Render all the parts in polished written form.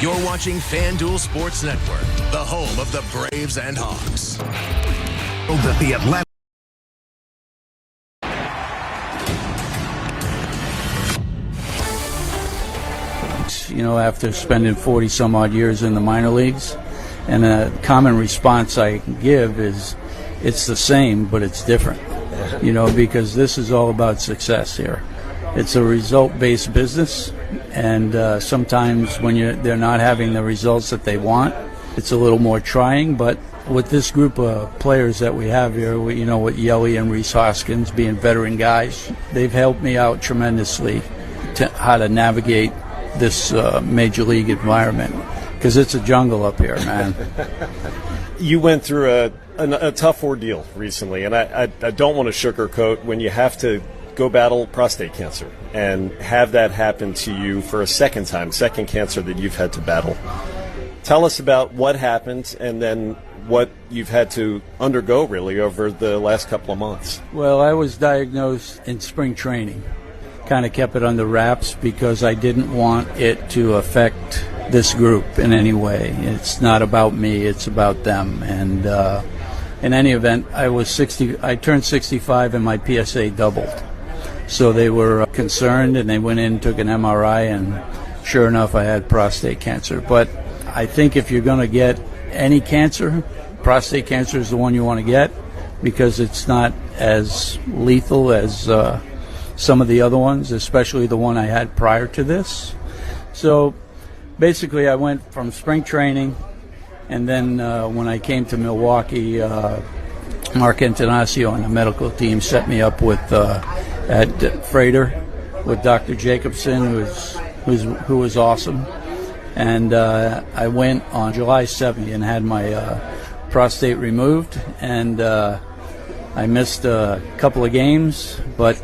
You're watching FanDuel Sports Network, the home of the Braves and Hawks. That the Atlanta. You know, after spending 40 some odd years in the minor leagues, and a common response I give is it's the same, but it's different. You know, because this is all about success here. It's a result-based business, and sometimes when they're not having the results that they want, it's a little more trying. But with this group of players that we have here, with Yelly and Rhys Hoskins being veteran guys, they've helped me out tremendously to how to navigate this major league environment, because it's a jungle up here, man. You went through a tough ordeal recently, and I don't want to sugarcoat when you have to go battle prostate cancer and have that happen to you for a second cancer that you've had to battle. Tell us about what happened and then what you've had to undergo really over the last couple of months. Well, I was diagnosed in spring training. Kind of kept it under wraps because I didn't want it to affect this group in any way. It's not about me, it's about them. And in any event, I turned 65 and my PSA doubled. So they were concerned, and they went in and took an MRI, and sure enough, I had prostate cancer. But I think if you're going to get any cancer, prostate cancer is the one you want to get, because it's not as lethal as some of the other ones, especially the one I had prior to this. So basically I went from spring training, and then when I came to Milwaukee, Mark Antanasio and the medical team set me up with at Freighter with Dr. Jacobson, who was awesome. And I went on July 7th and had my prostate removed, and I missed a couple of games, but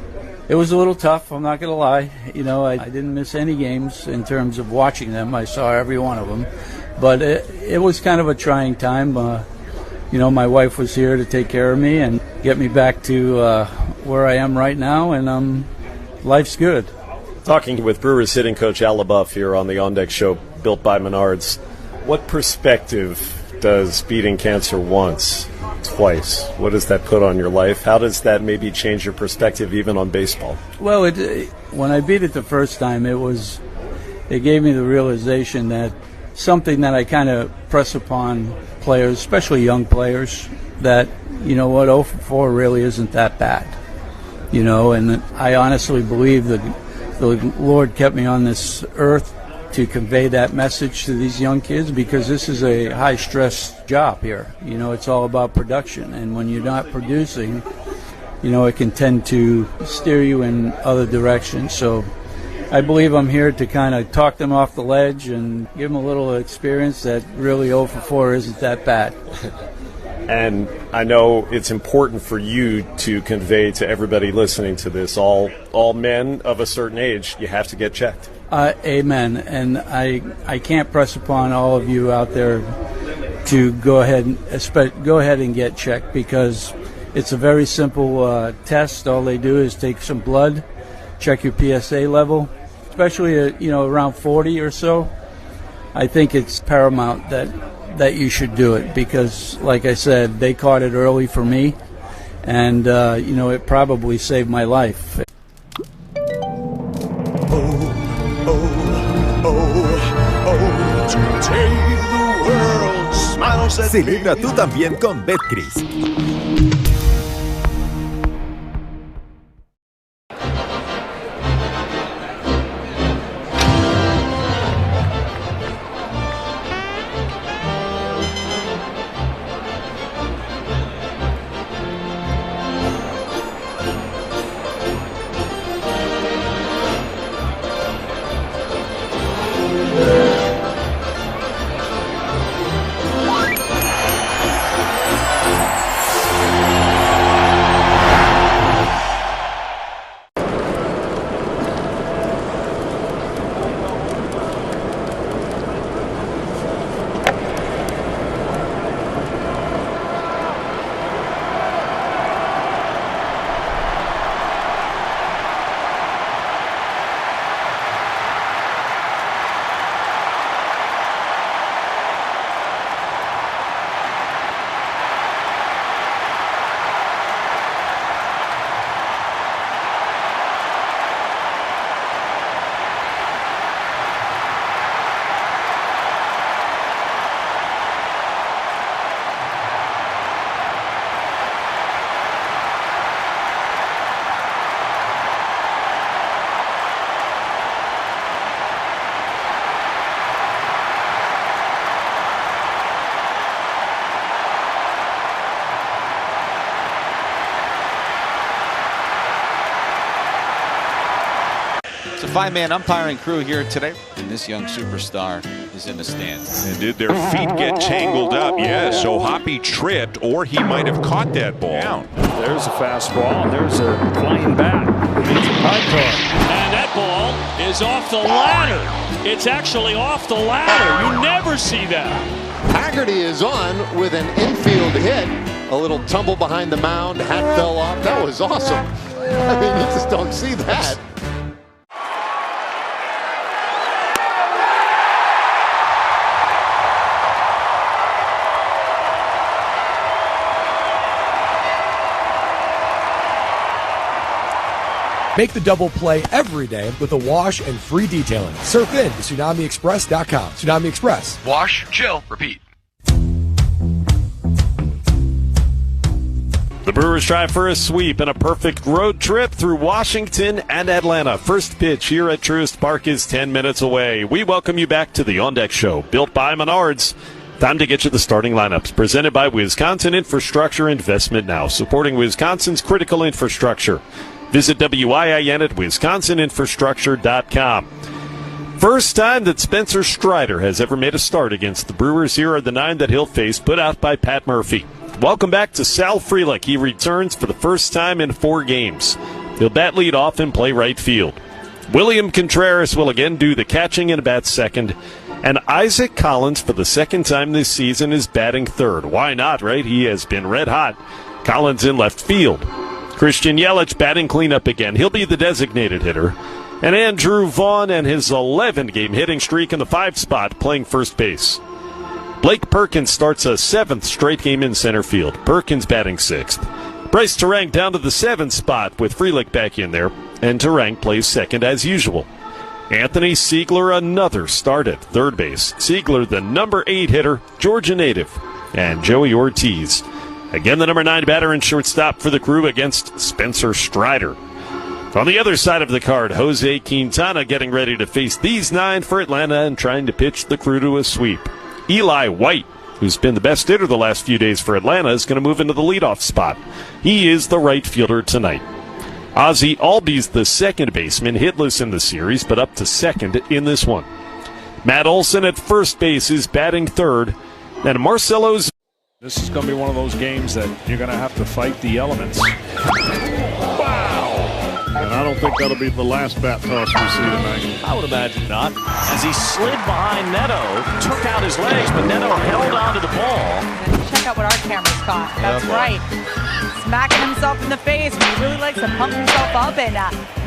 it was a little tough, I'm not going to lie. You know, I didn't miss any games in terms of watching them. I saw every one of them. But it was kind of a trying time. My wife was here to take care of me and get me back to where I am right now, and life's good. Talking with Brewers hitting coach Al LaBeouf here on the On Deck Show, built by Menards. What perspective does beating cancer once, twice, what does that put on your life? How does that maybe change your perspective even on baseball? Well, when I beat it the first time, it gave me the realization that something that I kind of press upon players, especially young players, that, 0 for 4 really isn't that bad. And I honestly believe that the Lord kept me on this earth to convey that message to these young kids, because this is a high-stress job here. It's all about production, and when you're not producing, it can tend to steer you in other directions. So I believe I'm here to kind of talk them off the ledge and give them a little experience that really 0 for 4 isn't that bad. And I know it's important for you to convey to everybody listening to this, all men of a certain age, you have to get checked. Amen. And I can't press upon all of you out there to go ahead and get checked, because it's a very simple test. All they do is take some blood, check your PSA level, especially around 40 or so. I think it's paramount that you should do it, because, like I said, they caught it early for me, and it probably saved my life. Celebra tú también con Betcris. It's a 5-man umpiring crew here today, and this young superstar is in the stands. And did their feet get tangled up? Yes, so Hoppy tripped, or he might have caught that ball. There's a fastball, and there's a flying bat. It's a high car. And that ball is off the ladder. It's actually off the ladder. You never see that. Haggerty is on with an infield hit. A little tumble behind the mound. Hat fell off. That was awesome. I mean, you just don't see that. Make the double play every day with a wash and free detailing. Surf in to TsunamiExpress.com. Tsunami Express. Wash, chill, repeat. The Brewers try for a sweep and a perfect road trip through Washington and Atlanta. First pitch here at Truist Park is 10 minutes away. We welcome you back to the On Deck Show, built by Menards. Time to get you the starting lineups, presented by Wisconsin Infrastructure Investment Now, supporting Wisconsin's critical infrastructure. Visit WIIN at wisconsininfrastructure.com. First time that Spencer Strider has ever made a start against the Brewers. Here are the 9 that he'll face, put out by Pat Murphy. Welcome back to Sal Frelick. He returns for the first time in 4 games. He'll bat lead off and play right field. William Contreras will again do the catching and bat second. And Isaac Collins, for the second time this season, is batting third. Why not, right? He has been red hot. Collins in left field. Christian Yelich batting cleanup again. He'll be the designated hitter. And Andrew Vaughn and his 11-game hitting streak in the 5 spot playing first base. Blake Perkins starts a 7th straight game in center field. Perkins batting 6th. Bryce Terang down to the 7th spot with Frelick back in there. And Terang plays second as usual. Anthony Siegler another start at third base. Siegler the number 8 hitter, Georgia native. And Joey Ortiz again the number 9 batter and shortstop for the crew against Spencer Strider. On the other side of the card, Jose Quintana getting ready to face these 9 for Atlanta and trying to pitch the crew to a sweep. Eli White, who's been the best hitter the last few days for Atlanta, is going to move into the leadoff spot. He is the right fielder tonight. Ozzie Albies, the second baseman, hitless in the series, but up to second in this one. Matt Olson at first base is batting third. And Marcelo's. This is going to be one of those games that you're going to have to fight the elements. Wow! And I don't think that'll be the last bat toss we see tonight. I would imagine not. As he slid behind Neto, took out his legs, but Neto held onto the ball. Check out what our cameras caught. That's right. Smacking himself in the face, and he really likes to pump himself up and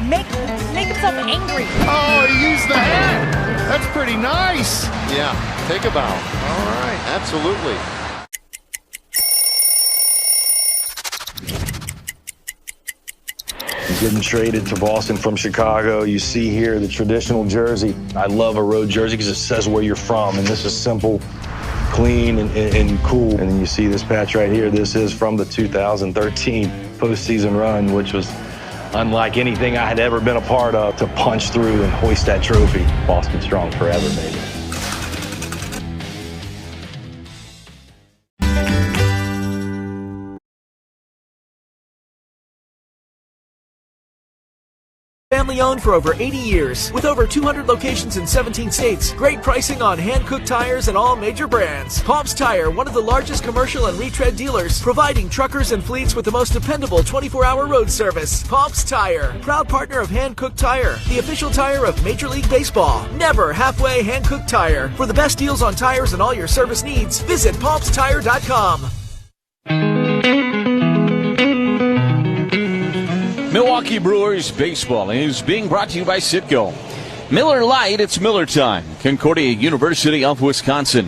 make himself angry. Oh, he used the hand. That's pretty nice. Yeah, take a bow. All right, absolutely. Getting traded to Boston from Chicago. You see here the traditional jersey. I love a road jersey because it says where you're from, and this is simple, clean, and cool. And then you see this patch right here. This is from the 2013 postseason run, which was unlike anything I had ever been a part of, to punch through and hoist that trophy. Boston strong forever, baby. Family owned for over 80 years, with over 200 locations in 17 states. Great pricing on hand-cooked tires and all major brands. Pops Tire, one of the largest commercial and retread dealers, providing truckers and fleets with the most dependable 24-hour road service. Pops Tire, proud partner of Hand-Cooked Tire, the official tire of Major League Baseball. Never halfway Hand-Cooked Tire. For the best deals on tires and all your service needs, visit PompsTire.com. Milwaukee Brewers baseball is being brought to you by Citgo. Miller Lite, it's Miller time. Concordia University of Wisconsin.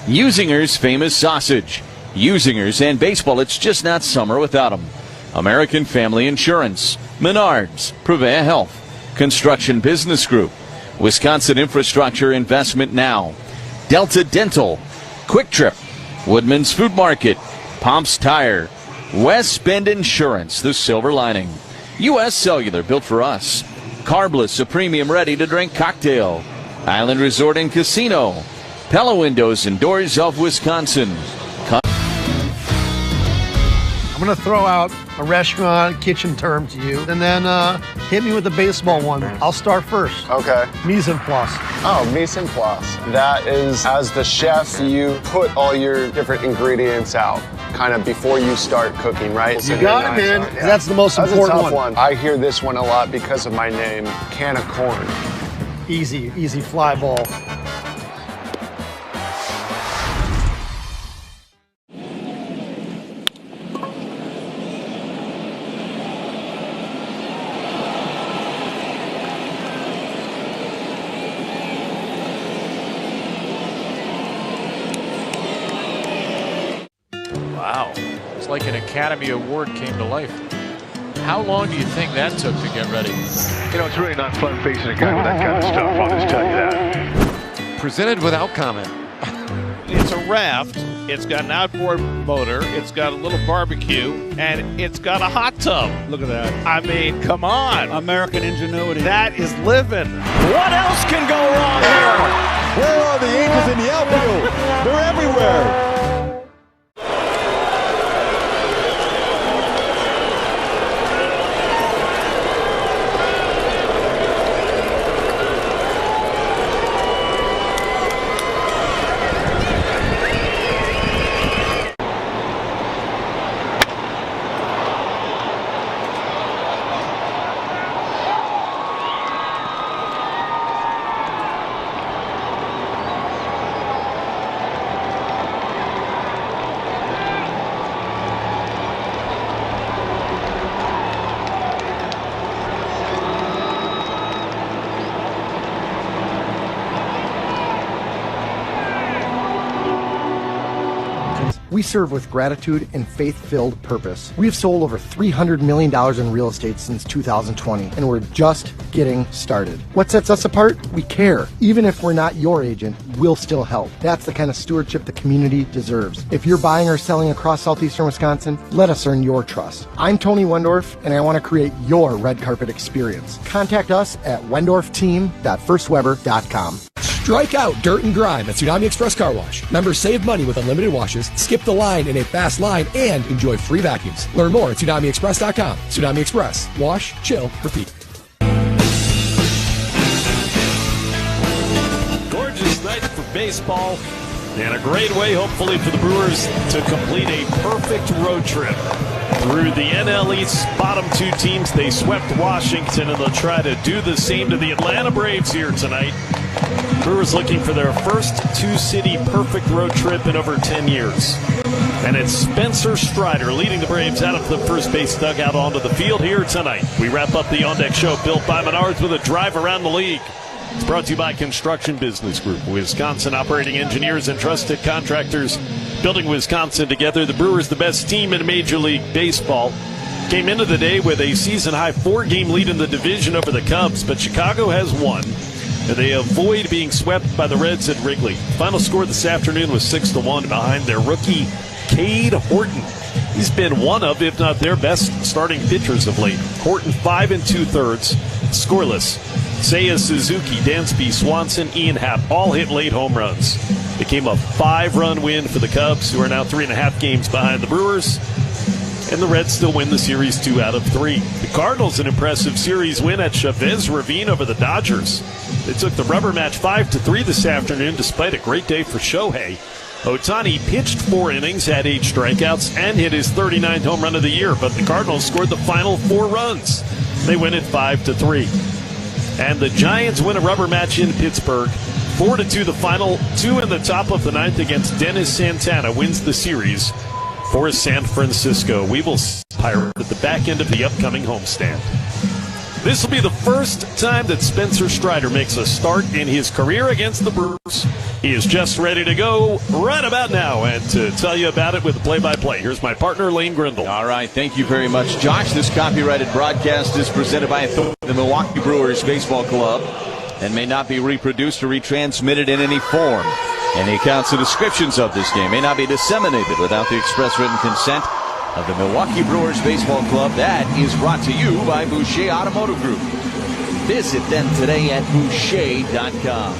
Usinger's famous sausage. Usinger's and baseball, it's just not summer without them. American Family Insurance. Menards. Prevea Health. Construction Business Group. Wisconsin Infrastructure Investment Now. Delta Dental. Quick Trip. Woodman's Food Market. Pomp's Tire. West Bend Insurance, the silver lining. U.S. Cellular, built for us. Carbless, a premium ready-to-drink cocktail. Island Resort and Casino. Pella Windows and Doors of Wisconsin. I'm going to throw out a restaurant kitchen term to you, and then hit me with the baseball one. I'll start first. Okay. Mise en place. Oh, mise en place. That is, as the chef, you put all your different ingredients out kind of before you start cooking, right? You got it, man. Yeah. That's the most That's important a tough one. I hear this one a lot because of my name, Can of Corn. Easy fly ball. Wow, it's like an Academy Award came to life. How long do you think that took to get ready? You know, it's really not fun facing a guy with that kind of stuff, I'll just tell you that. Presented without comment. It's a raft, it's got an outboard motor, it's got a little barbecue, and it's got a hot tub. Look at that. I mean, come on. American ingenuity. That is living. What else can go wrong here? Where are the Angels in the outfield? They're everywhere. We serve with gratitude and faith-filled purpose. We have sold over $300 million in real estate since 2020, and we're just getting started. What sets us apart? We care. Even if we're not your agent, we'll still help. That's the kind of stewardship the community deserves. If you're buying or selling across southeastern Wisconsin, let us earn your trust. I'm Tony Wendorf, and I want to create your red carpet experience. Contact us at wendorfteam.firstweber.com. Strike out dirt and grime at Tsunami Express Car Wash. Members save money with unlimited washes, skip the line in a fast line, and enjoy free vacuums. Learn more at TsunamiExpress.com. Tsunami Express. Wash, chill, repeat. Gorgeous night for baseball, and a great way, hopefully, for the Brewers to complete a perfect road trip through the NL East. Bottom two teams, they swept Washington, and they'll try to do the same to the Atlanta Braves here tonight. Brewers looking for their first two-city perfect road trip in over 10 years. And it's Spencer Strider leading the Braves out of the first base dugout onto the field here tonight. We wrap up the On Deck Show built by Menards with a drive around the league. It's brought to you by Construction Business Group, Wisconsin operating engineers and trusted contractors, building Wisconsin together. The Brewers, the best team in Major League Baseball, came into the day with a season-high 4-game lead in the division over the Cubs, but Chicago has won. And they avoid being swept by the Reds at Wrigley. Final score this afternoon was 6-1 behind their rookie, Cade Horton. He's been one of, if not their best starting pitchers of late. Horton 5 2/3, scoreless. Seiya Suzuki, Dansby Swanson, Ian Happ all hit late home runs. It came a 5-run win for the Cubs, who are now 3.5 games behind the Brewers. And the Reds still win the series 2 out of 3. The Cardinals, an impressive series win at Chavez Ravine over the Dodgers. They took the rubber match 5-3 this afternoon despite a great day for Shohei. Ohtani pitched 4 innings, had 8 strikeouts, and hit his 39th home run of the year, but the Cardinals scored the final 4 runs. They win it 5-3. And the Giants win a rubber match in Pittsburgh. 4-2 the final, 2 in the top of the 9th against Dennis Santana wins the series for San Francisco. We will see Pirate at the back end of the upcoming homestand. This will be the first time that Spencer Strider makes a start in his career against the Brewers. He is just ready to go right about now. And to tell you about it with the play-by-play, here's my partner, Lane Grindle. All right, thank you very much, Josh. This copyrighted broadcast is presented by the Milwaukee Brewers Baseball Club and may not be reproduced or retransmitted in any form. Any accounts or descriptions of this game may not be disseminated without the express written consent of the Milwaukee Brewers Baseball Club. That is brought to you by Boucher Automotive Group. Visit them today at Boucher.com.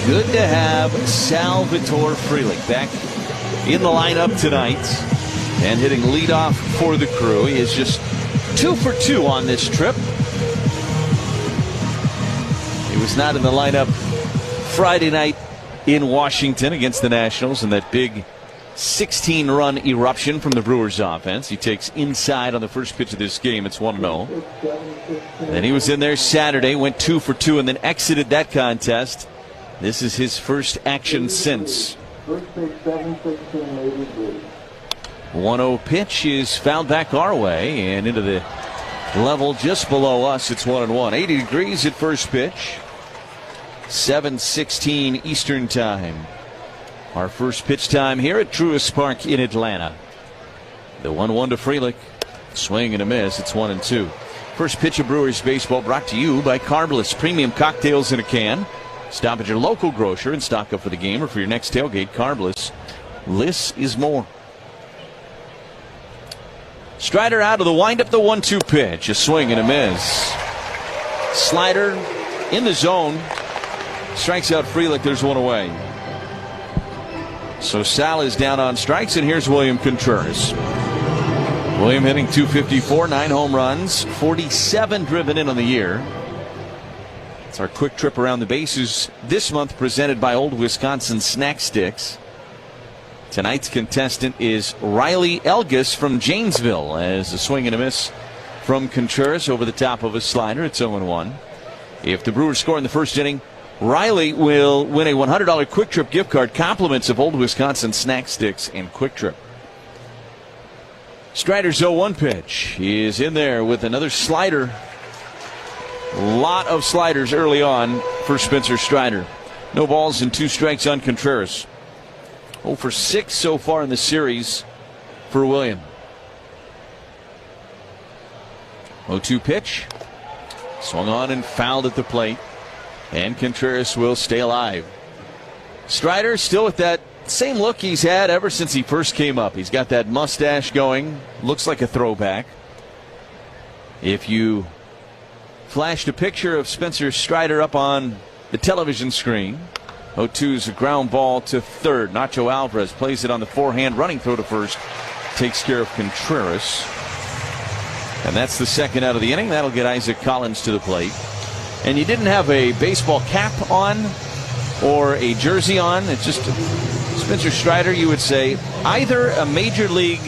Good to have Salvatore Frelick back in the lineup tonight. And hitting leadoff for the Crew. He is just 2 for 2 on this trip. He was not in the lineup Friday night in Washington against the Nationals in that big 16-run eruption from the Brewers offense. He takes inside on the first pitch of this game. It's 1-0. Then he was in there Saturday, went 2 for 2, and then exited that contest. This is his first action since. 1-0 pitch is fouled back our way and into the level just below us. It's 1-1. 80 degrees at first pitch. 7:16 Eastern time. Our first pitch time here at Truist Park in Atlanta. The 1-1 to Frelick. Swing and a miss. It's 1-2. First pitch of Brewers baseball brought to you by Carbliss. Premium cocktails in a can. Stop at your local grocer and stock up for the game or for your next tailgate. Carbliss. Less is more. Strider out of the windup. The 1-2 pitch. A swing and a miss. Slider in the zone. Strikes out Frelick. There's one away. So Sal is down on strikes, and here's William Contreras. William hitting .254, 9 home runs, 47 driven in on the year. It's our quick trip around the bases this month, presented by Old Wisconsin Snack Sticks. Tonight's contestant is Riley Elgis from Janesville, as a swing and a miss from Contreras over the top of a slider. It's 0-1. If the Brewers score in the first inning, Riley will win a $100 Quick Trip gift card, compliments of Old Wisconsin Snack Sticks and Quick Trip. Strider's 0-1 pitch. He is in there with another slider. Lot of sliders early on for Spencer Strider. No balls and 2 strikes on Contreras. 0 for 6 so far in the series for William. 0-2 pitch. Swung on and fouled at the plate. And Contreras will stay alive. Strider still with that same look he's had ever since he first came up. He's got that mustache going. Looks like a throwback. If you flashed a picture of Spencer Strider up on the television screen, 0-2's a ground ball to third. Nacho Alvarez plays it on the forehand. Running throw to first. Takes care of Contreras. And that's the second out of the inning. That'll get Isaac Collins to the plate. And you didn't have a baseball cap on or a jersey on. It's just Spencer Strider, you would say, either a major league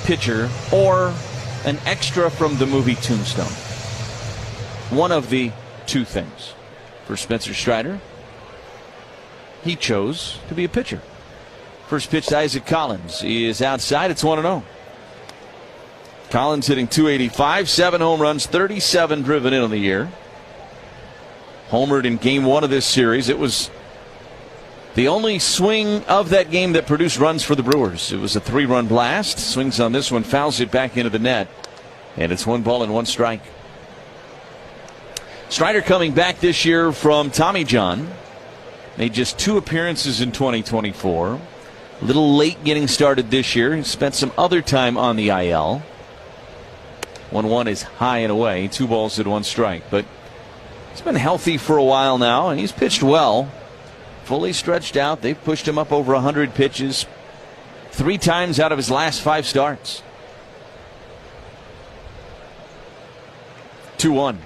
pitcher or an extra from the movie Tombstone. One of the two things. For Spencer Strider, he chose to be a pitcher. First pitch to Isaac Collins is outside. It's 1-0. Collins hitting .285, 7 home runs, 37 driven in on the year. Homered in game 1 of this series. It was the only swing of that game that produced runs for the Brewers. It was a 3-run blast. Swings on this one, fouls it back into the net. And it's 1 ball and 1 strike. Strider coming back this year from Tommy John. Made just 2 appearances in 2024. A little late getting started this year. He spent some other time on the IL. 1-1 is high and away. 2 balls and 1 strike. But he's been healthy for a while now, and he's pitched well. Fully stretched out. They've pushed him up over 100 pitches 3 times out of his last 5 starts. 2-1.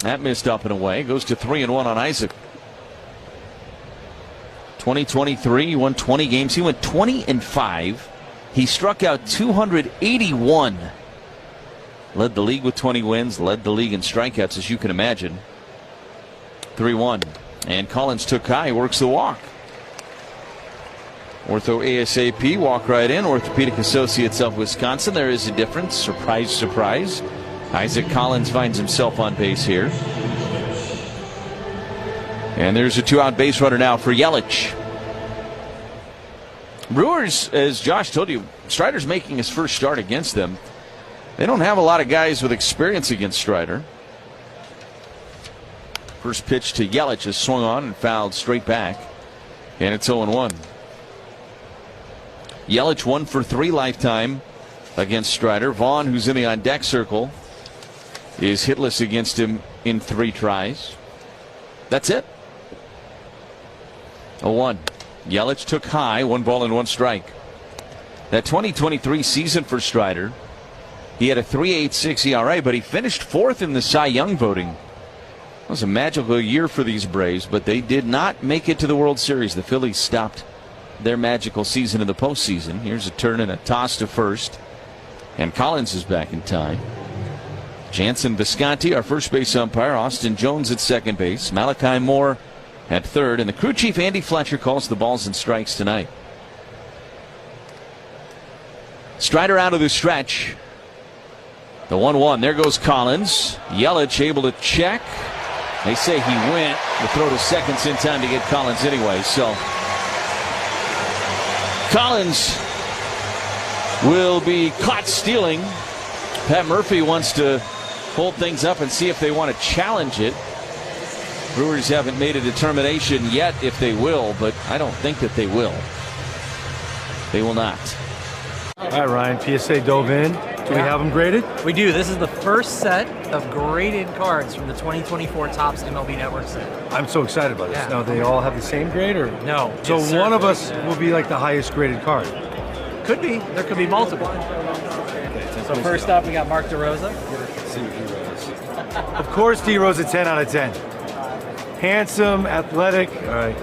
That missed up and away. Goes to 3-1 on Isaac. 2023, he won 20 games. He went 20-5. He struck out 281. Led the league with 20 wins. Led the league in strikeouts, as you can imagine. 3-1. And Collins took high. Works the walk. Ortho ASAP. Walk right in. Orthopedic Associates of Wisconsin. There is a difference. Surprise, surprise. Isaac Collins finds himself on base here. And there's a 2-out base runner now for Yelich. Brewers, as Josh told you, Strider's making his first start against them. They don't have a lot of guys with experience against Strider. First pitch to Yelich is swung on and fouled straight back. And it's 0-1. Yelich 1 for 3 lifetime against Strider. Vaughn, who's in the on-deck circle, is hitless against him in 3 tries. That's it. 0-1. Yelich took high. 1 ball and 1 strike. That 2023 season for Strider, he had a 3.86 ERA, but he finished 4th in the Cy Young voting. It was a magical year for these Braves, but they did not make it to the World Series. The Phillies stopped their magical season in the postseason. Here's a turn and a toss to first, and Collins is back in time. Jansen Visconti, our first base umpire. Austin Jones at second base. Malachi Moore at third, and the crew chief Andy Fletcher calls the balls and strikes tonight. Strider out of the stretch. The 1-1. There goes Collins. Yelich able to check. They say he went. The throw to second's in time to get Collins anyway. So Collins will be caught stealing. Pat Murphy wants to hold things up and see if they want to challenge it. Brewers haven't made a determination yet if they will, but I don't think that they will. They will not. All right, Ryan, PSA dove in. Do we have them graded? We do. This is the first set of graded cards from the 2024 Topps MLB Network set. I'm so excited about this. Now, they all have the same grade, or? No. So one of us will be like the highest graded card. Could be. There could be multiple. So first up, we got Mark DeRosa. Of course, D-Rose a 10 out of 10. Handsome, athletic. All right.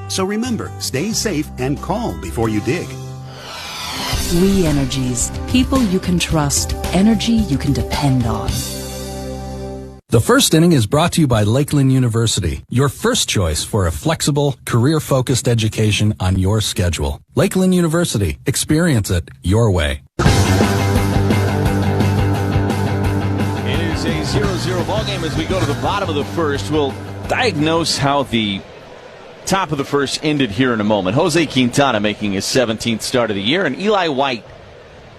So remember, stay safe and call before you dig. We Energies. People you can trust. Energy you can depend on. The First Inning is brought to you by Lakeland University, your first choice for a flexible, career-focused education on your schedule. Lakeland University. Experience it your way. It is a 0-0 ballgame as we go to the bottom of the first. We'll diagnose how the top of the first ended here in a moment. Jose Quintana making his 17th start of the year, and Eli White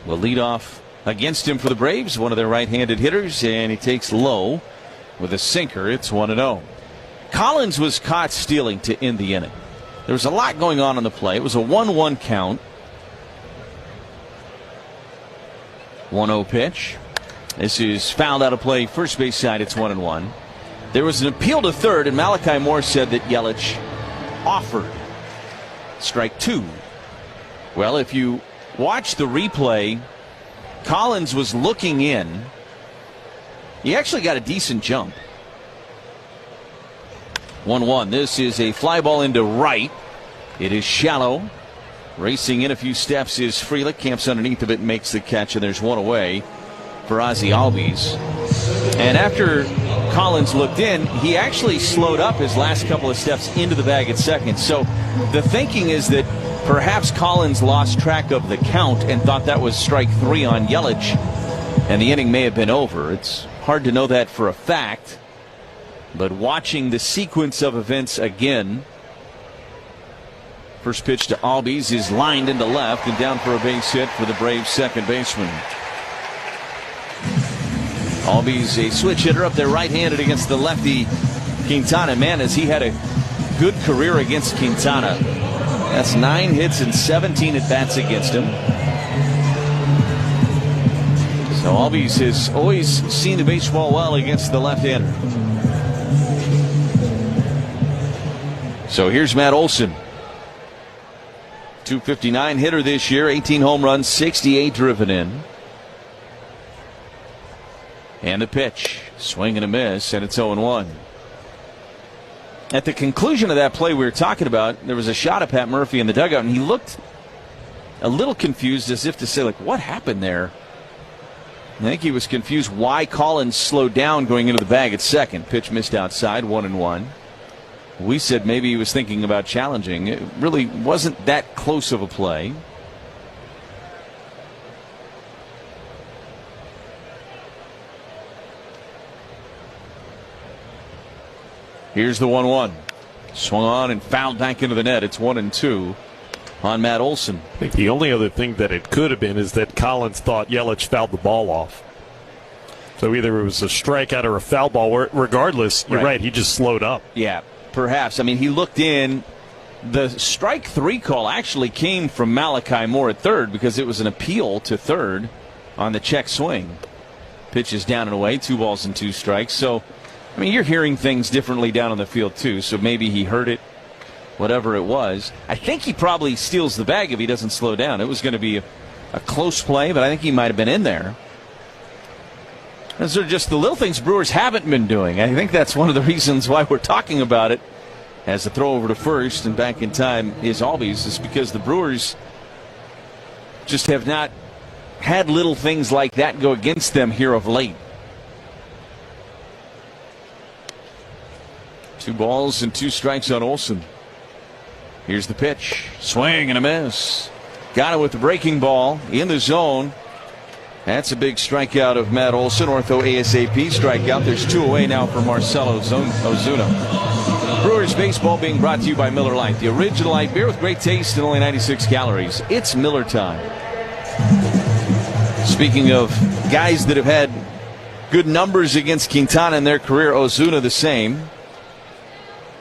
will lead off against him for the Braves, one of their right-handed hitters, and he takes low with a sinker. It's 1-0. Collins was caught stealing to end the inning. There was a lot going on the play. It was a 1-1 count. 1-0 pitch. This is fouled out of play. First base side, it's 1-1. There was an appeal to third, and Malachi Moore said that Yelich offered strike 2. Well, if you watch the replay, Collins was looking in. He actually got a decent jump. 1-1. This is a fly ball into right. It is shallow. Racing in a few steps is Frelick. Camps underneath of it, makes the catch, and there's one away for Ozzie Albies. And after Collins looked in, he actually slowed up his last couple of steps into the bag at second. So the thinking is that perhaps Collins lost track of the count and thought that was strike 3 on Yelich, and the inning may have been over. It's hard to know that for a fact, but watching the sequence of events again, first pitch to Albies is lined into left and down for a base hit for the Braves second baseman. Albies a switch hitter up there right-handed against the lefty Quintana. Man, has he had a good career against Quintana. That's 9 hits and 17 at-bats against him. So Albies has always seen the baseball well against the left-hander. So here's Matt Olson. 259 hitter this year, 18 home runs, 68 driven in. And the pitch, swing and a miss, and it's 0-1. at the conclusion of that play we were talking about, there was a shot at Pat Murphy in the dugout, and he looked a little confused, as if to say, like, what happened there? I think he was confused why Collins slowed down going into the bag at second. Pitch missed outside, 1-1. We said maybe he was thinking about challenging. It really wasn't that close of a play. Here's the 1-1. Swung on and fouled back into the net. It's 1-2 on Matt Olson. I think the only other thing that it could have been is that Collins thought Yelich fouled the ball off. So either it was a strikeout or a foul ball. Regardless, you're right, he just slowed up. Yeah, perhaps. I mean, he looked in. The strike 3 call actually came from Malachi Moore at third because it was an appeal to third on the check swing. Pitch is down and away, 2 balls and 2 strikes. So, I mean, you're hearing things differently down on the field, too, so maybe he heard it, whatever it was. I think he probably steals the bag if he doesn't slow down. It was going to be a close play, but I think he might have been in there. Those are just the little things Brewers haven't been doing. I think that's one of the reasons why we're talking about it as a throw over to first and back in time is Albies, is because the Brewers just have not had little things like that go against them here of late. 2 balls and 2 strikes on Olson. Here's the pitch. Swing and a miss. Got it with the breaking ball in the zone. That's a big strikeout of Matt Olson. Ortho ASAP strikeout. There's 2 away now for Marcell Ozuna. Brewers baseball being brought to you by Miller Lite, the original light beer with great taste and only 96 calories. It's Miller time. Speaking of guys that have had good numbers against Quintana in their career, Ozuna the same.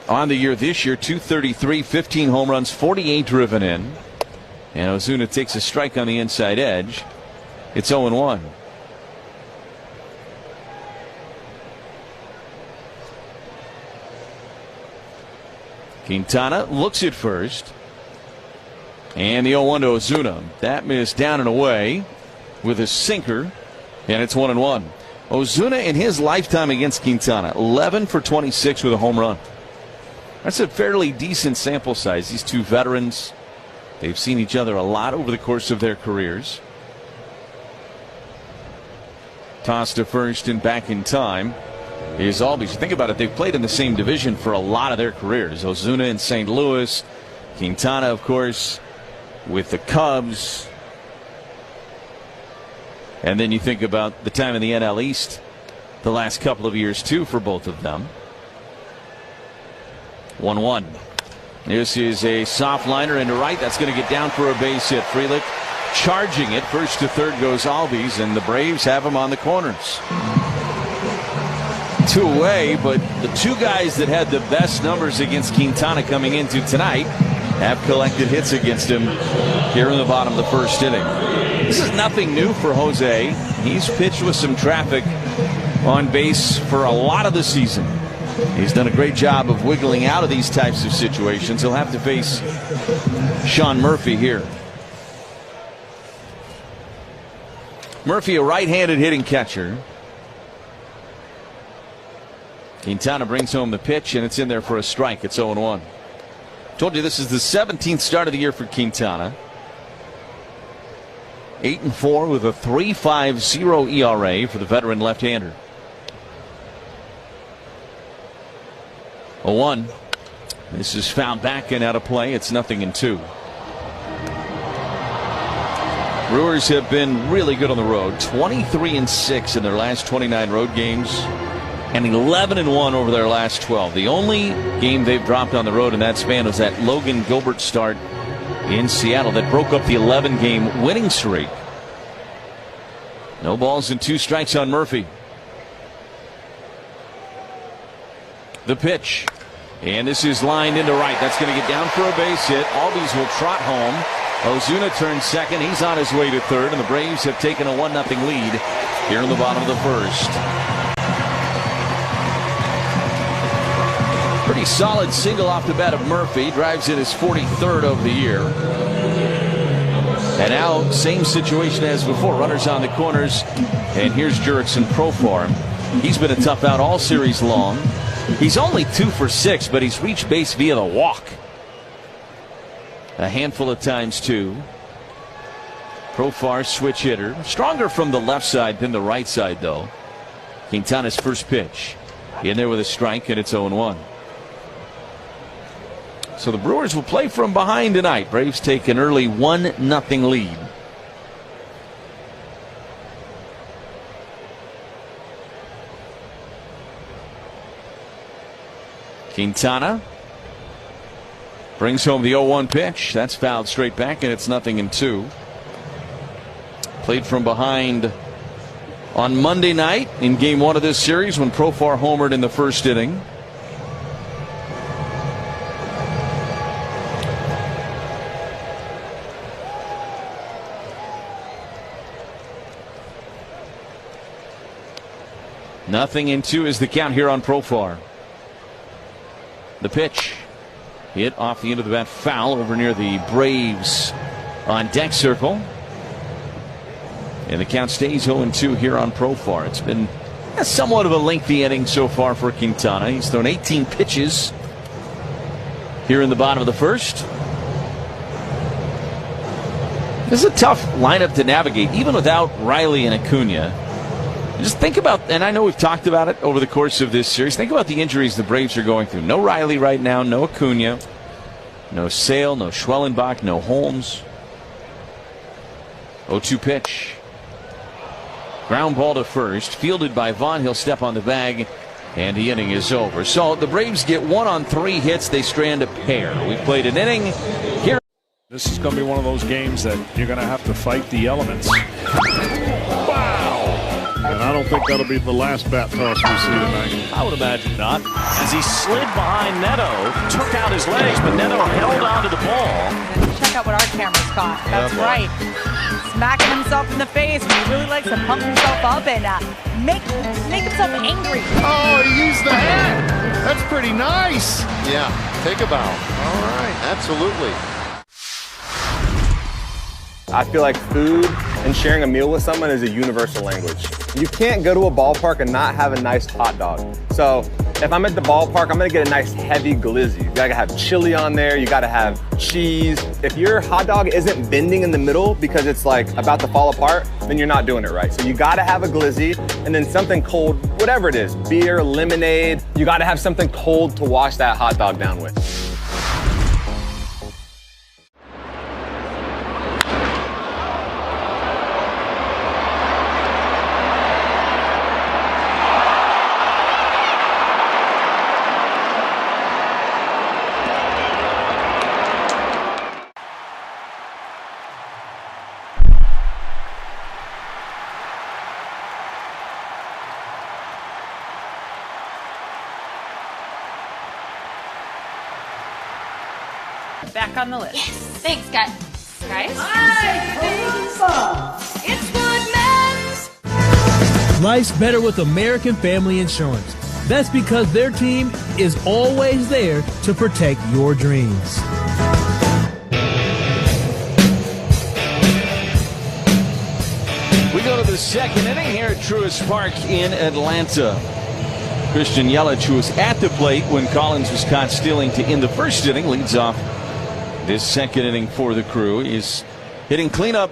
On the year this year, 233, 15 home runs, 48 driven in. And Ozuna takes a strike on the inside edge. It's 0-1. Quintana looks at first. And the 0-1 to Ozuna. That missed down and away with a sinker. And it's 1-1. Ozuna in his lifetime against Quintana, 11 for 26 with a home run. That's a fairly decent sample size. These 2 veterans, they've seen each other a lot over the course of their careers. Toss to first and back in time is Albies. Think about it, they've played in the same division for a lot of their careers. Ozuna in St. Louis, Quintana, of course, with the Cubs. And then you think about the time in the NL East the last couple of years, too, for both of them. 1-1. This is a soft liner into right. That's going to get down for a base hit. Frelick charging it. First to third goes Albies, and the Braves have him on the corners. 2 away, but the 2 guys that had the best numbers against Quintana coming into tonight have collected hits against him here in the bottom of the first inning. This is nothing new for Jose. He's pitched with some traffic on base for a lot of the season. He's done a great job of wiggling out of these types of situations. He'll have to face Sean Murphy here. Murphy, a right-handed hitting catcher. Quintana brings home the pitch, and it's in there for a strike. It's 0-1. Told you this is the 17th start of the year for Quintana. 8-4 with a 3.50 ERA for the veteran left-hander. 0-1. This is fouled back and out of play. It's 0-2. Brewers have been really good on the road. 23-6 in their last 29 road games, and 11-1 over their last 12. The only game they've dropped on the road in that span was that Logan Gilbert start in Seattle that broke up the 11-game winning streak. No balls and 2 strikes on Murphy. The pitch. And this is lined into right. That's going to get down for a base hit. Albies will trot home. Ozuna turns second. He's on his way to third. And the Braves have taken a 1-0 lead here in the bottom of the first. Pretty solid single off the bat of Murphy. Drives in his 43rd of the year. And now, same situation as before. Runners on the corners. And here's Jurickson Profar. He's been a tough out all series long. He's only 2 for 6, but he's reached base via the walk a handful of times too. Profar switch hitter, stronger from the left side than the right side though. Quintana's first pitch in there with a strike, and it's 0-1. So the Brewers will play from behind tonight. Braves take an early 1-0 lead. Quintana brings home the 0-1 pitch. That's fouled straight back, and it's 0-2. Played from behind on Monday night in game 1 of this series when Profar homered in the first inning. Nothing in 2 is the count here on Profar. The pitch hit off the end of the bat, foul over near the Braves on deck circle. And the count stays 0-2 here on Profar. It's been somewhat of a lengthy inning so far for Quintana. He's thrown 18 pitches here in the bottom of the first. This is a tough lineup to navigate, even without Riley and Acuna. Just think about, and I know we've talked about it over the course of this series, think about the injuries the Braves are going through. No Riley right now, no Acuna, no Sale, no Schwellenbach, no Holmes. 0-2 pitch. Ground ball to first, fielded by Vaughn. He'll step on the bag, and the inning is over. So the Braves get 1 on 3 hits. They strand a pair. We played an inning here. This is going to be one of those games that you're going to have to fight the elements. And I don't think that'll be the last bat toss we see tonight. I would imagine not. As he slid behind Neto, took out his legs, but Neto held onto the ball. And check out what our cameras caught. That's right. Smacking himself in the face. He really likes to pump himself up and make himself angry. Oh, he used the hat. That's pretty nice. Yeah, take a bow. All right, absolutely. I feel like food and sharing a meal with someone is a universal language. You can't go to a ballpark and not have a nice hot dog. So if I'm at the ballpark, I'm gonna get a nice heavy glizzy. You gotta have chili on there, you gotta have cheese. If your hot dog isn't bending in the middle because it's like about to fall apart, then you're not doing it right. So you gotta have a glizzy and then something cold, whatever it is, beer, lemonade. You gotta have something cold to wash that hot dog down with. Back on the list. Yes. Thanks, guys. It's Goodman's. Life's better with American Family Insurance. That's because their team is always there to protect your dreams. We go to the second inning here at Truist Park in Atlanta. Christian Yelich, who was at the plate when Collins was caught stealing to end the first inning, leads off this second inning for the Crew. Is hitting cleanup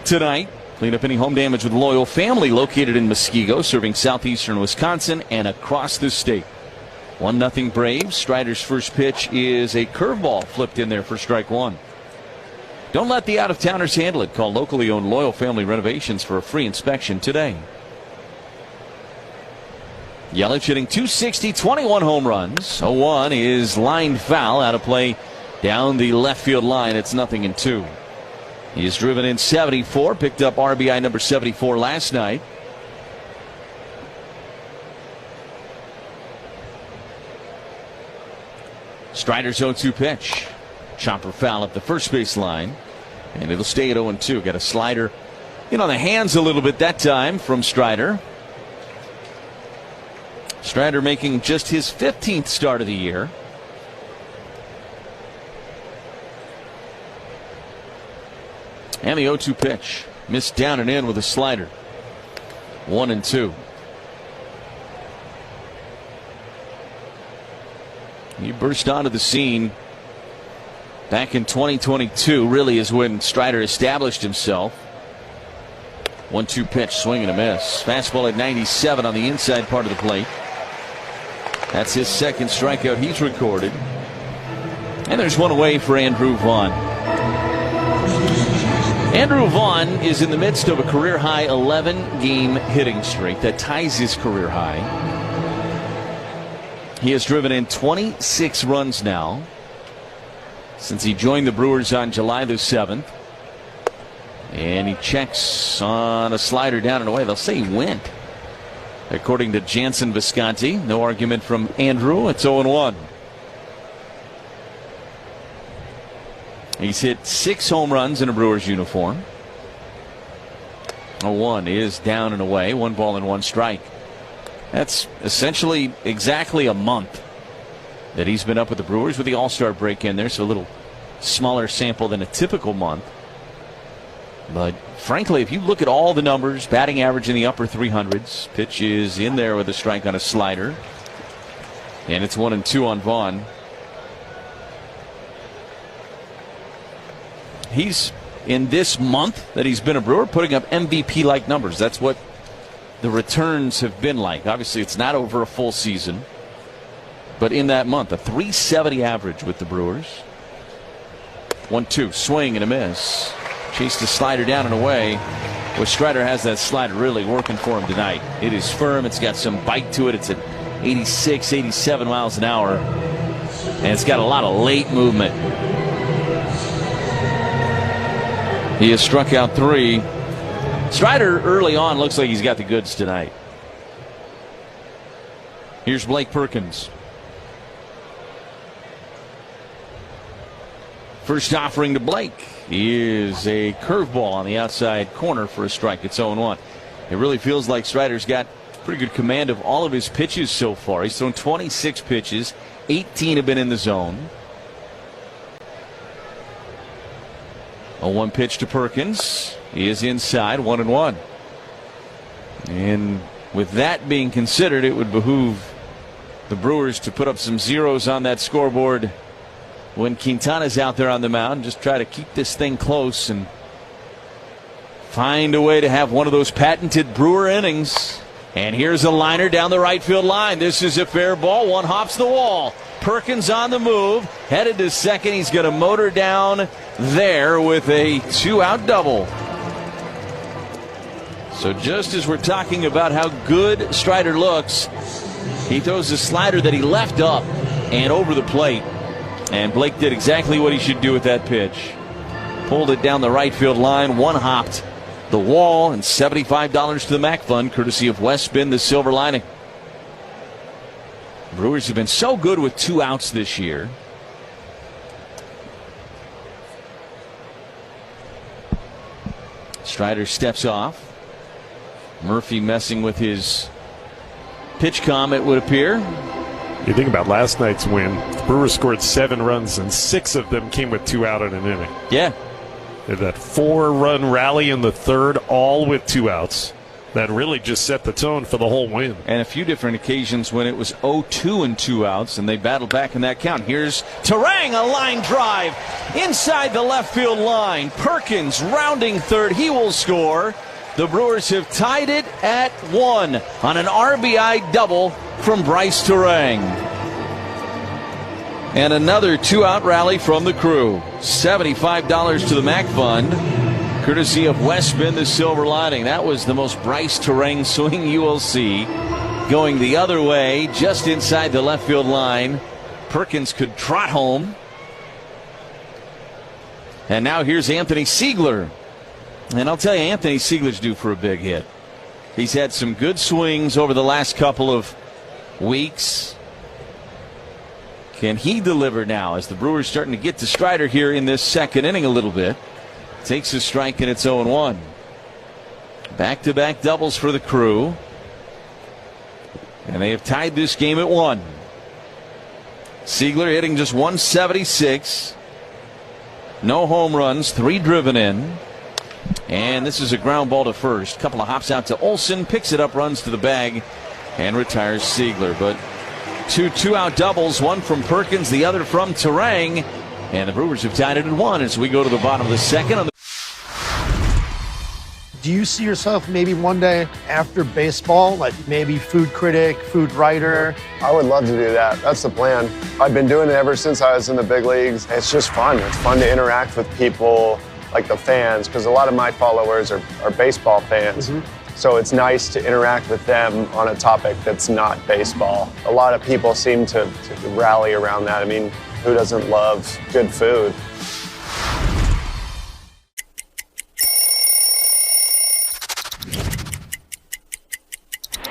tonight. Cleanup inning home damage with Loyal Family, located in Muskego, serving southeastern Wisconsin and across the state. 1-0 Braves. Strider's first pitch is a curveball flipped in there for strike 1. Don't let the out-of-towners handle it. Call locally owned Loyal Family Renovations for a free inspection today. Yelich hitting .260, 21 home runs. 0-1 is lined foul, out of play down the left field line. It's 0-2. He has driven in 74, picked up RBI number 74 last night. Strider's 0-2 pitch. Chopper foul at the first base line, and it'll stay at 0-2. Got a slider in on the hands a little bit that time from Strider. Strider making just his 15th start of the year. And the 0-2 pitch. Missed down and in with a slider. 1-2. He burst onto the scene back in 2022, really is when Strider established himself. 1-2 pitch, swing and a miss. Fastball at 97 on the inside part of the plate. That's his second strikeout he's recorded. And there's one away for Andrew Vaughn. Andrew Vaughn is in the midst of a career-high 11-game hitting streak that ties his career high. He has driven in 26 runs now since he joined the Brewers on July the 7th. And he checks on a slider down and away. They'll say he went, according to Jansen Visconti. No argument from Andrew. It's 0-1. He's hit 6 home runs in a Brewers uniform. 0-1 is down and away. 1 ball and 1 strike. That's essentially exactly a month that he's been up with the Brewers, with the All-Star break in there, so a little smaller sample than a typical month. But frankly, if you look at all the numbers, batting average in the upper 300s, pitch is in there with a strike on a slider. And it's 1-2 on Vaughn. He's, in this month that he's been a Brewer, putting up MVP-like numbers. That's what the returns have been like. Obviously, it's not over a full season. But in that month, a .370 average with the Brewers. 1-2, swing and a miss. Chased the slider down and away. Well, Strider has that slider really working for him tonight. It is firm. It's got some bite to it. It's at 86, 87 miles an hour. And it's got a lot of late movement. He has struck out 3. Strider early on looks like he's got the goods tonight. Here's Blake Perkins. First offering to Blake is a curveball on the outside corner for a strike. It's 0-1. It really feels like Strider's got pretty good command of all of his pitches so far. He's thrown 26 pitches. 18 have been in the zone. A 1 pitch to Perkins. He is inside, 1-1. And with that being considered, it would behoove the Brewers to put up some zeros on that scoreboard when Quintana's out there on the mound. Just try to keep this thing close and find a way to have one of those patented Brewer innings. And here's a liner down the right field line. This is a fair ball. One hops the wall. Perkins on the move, headed to second. He's going to motor down there with a 2-out double. So just as we're talking about how good Strider looks, he throws a slider that he left up and over the plate. And Blake did exactly what he should do with that pitch. Pulled it down the right field line, one hopped the wall, and $75 to the MAC Fund, courtesy of Westspin, the Silver Lining. Brewers have been so good with 2 outs this year. Strider steps off. Murphy messing with his pitch com, it would appear. You think about last night's win. The Brewers scored 7 runs, and 6 of them came with 2 out in an inning. Yeah. They had that 4-run rally in the third, all with 2 outs. That really just set the tone for the whole win. And a few different occasions when it was 0-2 and 2 outs, and they battled back in that count. Here's Terang, a line drive inside the left field line. Perkins rounding third. He will score. The Brewers have tied it at 1 on an RBI double from Bryce Terang. And another 2-out rally from the crew. $75 to the MAC Fund, courtesy of Westspin, the Silver Lining. That was the most Bryce Terang swing you will see. Going the other way, just inside the left field line. Perkins could trot home. And now here's Anthony Siegler. And I'll tell you, Anthony Siegler's due for a big hit. He's had some good swings over the last couple of weeks. Can he deliver now as the Brewers starting to get to Strider here in this second inning a little bit? Takes a strike and it's 0-1. Back-to-back doubles for the crew. And they have tied this game at 1. Siegler hitting just 176. No home runs, 3 driven in. And this is a ground ball to first. Couple of hops out to Olsen, picks it up, runs to the bag, and retires Siegler. But Two two-out doubles, one from Perkins, the other from Terang. And the Brewers have tied it at 1 as we go to the bottom of the second. Do you see yourself maybe one day after baseball, like maybe food critic, food writer? I would love to do that. That's the plan. I've been doing it ever since I was in the big leagues. It's just fun. It's fun to interact with people like the fans, because a lot of my followers are baseball fans. So it's nice to interact with them on a topic that's not baseball. A lot of people seem to rally around that. I mean, who doesn't love good food?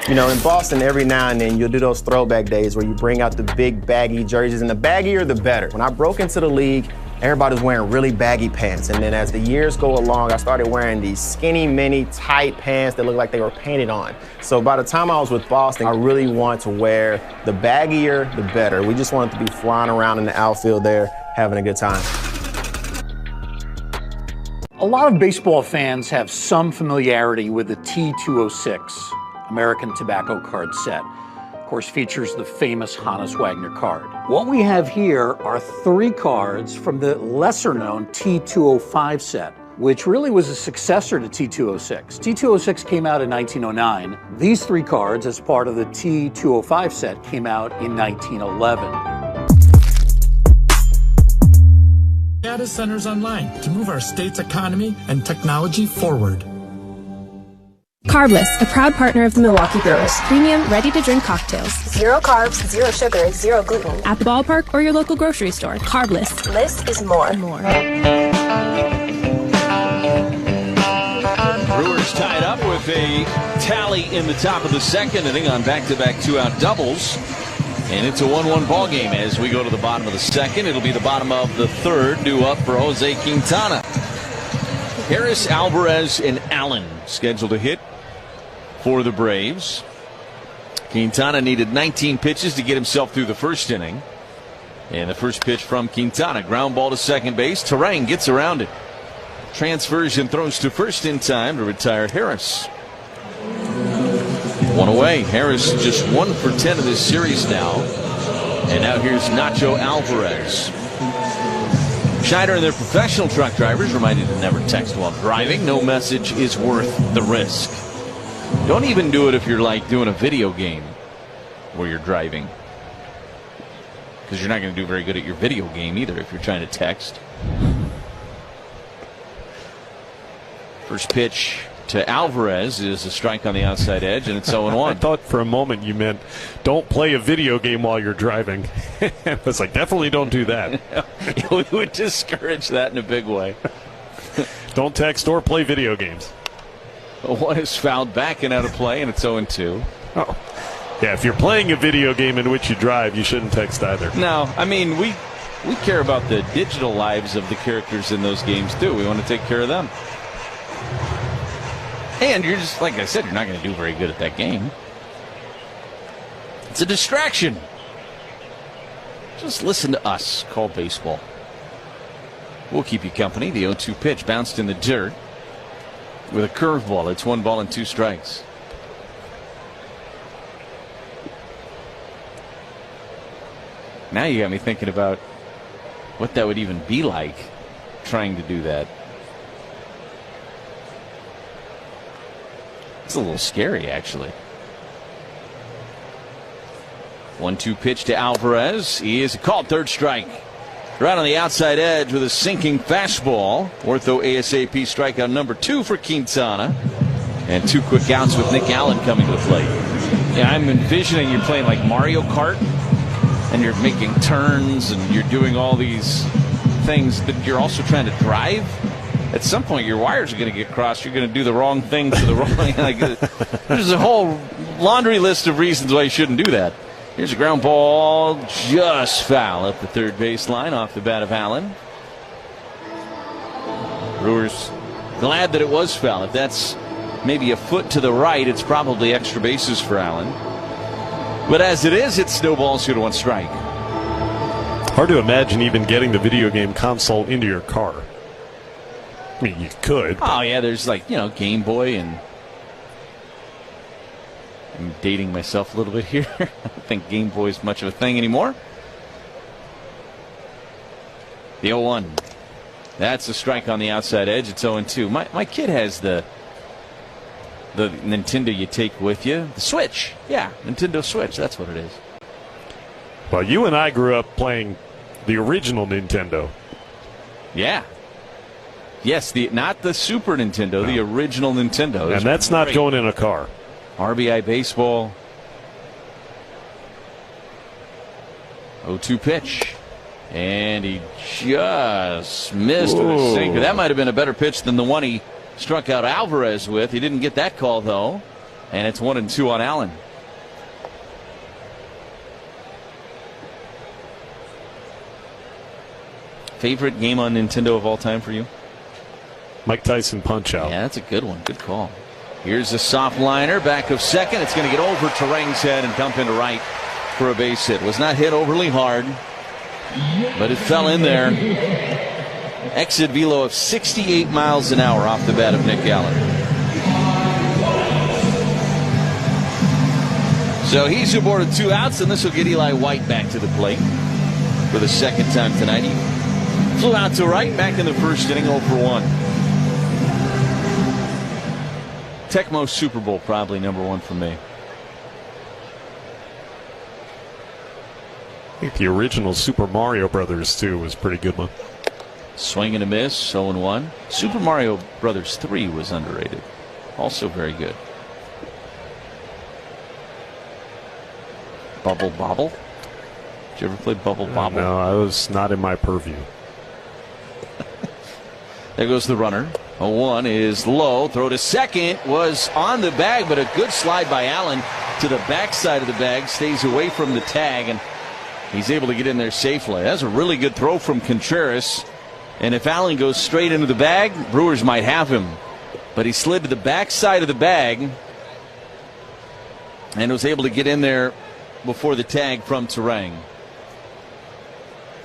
You know, in Boston, every now and then, you'll do those throwback days where you bring out the big baggy jerseys, and the baggier, the better. When I broke into the league, everybody was wearing really baggy pants, and then as the years go along, I started wearing these skinny, mini, tight pants that looked like they were painted on. So by the time I was with Boston, I really wanted to wear the baggier, the better. We just wanted to be flying around in the outfield there, having a good time. A lot of baseball fans have some familiarity with the T206 American Tobacco card set. Of course, features the famous Hannes Wagner card. What we have here are 3 cards from the lesser-known T205 set, which really was a successor to T206. T206 came out in 1909. These 3 cards, as part of the T205 set, came out in 1911. Data centers online to move our state's economy and technology forward. Carbless, a proud partner of the Milwaukee Brewers. Premium, ready-to-drink cocktails. 0 carbs, 0 sugar, 0 gluten. At the ballpark or your local grocery store. Carbless. Less is more. Brewers tied up with a tally in the top of the second inning on back-to-back two-out doubles. And it's a 1-1 ball game as we go to the bottom of the second. It'll be the bottom of the third, due up for Jose Quintana. Harris, Alvarez, and Allen scheduled to hit for the Braves. Quintana needed 19 pitches to get himself through the first inning. And the first pitch from Quintana, ground ball to second base. Terang gets around it. Transfers and throws to first in time to retire Harris. 1 away. Harris just 1 for 10 of this series now. And now here's Nacho Alvarez. Schneider and their professional truck drivers reminded to never text while driving. No message is worth the risk. Don't even do it if you're like doing a video game where you're driving, because you're not going to do very good at your video game either if you're trying to text. First pitch to Alvarez is a strike on the outside edge, and it's 0-1. I thought for a moment you meant don't play a video game while you're driving. I was like, definitely don't do that. We would discourage that in a big way. Don't text or play video games. One is fouled back and out of play, and it's 0-2. Oh. Yeah, if you're playing a video game in which you drive, you shouldn't text either. No, I mean, we care about the digital lives of the characters in those games, too. We want to take care of them. And you're just, like I said, you're not going to do very good at that game. It's a distraction. Just listen to us call baseball. We'll keep you company. The 0-2 pitch bounced in the dirt with a curveball. It's 1 ball and 2 strikes. Now you got me thinking about what that would even be like trying to do that. It's a little scary, actually. 1-2 pitch to Alvarez. He is called third strike. Right on the outside edge with a sinking fastball. Ortho ASAP strikeout number 2 for Quintana. And 2 quick outs with Nick Allen coming to the plate. Yeah, I'm envisioning you're playing like Mario Kart, and you're making turns and you're doing all these things, but you're also trying to drive. At some point, your wires are going to get crossed. You're going to do the wrong thing to the wrong. Like, there's a whole laundry list of reasons why you shouldn't do that. Here's a ground ball, just foul up the third baseline off the bat of Allen. Brewers glad that it was foul. If that's maybe a foot to the right, it's probably extra bases for Allen. But as it is, it snowballs to 1 strike. Hard to imagine even getting the video game console into your car. I mean, you could. Oh, yeah, there's like, Game Boy and I'm dating myself a little bit here. I don't think Game Boy's much of a thing anymore. The 0-1. That's a strike on the outside edge. It's 0-2. My kid has the Nintendo you take with you. The Switch. Yeah, Nintendo Switch. That's what it is. Well, you and I grew up playing the original Nintendo. Yeah. Yes, not the Super Nintendo, the original Nintendo. And that's not going in a car. RBI baseball. 0-2 pitch. And he just missed with a sinker. That might have been a better pitch than the one he struck out Alvarez with. He didn't get that call, though. And it's 1-2 on Allen. Favorite game on Nintendo of all time for you? Mike Tyson Punch-Out. Yeah, that's a good one. Good call. Here's a soft liner, back of second. It's going to get over Terang's head and dump into right for a base hit. Was not hit overly hard, but it fell in there. Exit velo of 68 miles an hour off the bat of Nick Allen. So he's aboard 2 outs, and this will get Eli White back to the plate for the second time tonight. He flew out to right, back in the first inning, 0 for 1. Tecmo Super Bowl, probably number 1 for me. I think the original Super Mario Brothers 2 was a pretty good one. Swing and a miss, 0-1. Super Mario Brothers 3 was underrated. Also very good. Bubble Bobble? Did you ever play Bubble Bobble? No, I was not in my purview. There goes the runner. 0-1 is low. Throw to second was on the bag, but a good slide by Allen to the backside of the bag. Stays away from the tag, and he's able to get in there safely. That's a really good throw from Contreras. And if Allen goes straight into the bag, Brewers might have him. But he slid to the backside of the bag and was able to get in there before the tag from Terang.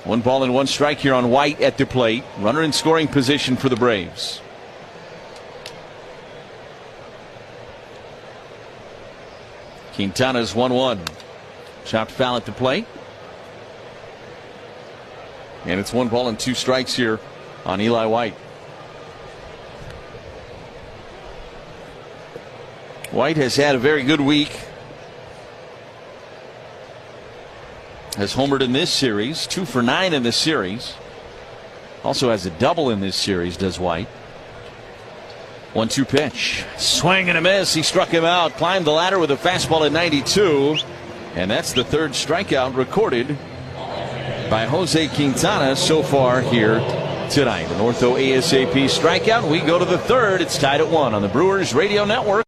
1 ball and 1 strike here on White at the plate. Runner in scoring position for the Braves. Quintana's 1-1. Chopped foul at the plate. And it's 1 ball and 2 strikes here on Eli White. White has had a very good week. Has homered in this series, 2 for 9 in this series. Also has a double in this series, does White. 1-2 pitch. Swing and a miss. He struck him out. Climbed the ladder with a fastball at 92. And that's the 3rd strikeout recorded by Jose Quintana so far here tonight. An ortho ASAP strikeout. We go to the 3rd. It's tied at 1 on the Brewers Radio Network.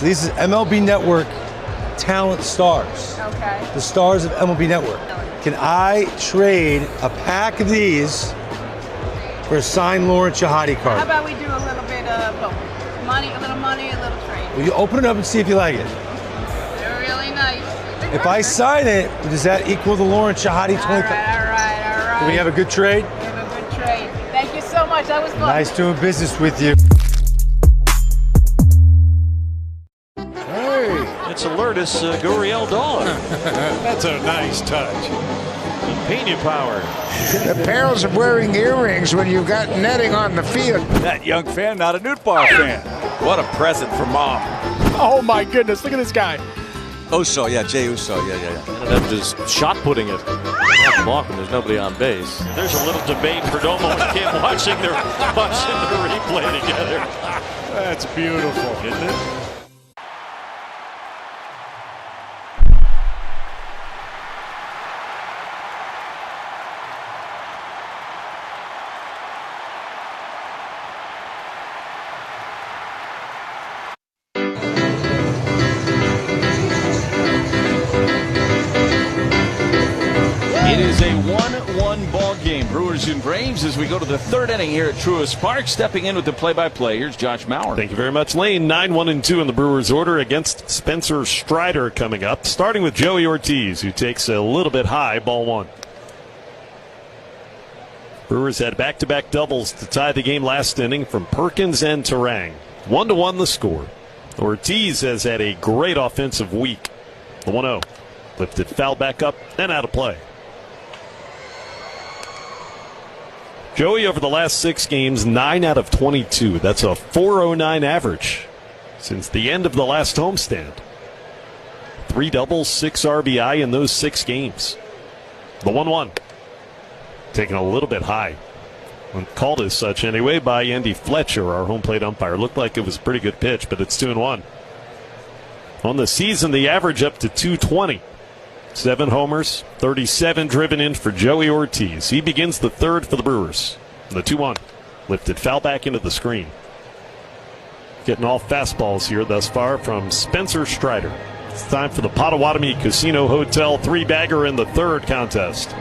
This is MLB Network Talent Stars. Okay. The stars of MLB Network. Can I trade a pack of these for a signed Lauren Shahadi card? How about we do a little bit of both? Money, a little trade. Will you open it up and see if you like it? They're really nice. If I sign it, does that equal the Lauren Shahadi 20? All right. Do we have a good trade? We have a good trade. Thank you so much. That was fun. Nice doing business with you. It's a Lourdes Gurriel dog. That's a nice touch. Pena power. The perils of wearing earrings when you've got netting on the field. That young fan, not a Newt Bar fan. What a present for Mom. Oh my goodness, look at this guy. Uso, yeah, Jay Uso, yeah. Ended up just shot putting it. Block when there's nobody on base. There's a little debate. Perdomo and Kim watching the replay together. That's beautiful, isn't it? 1-1 ball game. Brewers and Braves as we go to the third inning here at Truist Park. Stepping in with the play-by-play, here's Josh Maurer. Thank you very much, Lane. 9-1-2 in the Brewers' order against Spencer Strider coming up. Starting with Joey Ortiz, who takes a little bit high, ball one. Brewers had back-to-back doubles to tie the game last inning from Perkins and Terang. 1-1 the score. Ortiz has had a great offensive week. The 1-0. Lifted foul back up and out of play. Joey over the last 6 games, 9 out of 22. That's a .409 average since the end of the last homestand. 3 doubles, 6 RBI in those 6 games. The 1-1. Taken a little bit high. Called as such anyway by Andy Fletcher, our home plate umpire. Looked like it was a pretty good pitch, but it's 2-1. On the season, the average up to 220. 7 homers, 37 driven in for Joey Ortiz. He begins the third for the Brewers. The 2-1. Lifted foul back into the screen. Getting all fastballs here thus far from Spencer Strider. It's time for the Potawatomi Casino Hotel 3-bagger in the third contest.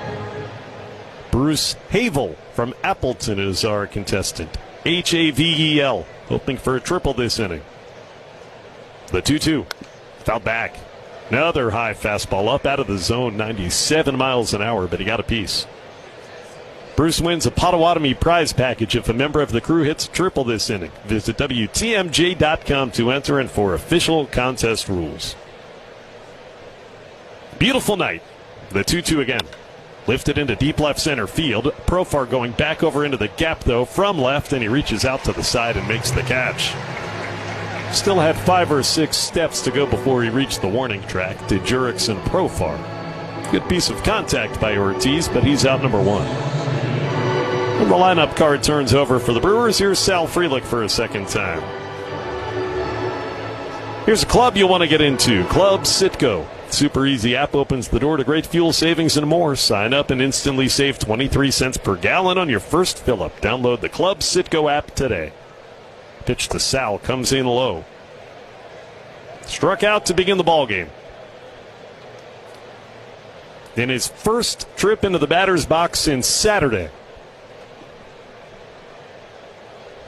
Bruce Havel from Appleton is our contestant. Havel, hoping for a triple this inning. The 2-2. Foul back. Another high fastball up out of the zone, 97 miles an hour, but he got a piece. Bruce wins a Potawatomi prize package if a member of the crew hits a triple this inning. Visit WTMJ.com to enter and for official contest rules. Beautiful night. The 2-2 again. Lifted into deep left center field. Profar going back over into the gap, though, from left, and he reaches out to the side and makes the catch. Still had 5 or 6 steps to go before he reached the warning track to Jurix and Profar. Good piece of contact by Ortiz, but he's out number 1. And the lineup card turns over for the Brewers. Here's Sal Frelick for a second time. Here's a club you'll want to get into. Club Citgo. Super easy app opens the door to great fuel savings and more. Sign up and instantly save 23 cents per gallon on your first fill-up. Download the Club Citgo app today. Pitch to Sal, comes in low. Struck out to begin the ball game. In his first trip into the batter's box since Saturday.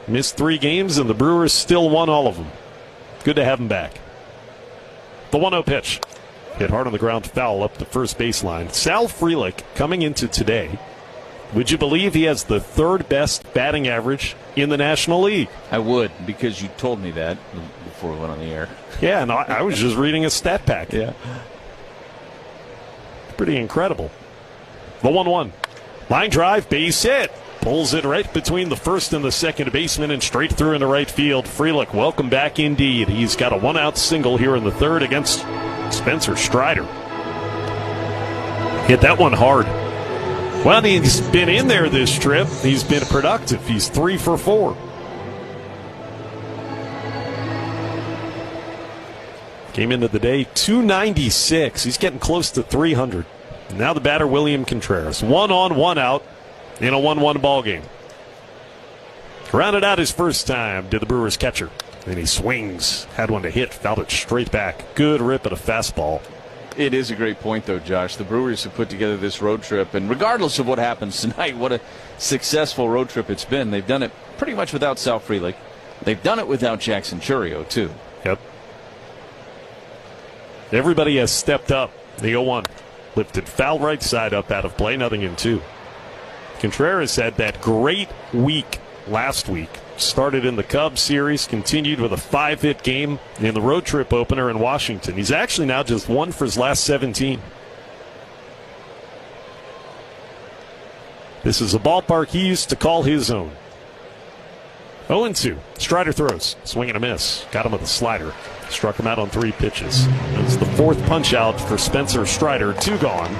Missed 3 games, and the Brewers still won all of them. Good to have him back. The 1-0 pitch. Hit hard on the ground, foul up the first baseline. Sal Frelick coming into today. Would you believe he has the 3rd best batting average in the National League? I would, because you told me that before we went on the air. Yeah, and I was just reading a stat pack. Yeah. Pretty incredible. The 1-1. Line drive, base hit. Pulls it right between the first and the second baseman and straight through into right field. Frelick, welcome back indeed. He's got a 1-out single here in the third against Spencer Strider. Hit that one hard. Well, he's been in there this trip. He's been productive. He's 3 for 4. Came into the day 296. He's getting close to 300. Now the batter, William Contreras. 1 on, 1 out in a 1-1 ball game. Rounded out his first time to the Brewers catcher. And he swings. Had one to hit. Fouled it straight back. Good rip at a fastball. It is a great point, though, Josh. The Brewers have put together this road trip, and regardless of what happens tonight, what a successful road trip it's been. They've done it pretty much without Sal Frelick. They've done it without Jackson Churio, too. Yep. Everybody has stepped up. The 0-1. Lifted foul right side up out of play. Nothing in 2. Contreras had that great week last week. Started in the Cubs series, continued with a 5-hit game in the road trip opener in Washington. He's actually now just 1 for his last 17. This is a ballpark he used to call his own. 0-2. Strider throws. Swing and a miss. Got him with a slider. Struck him out on 3 pitches. That's the 4th punch out for Spencer Strider. 2 gone.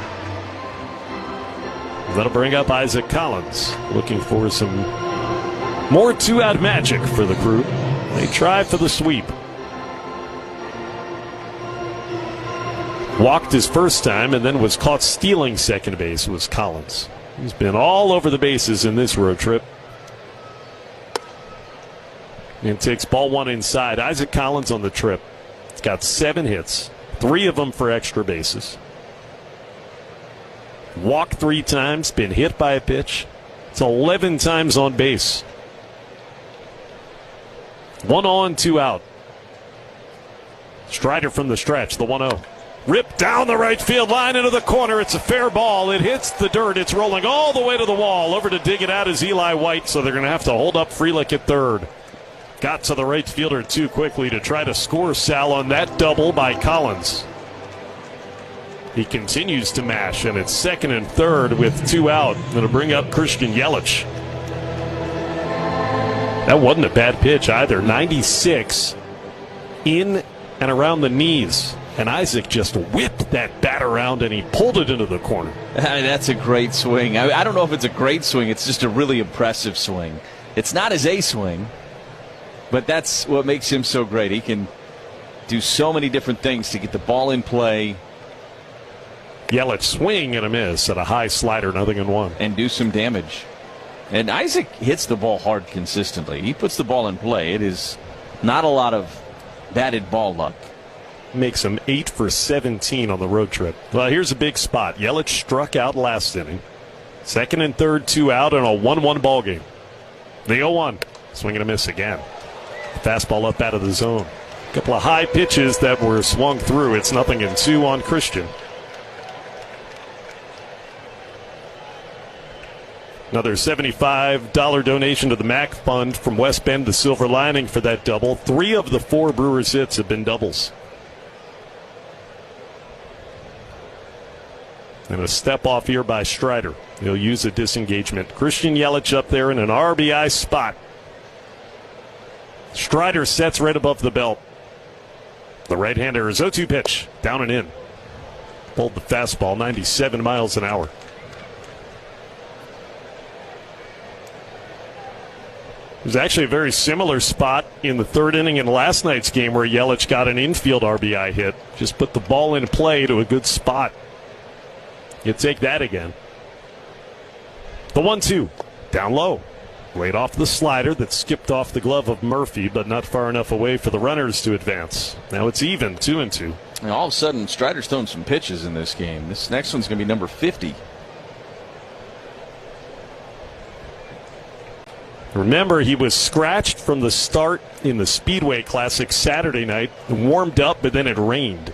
That'll bring up Isaac Collins. Looking for some more 2-out magic for the crew. They try for the sweep. Walked his first time and then was caught stealing second base was Collins. He's been all over the bases in this road trip. And takes ball 1 inside. Isaac Collins on the trip. He's got 7 hits, 3 of them for extra bases. Walked 3 times, been hit by a pitch. It's 11 times on base. 1 on, 2 out. Strider from the stretch, the 1-0. Ripped down the right field line into the corner. It's a fair ball. It hits the dirt. It's rolling all the way to the wall. Over to dig it out is Eli White, so they're going to have to hold up Frelick at third. Got to the right fielder too quickly to try to score Sal on that double by Collins. He continues to mash, and it's second and third with 2 out. Going to bring up Christian Yelich. That wasn't a bad pitch either. 96 in and around the knees. And Isaac just whipped that bat around, and he pulled it into the corner. I mean, that's a great swing. I don't know if it's a great swing. It's just a really impressive swing. It's not his A swing, but that's what makes him so great. He can do so many different things to get the ball in play. Yelich swing and a miss at a high slider, 0-1. And do some damage. And Isaac hits the ball hard consistently. He puts the ball in play. It is not a lot of batted ball luck. Makes him 8 for 17 on the road trip. Well, here's a big spot. Yelich struck out last inning. Second and third, 2 out, and a 1-1 ball game. The 0-1. Swing and a miss again. Fastball up out of the zone. A couple of high pitches that were swung through. It's 0-2 on Christian. Another $75 donation to the MAC Fund from West Bend, the silver lining for that double. 3 of the 4 Brewers hits have been doubles. And a step off here by Strider. He'll use a disengagement. Christian Yelich up there in an RBI spot. Strider sets right above the belt. The right-hander is 0-2 pitch. Down and in. Pulled the fastball, 97 miles an hour. It was actually a very similar spot in the third inning in last night's game where Yelich got an infield RBI hit. Just put the ball in play to a good spot. You take that again. The 1-2. Down low. Laid off the slider that skipped off the glove of Murphy, but not far enough away for the runners to advance. Now it's even, 2-2. And all of a sudden, Strider's throwing some pitches in this game. This next one's going to be number 50. Remember, he was scratched from the start in the Speedway Classic Saturday night. Warmed up, but then it rained.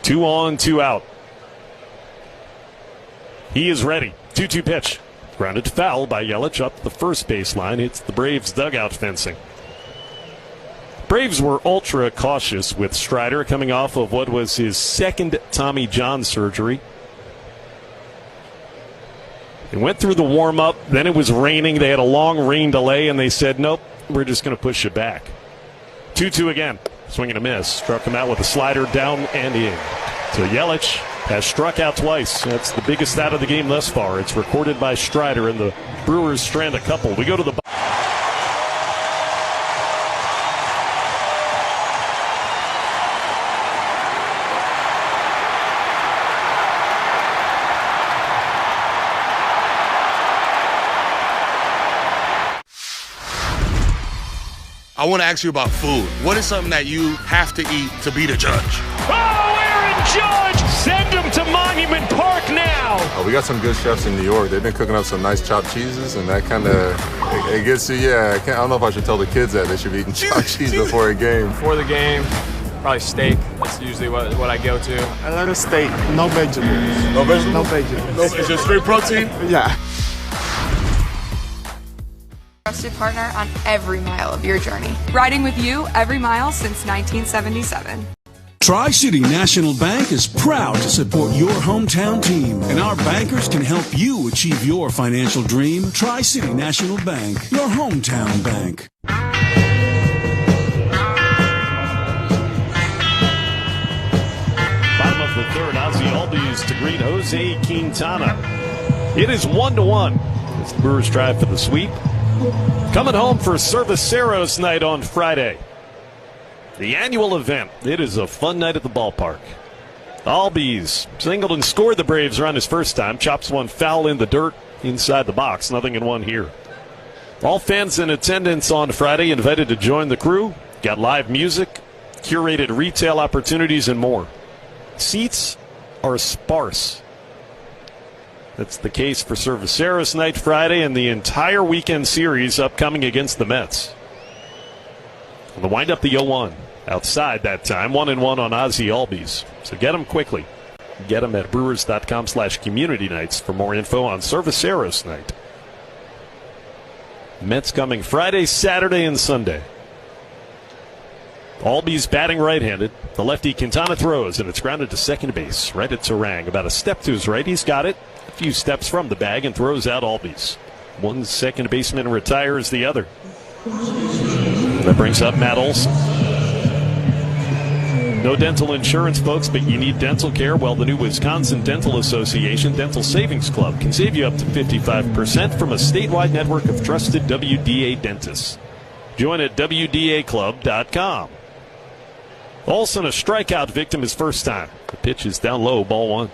2 on, 2 out. He is ready. 2-2 pitch. Grounded to foul by Yelich up the first baseline. Hits the Braves' dugout fencing. Braves were ultra cautious with Strider coming off of what was his second Tommy John surgery. They went through the warm-up. Then it was raining. They had a long rain delay, and they said, nope, we're just going to push you back. 2-2 again. Swing and a miss. Struck him out with a slider down and in. So Yelich has struck out twice. That's the biggest out of the game thus far. It's recorded by Strider, and the Brewers strand a couple. We go to the I want to ask you about food. What is something that you have to eat to beat a judge? Oh, Aaron Judge! Send him to Monument Park now! We got some good chefs in New York. They've been cooking up some nice chopped cheeses, and that kind of, it gets you, yeah. I don't know if I should tell the kids that they should be eating chopped cheese before a game. Before the game, probably steak. That's usually what I go to. I like a steak, no vegetables. No vegetables? No vegetables. Is it straight protein? Yeah. Trusted partner on every mile of your journey. Riding with you every mile since 1977. Tri-City National Bank is proud to support your hometown team, and our bankers can help you achieve your financial dream. Tri-City National Bank, your hometown bank. Bottom of the third, Ozzie Albies to greet Jose Quintana. It is 1-1. It's the Brewers drive for the sweep. Coming home for Cerveceros night on Friday. The annual event. It is a fun night at the ballpark. Albies singled and scored the Braves run his first time. Chops one foul in the dirt inside the box. 0-1 here. All fans in attendance on Friday invited to join the crew. Got live music, curated retail opportunities, and more. Seats are sparse. That's the case for Cerveceros night Friday and the entire weekend series upcoming against the Mets. On the wind up, the 0-1. Outside that time, 1-1 on Ozzie Albies. So get them quickly. Get them at brewers.com/community nights for more info on Cerveceros night. Mets coming Friday, Saturday, and Sunday. Albies batting right-handed. The lefty Quintana throws, and it's grounded to second base. Right at Terang. About a step to his right. He's got it. A few steps from the bag and throws out Albies. One second baseman retires the other. That brings up Matt Olson. No dental insurance, folks, but you need dental care? Well, the new Wisconsin Dental Association Dental Savings Club can save you up to 55% from a statewide network of trusted WDA dentists. Join at WDAclub.com. Olson, a strikeout victim his first time. The pitch is down low, ball 1.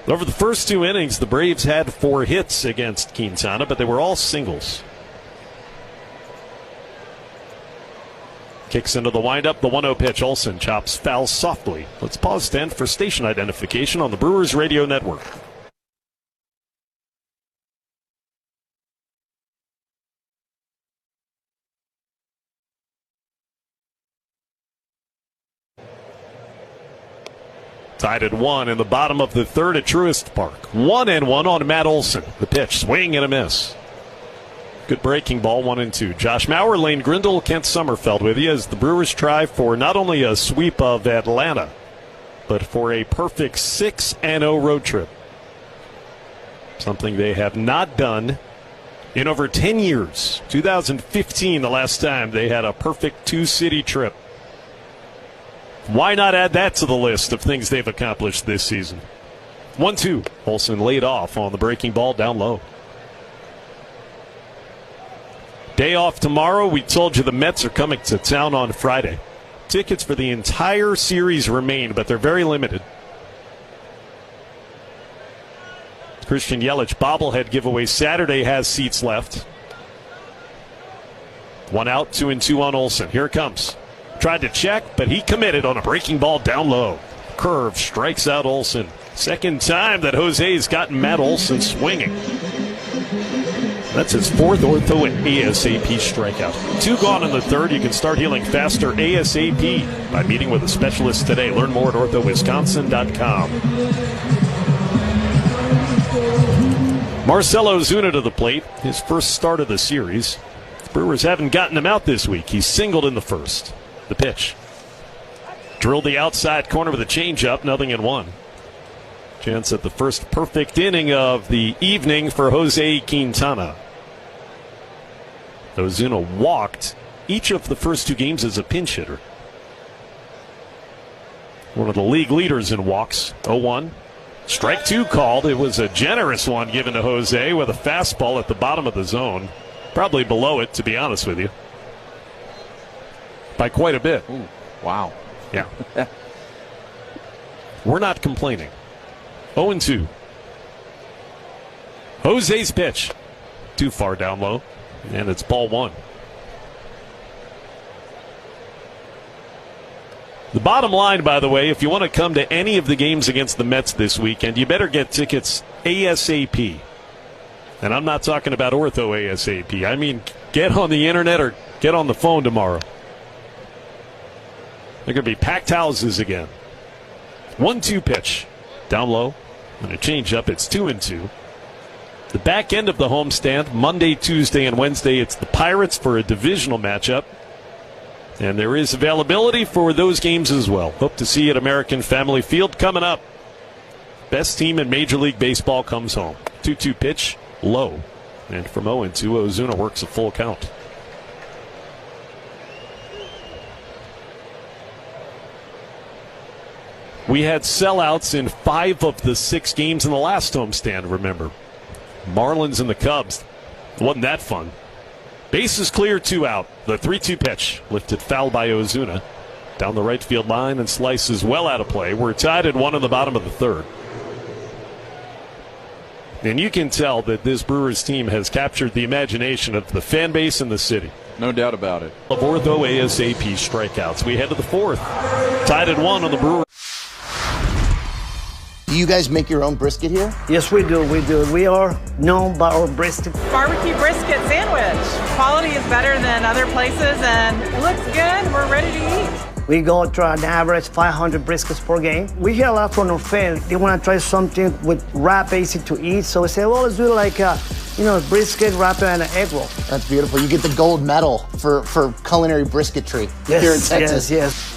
Over the first 2 innings, the Braves had 4 hits against Quintana, but they were all singles. Kicks into the windup, the 1-0 pitch. Olson chops foul softly. Let's pause stand for station identification on the Brewers Radio Network. Tied at 1 in the bottom of the third at Truist Park. 1-1 on Matt Olson. The pitch, swing and a miss. Good breaking ball, 1-2. Josh Maurer, Lane Grindle, Kent Sommerfeld with you as the Brewers try for not only a sweep of Atlanta, but for a perfect 6-0 road trip. Something they have not done in over 10 years. 2015, the last time they had a perfect 2-city trip. Why not add that to the list of things they've accomplished this season? 1-2. Olson laid off on the breaking ball down low. Day off tomorrow. We told you the Mets are coming to town on Friday. Tickets for the entire series remain, but they're very limited. Christian Yelich bobblehead giveaway Saturday has seats left. 1 out, 2-2 on Olson. Here it comes. Tried to check, but he committed on a breaking ball down low. Curve strikes out Olson. Second time that Jose's gotten Matt Olson swinging. That's his 4th ortho and ASAP strikeout. 2 gone in the third. You can start healing faster ASAP by meeting with a specialist today. Learn more at orthowisconsin.com. Marcell Ozuna to the plate. His first start of the series. The Brewers haven't gotten him out this week. He singled in the first. The pitch. Drilled the outside corner with a changeup. 0-1. Chance at the first perfect inning of the evening for Jose Quintana. Ozuna walked each of the first 2 games as a pinch hitter. One of the league leaders in walks. 0-1. Strike 2 called. It was a generous one given to Jose with a fastball at the bottom of the zone. Probably below it, to be honest with you. By quite a bit. Ooh, wow. Yeah. We're not complaining. 0-2. Jose's pitch. Too far down low. And it's ball 1. The bottom line, by the way, if you want to come to any of the games against the Mets this weekend, you better get tickets ASAP. And I'm not talking about ortho ASAP. I mean, get on the internet or get on the phone tomorrow. They're going to be packed houses again. 1-2 pitch. Down low. And a changeup. It's 2-2. The back end of the homestand, Monday, Tuesday, and Wednesday, it's the Pirates for a divisional matchup. And there is availability for those games as well. Hope to see you at American Family Field coming up. Best team in Major League Baseball comes home. 2-2 pitch, low. And from 0-2, Ozuna works a full count. We had sellouts in 5 of the 6 games in the last homestand, remember. Marlins and the Cubs. It wasn't that fun. Bases clear, 2 out. The 3-2 pitch lifted foul by Ozuna. Down the right field line and slices well out of play. We're tied at 1 in the bottom of the third. And you can tell that this Brewers team has captured the imagination of the fan base in the city. No doubt about it. Of ortho ASAP strikeouts. We head to the 4th. Tied at 1 on the Brewers. you guys make your own brisket here? Yes, we do. We are known by our brisket. Barbecue brisket sandwich. Quality is better than other places, and it looks good. We're ready to eat. We go to an average 500 briskets per game. We hear a lot from our fans. They want to try something with wrap, easy to eat. So we say, well, let's do like a brisket, wrap, and an egg roll. That's beautiful. You get the gold medal for culinary brisketry here in Texas. Yes.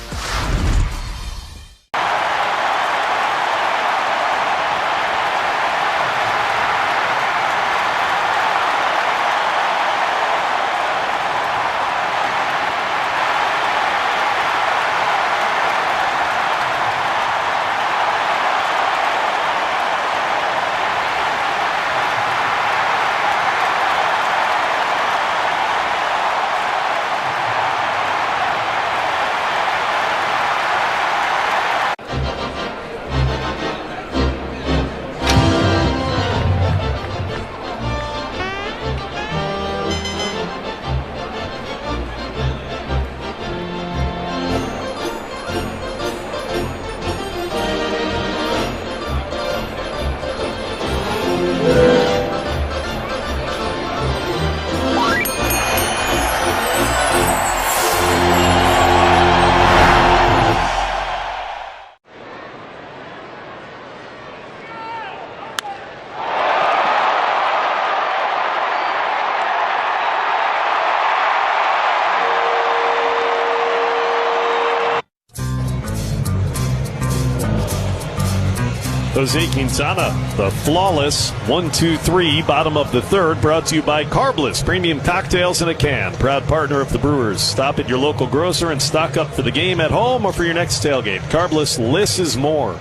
Jose Quintana, the flawless 1-2-3, bottom of the third, brought to you by Carbless, premium cocktails in a can, proud partner of the Brewers. Stop at your local grocer and stock up for the game at home or for your next tailgate. Carbless, less is more.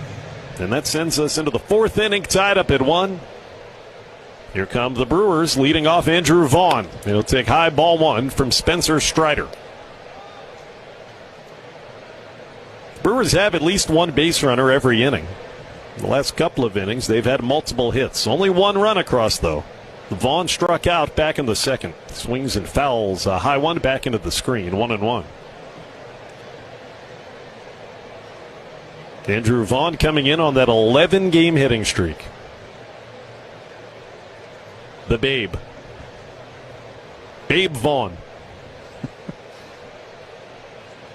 And that sends us into the fourth inning, tied up at 1. Here come the Brewers, leading off Andrew Vaughn. It'll take high ball 1 from Spencer Strider. The Brewers have at least one base runner every inning. In the last couple of innings, they've had multiple hits. Only one run across, though. Vaughn struck out back in the second. Swings and fouls. A high one back into the screen. 1-1. Andrew Vaughn coming in on that 11-game hitting streak. The Babe. Babe Vaughn.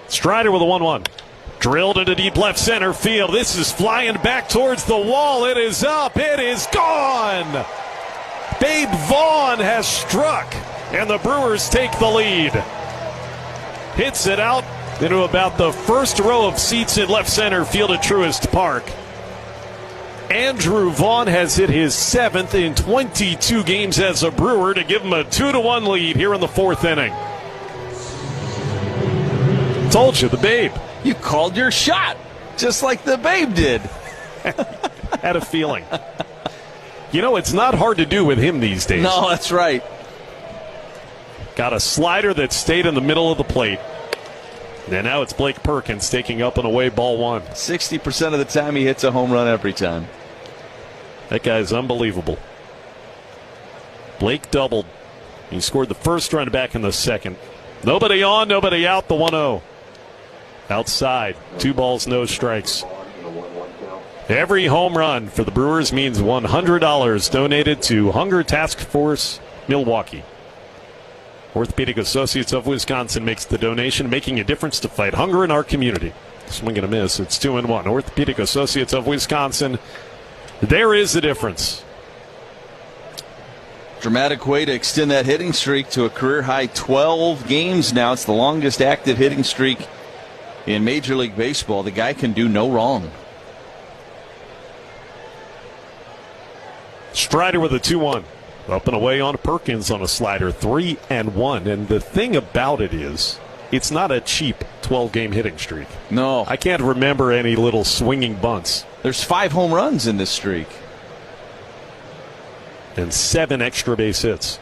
Strider with a 1-1. Drilled into deep left center field. This is flying back towards the wall. It is up. It is gone. Babe Vaughn has struck, and the Brewers take the lead. Hits it out into about the first row of seats in left center field at Truist Park. Andrew Vaughn has hit his 7th in 22 games as a Brewer to give him a 2-1 lead here in the fourth inning. Told you, the Babe. You called your shot, just like the Babe did. Had a feeling. You know, it's not hard to do with him these days. No, that's right. Got a slider that stayed in the middle of the plate. And now it's Blake Perkins taking up and away ball 1. 60% of the time he hits a home run every time. That guy's unbelievable. Blake doubled. He scored the first run back in the second. Nobody on, nobody out, the 1-0. Outside, 2 balls, no strikes. Every home run for the Brewers means $100 donated to Hunger Task Force Milwaukee. Orthopedic Associates of Wisconsin makes the donation, making a difference to fight hunger in our community. Swing and a miss. It's 2-1. Orthopedic Associates of Wisconsin. There is a difference. Dramatic way to extend that hitting streak to a career high 12 games now. It's the longest active hitting streak in Major League Baseball. The guy can do no wrong. Strider with a 2-1. Up and away on Perkins on a slider. 3-1. And the thing about it is, it's not a cheap 12-game hitting streak. No. I can't remember any little swinging bunts. There's 5 home runs in this streak. And 7 extra base hits.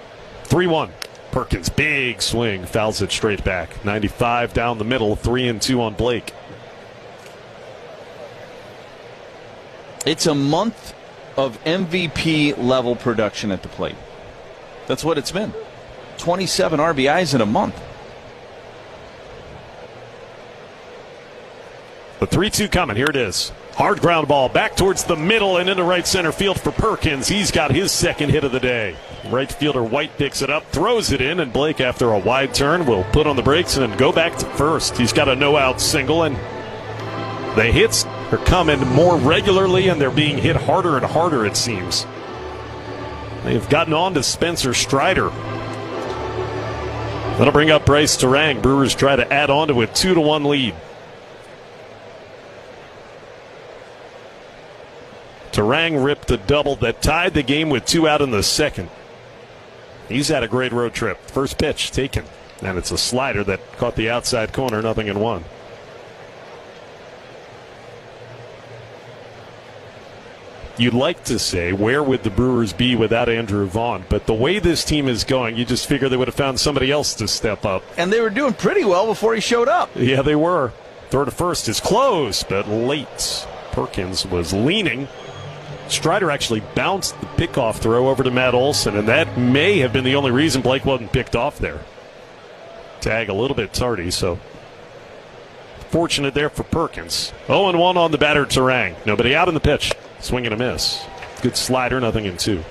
3-1. Perkins, big swing, fouls it straight back. 95 down the middle, 3-2 on Blake. It's a month of MVP level production at the plate. That's what it's been. 27 RBIs in a month. The 3-2 coming. Here it is. Hard ground ball back towards the middle and into right center field for Perkins. He's got his second hit of the day. Right fielder White picks it up, throws it in, and Blake, after a wide turn, will put on the brakes and go back to first. He's got a no-out single, and the hits are coming more regularly, and they're being hit harder and harder, it seems. They've gotten on to Spencer Strider. That'll bring up Bryce Terang. Brewers try to add on to a 2-1 lead. Terang ripped a double that tied the game with 2 out in the second. He's had a great road trip. First pitch taken, and it's a slider that caught the outside corner, 0-1. You'd like to say, where would the Brewers be without Andrew Vaughn? But the way this team is going, you just figure they would have found somebody else to step up. And they were doing pretty well before he showed up. Yeah, they were. Throw to first is close, but late. Perkins was leaning. Strider actually bounced the pickoff throw over to Matt Olson, and that may have been the only reason Blake wasn't picked off there. Tag a little bit tardy, so fortunate there for Perkins. 0-1 on the batter, Terang. Nobody out in the pitch. Swing and a miss. Good slider, 0-2.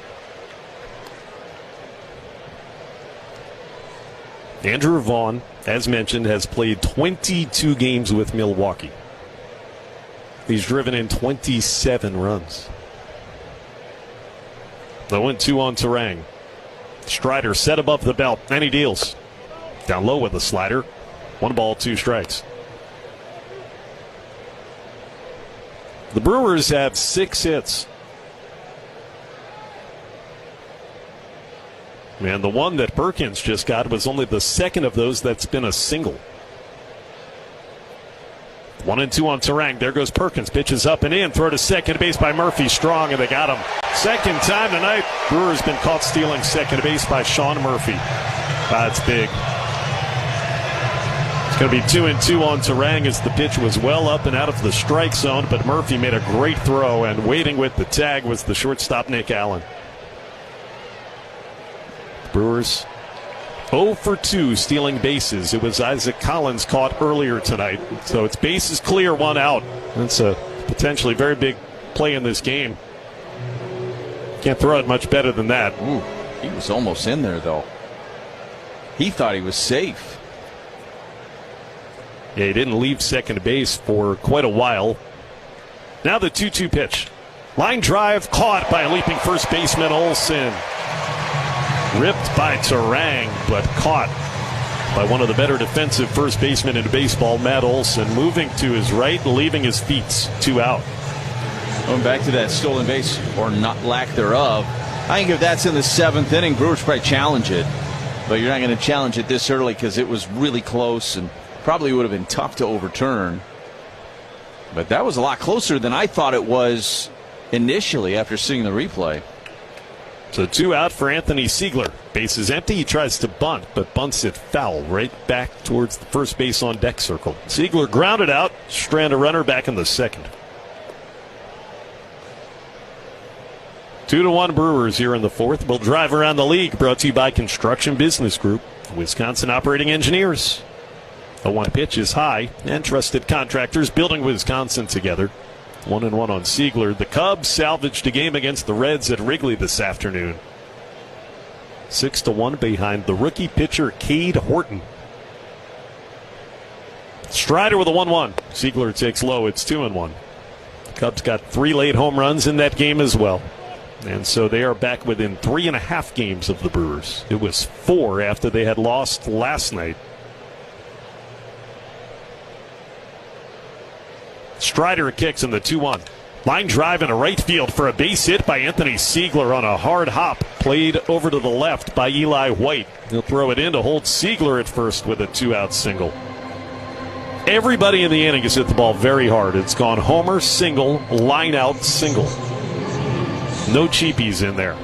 Andrew Vaughn, as mentioned, has played 22 games with Milwaukee. He's driven in 27 runs. 0-2 on Terang. Strider set above the belt, and he deals. Down low with a slider. 1 ball, 2 strikes. The Brewers have 6 hits. And the one that Perkins just got was only the second of those that's been a single. 1-2 on Terang. There goes Perkins. Pitches up and in. Throw to second base by Murphy. Strong, and they got him. Second time tonight. Brewers been caught stealing second base by Sean Murphy. That's big. It's going to be 2-2 on Terang as the pitch was well up and out of the strike zone, but Murphy made a great throw, and waiting with the tag was the shortstop Nick Allen. Brewers 0 for 2 stealing bases. It was Isaac Collins caught earlier tonight. So it's bases clear, 1 out. That's a potentially very big play in this game. Can't throw it much better than that. Ooh, he was almost in there, though. He thought he was safe. Yeah, he didn't leave second base for quite a while. Now the 2-2 pitch. Line drive caught by a leaping first baseman Olson. Ripped by Terang, but caught by one of the better defensive first basemen in baseball, Matt Olson, moving to his right, leaving his feet. 2 out. Going back to that stolen base, or not lack thereof, I think if that's in the 7th inning, Brewers probably challenge it. But you're not going to challenge it this early because it was really close and probably would have been tough to overturn. But that was a lot closer than I thought it was initially after seeing the replay. So 2 out for Anthony Siegler. Base is empty. He tries to bunt, but bunts it foul right back towards the first base on deck circle. Siegler grounded out. Strand a runner back in the second. 2-1 Brewers here in the 4th. We'll drive around the league. Brought to you by Construction Business Group, Wisconsin Operating Engineers. The 1 pitch is high, and trusted contractors building Wisconsin together. 1-1 on Siegler. The Cubs salvaged a game against the Reds at Wrigley this afternoon. 6-1 behind the rookie pitcher Cade Horton. Strider with a 1-1. Siegler takes low. It's 2-1. The Cubs got 3 late home runs in that game as well. And so they are back within 3.5 games of the Brewers. It was 4 after they had lost last night. Strider kicks in the 2-1. Line drive into right field for a base hit by Anthony Siegler on a hard hop. Played over to the left by Eli White. He'll throw it in to hold Siegler at first with a 2-out single. Everybody in the inning has hit the ball very hard. It's gone homer, single, line out, single. No cheapies in there.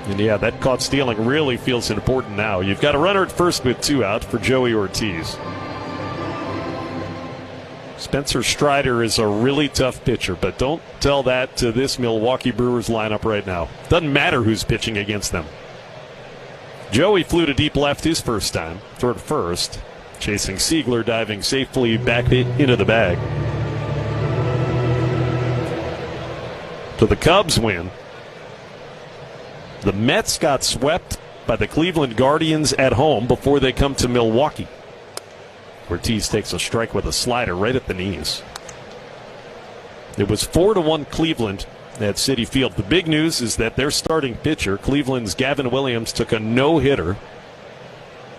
And yeah, that caught stealing really feels important now. You've got a runner at first with 2 out for Joey Ortiz. Spencer Strider is a really tough pitcher, but don't tell that to this Milwaukee Brewers lineup right now. Doesn't matter who's pitching against them. Joey flew to deep left his first time, throw to first, Chasing Siegler, diving safely back into the bag. So the Cubs win. The Mets got swept by the Cleveland Guardians at home before they come to Milwaukee. Ortiz takes a strike with a slider right at the knees. It was 4-1 Cleveland at Citi Field. The big news is that their starting pitcher, Cleveland's Gavin Williams, took a no-hitter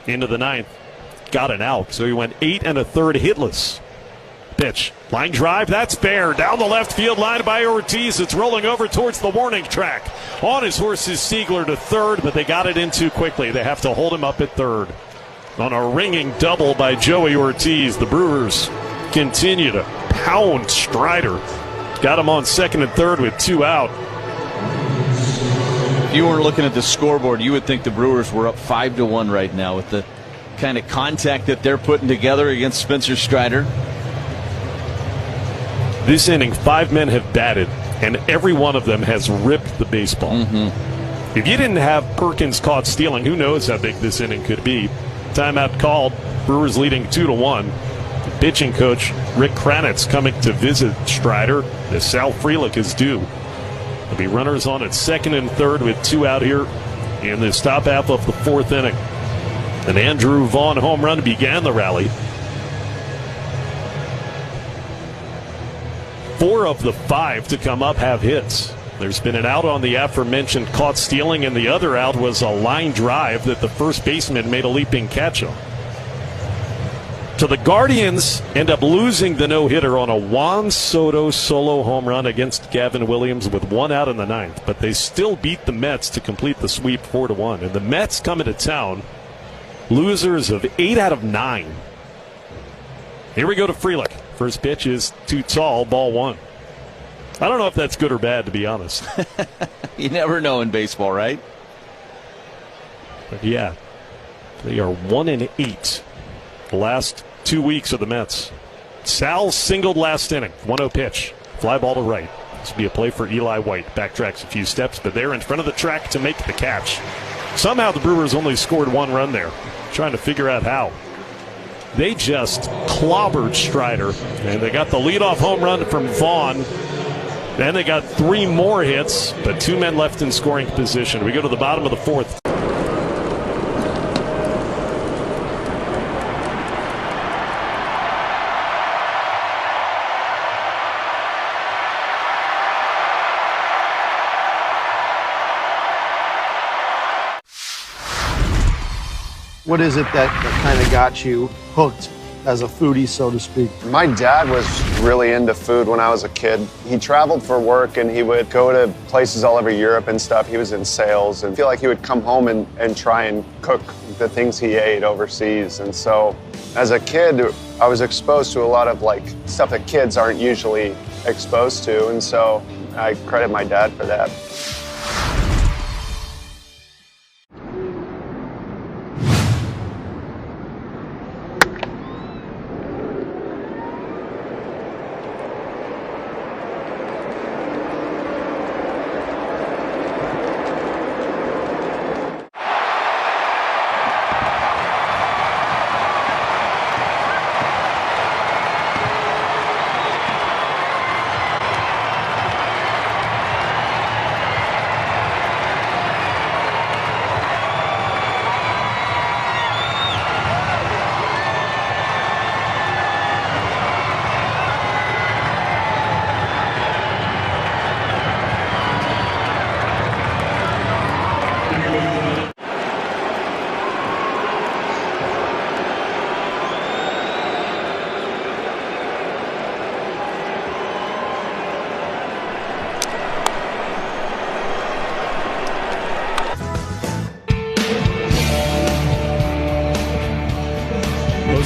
into the ninth, got an out, so he went 8 1/3 hitless. Pitch, line drive, that's fair. Down the left field line by Ortiz. It's rolling over towards the warning track. On his horse is Siegler to third, but they got it in too quickly. They have to hold him up at third. On a ringing double by Joey Ortiz, the Brewers continue to pound Strider. Got him on second and third with 2 out. If you weren't looking at the scoreboard, you would think the Brewers were up 5-1 right now with the kind of contact that they're putting together against Spencer Strider. This inning, 5 men have batted, and every one of them has ripped the baseball. If you didn't have Perkins caught stealing, who knows how big this inning could be. Timeout called. Brewers leading 2-1. The pitching coach, Rick Kranitz, coming to visit Strider. The Sal Frelick is due. There'll be runners on at second and third with 2 out here in this top half of the 4th inning. An Andrew Vaughn home run began the rally. 4 of the 5 to come up have hits. There's been an out on the aforementioned caught stealing, and the other out was a line drive that the first baseman made a leaping catch on. So the Guardians end up losing the no-hitter on a Juan Soto solo home run against Gavin Williams with 1 out in the ninth, but they still beat the Mets to complete the sweep 4-1. And the Mets come into town losers of 8 out of 9. Here we go to Frelick. First pitch is too tall, ball 1. I don't know if that's good or bad, to be honest. You never know in baseball, right? But yeah, they are 1-8 the last 2 weeks of the Mets. Sal singled last inning, 1-0 pitch, fly ball to right. This will be a play for Eli White. Backtracks a few steps, but they're in front of the track to make the catch. Somehow the Brewers only scored 1 run there. Trying to figure out how. They just clobbered Strider, and they got the leadoff home run from Vaughn. Then they got 3 more hits, but 2 men left in scoring position. We go to the bottom of the 4th. What is it that kind of got you hooked as a foodie, so to speak? My dad was really into food when I was a kid. He traveled for work and he would go to places all over Europe and stuff. He was in sales, and I feel like he would come home and try and cook the things he ate overseas. And so as a kid, I was exposed to a lot of like stuff that kids aren't usually exposed to. And so I credit my dad for that.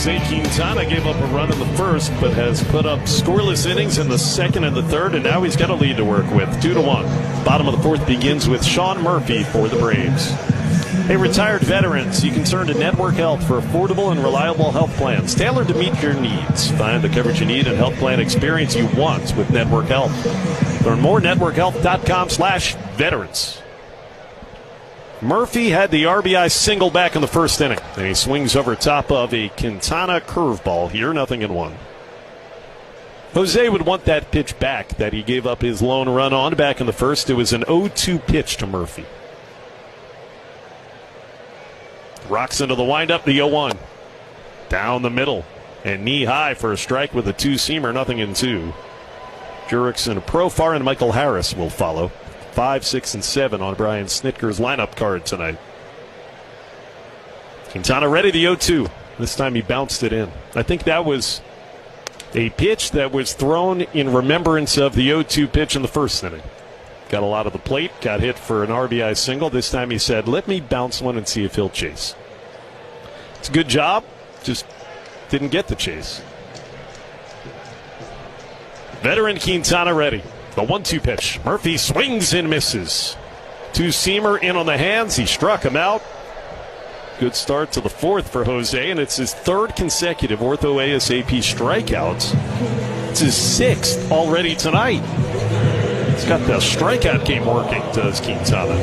Jose Quintana gave up a run in the first, but has put up scoreless innings in the second and the third, and now he's got a lead to work with, 2-1. Bottom of the 4th begins with Sean Murphy for the Braves. Hey, retired veterans, you can turn to Network Health for affordable and reliable health plans tailored to meet your needs. Find the coverage you need and health plan experience you want with Network Health. Learn more at networkhealth.com/veterans. Murphy had the RBI single back in the first inning, and he swings over top of a Quintana curveball here, 0-1. Jose would want that pitch back that he gave up his lone run on back in the first. It was an 0-2 pitch to Murphy. Rocks into the windup, the 0-1. Down the middle, and knee high for a strike with a two-seamer, 0-2. Jurickson, Profar, and Michael Harris will follow. 5, 6, and 7 on Brian Snitker's lineup card tonight. Quintana ready, the 0-2. This time he bounced it in. I think that was a pitch that was thrown in remembrance of the 0-2 pitch in the first inning. Got a lot of the plate, got hit for an RBI single. This time he said, let me bounce one and see if he'll chase. It's a good job, just didn't get the chase. Veteran Quintana ready. The 1-2 pitch. Murphy swings and misses. Two-seamer in on the hands. He struck him out. Good start to the fourth for Jose, and it's his third consecutive ortho ASAP strikeouts. It's his sixth already tonight. He's got the strikeout game working, does Quintana.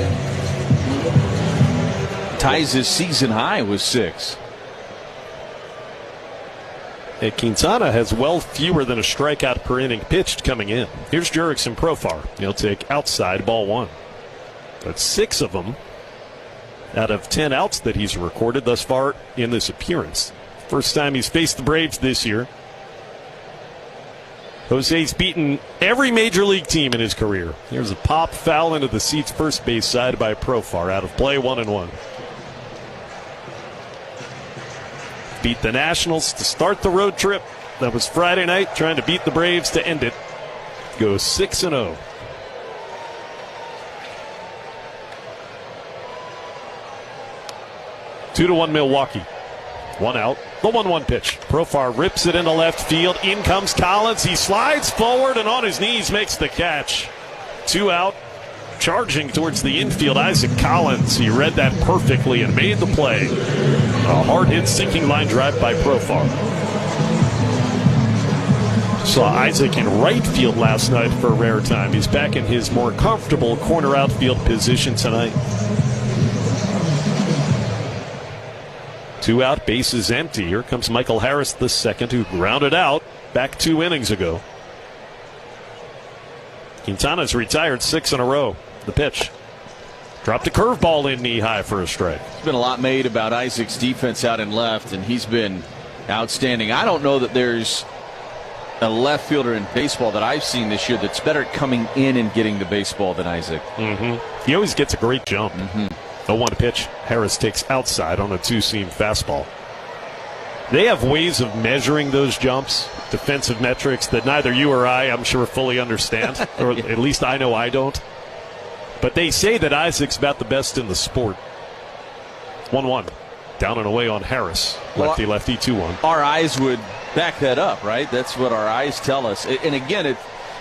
Ties his season high with 6. And Quintana has well fewer than a strikeout per inning pitched coming in. Here's Jurickson Profar. He'll take outside, ball 1. That's 6 of them out of 10 outs that he's recorded thus far in this appearance. First time he's faced the Braves this year. Jose's beaten every major league team in his career. Here's a pop foul into the seats first base side by Profar. Out of play, 1-1. Beat the Nationals to start the road trip. That was Friday night, trying to beat the Braves to end it. Goes 6-0. Two to 1 Milwaukee. 1 out. The 1-1 pitch. Profar rips it into left field. In comes Collins. He slides forward and on his knees makes the catch. 2 out. Charging towards the infield, Isaac Collins. He read that perfectly and made the play. A hard-hit sinking line drive by Profar. Saw Isaac in right field last night for a rare time. He's back in his more comfortable corner outfield position tonight. 2 out, bases empty. Here comes Michael Harris the second, who grounded out back 2 innings ago. Quintana's retired 6 in a row. The pitch. Dropped a curveball in knee high for a strike. There's been a lot made about Isaac's defense out in left, and he's been outstanding. I don't know that there's a left fielder in baseball that I've seen this year that's better at coming in and getting the baseball than Isaac. He always gets a great jump. The 1 pitch. Harris takes outside on a 2-seam fastball. They have ways of measuring those jumps, defensive metrics that neither you or I'm sure, fully understand. Or at least I know I don't. But they say that Isaac's about the best in the sport. 1-1. Down and away on Harris. Lefty, 2-1. Our eyes would back that up, right? That's what our eyes tell us. And again,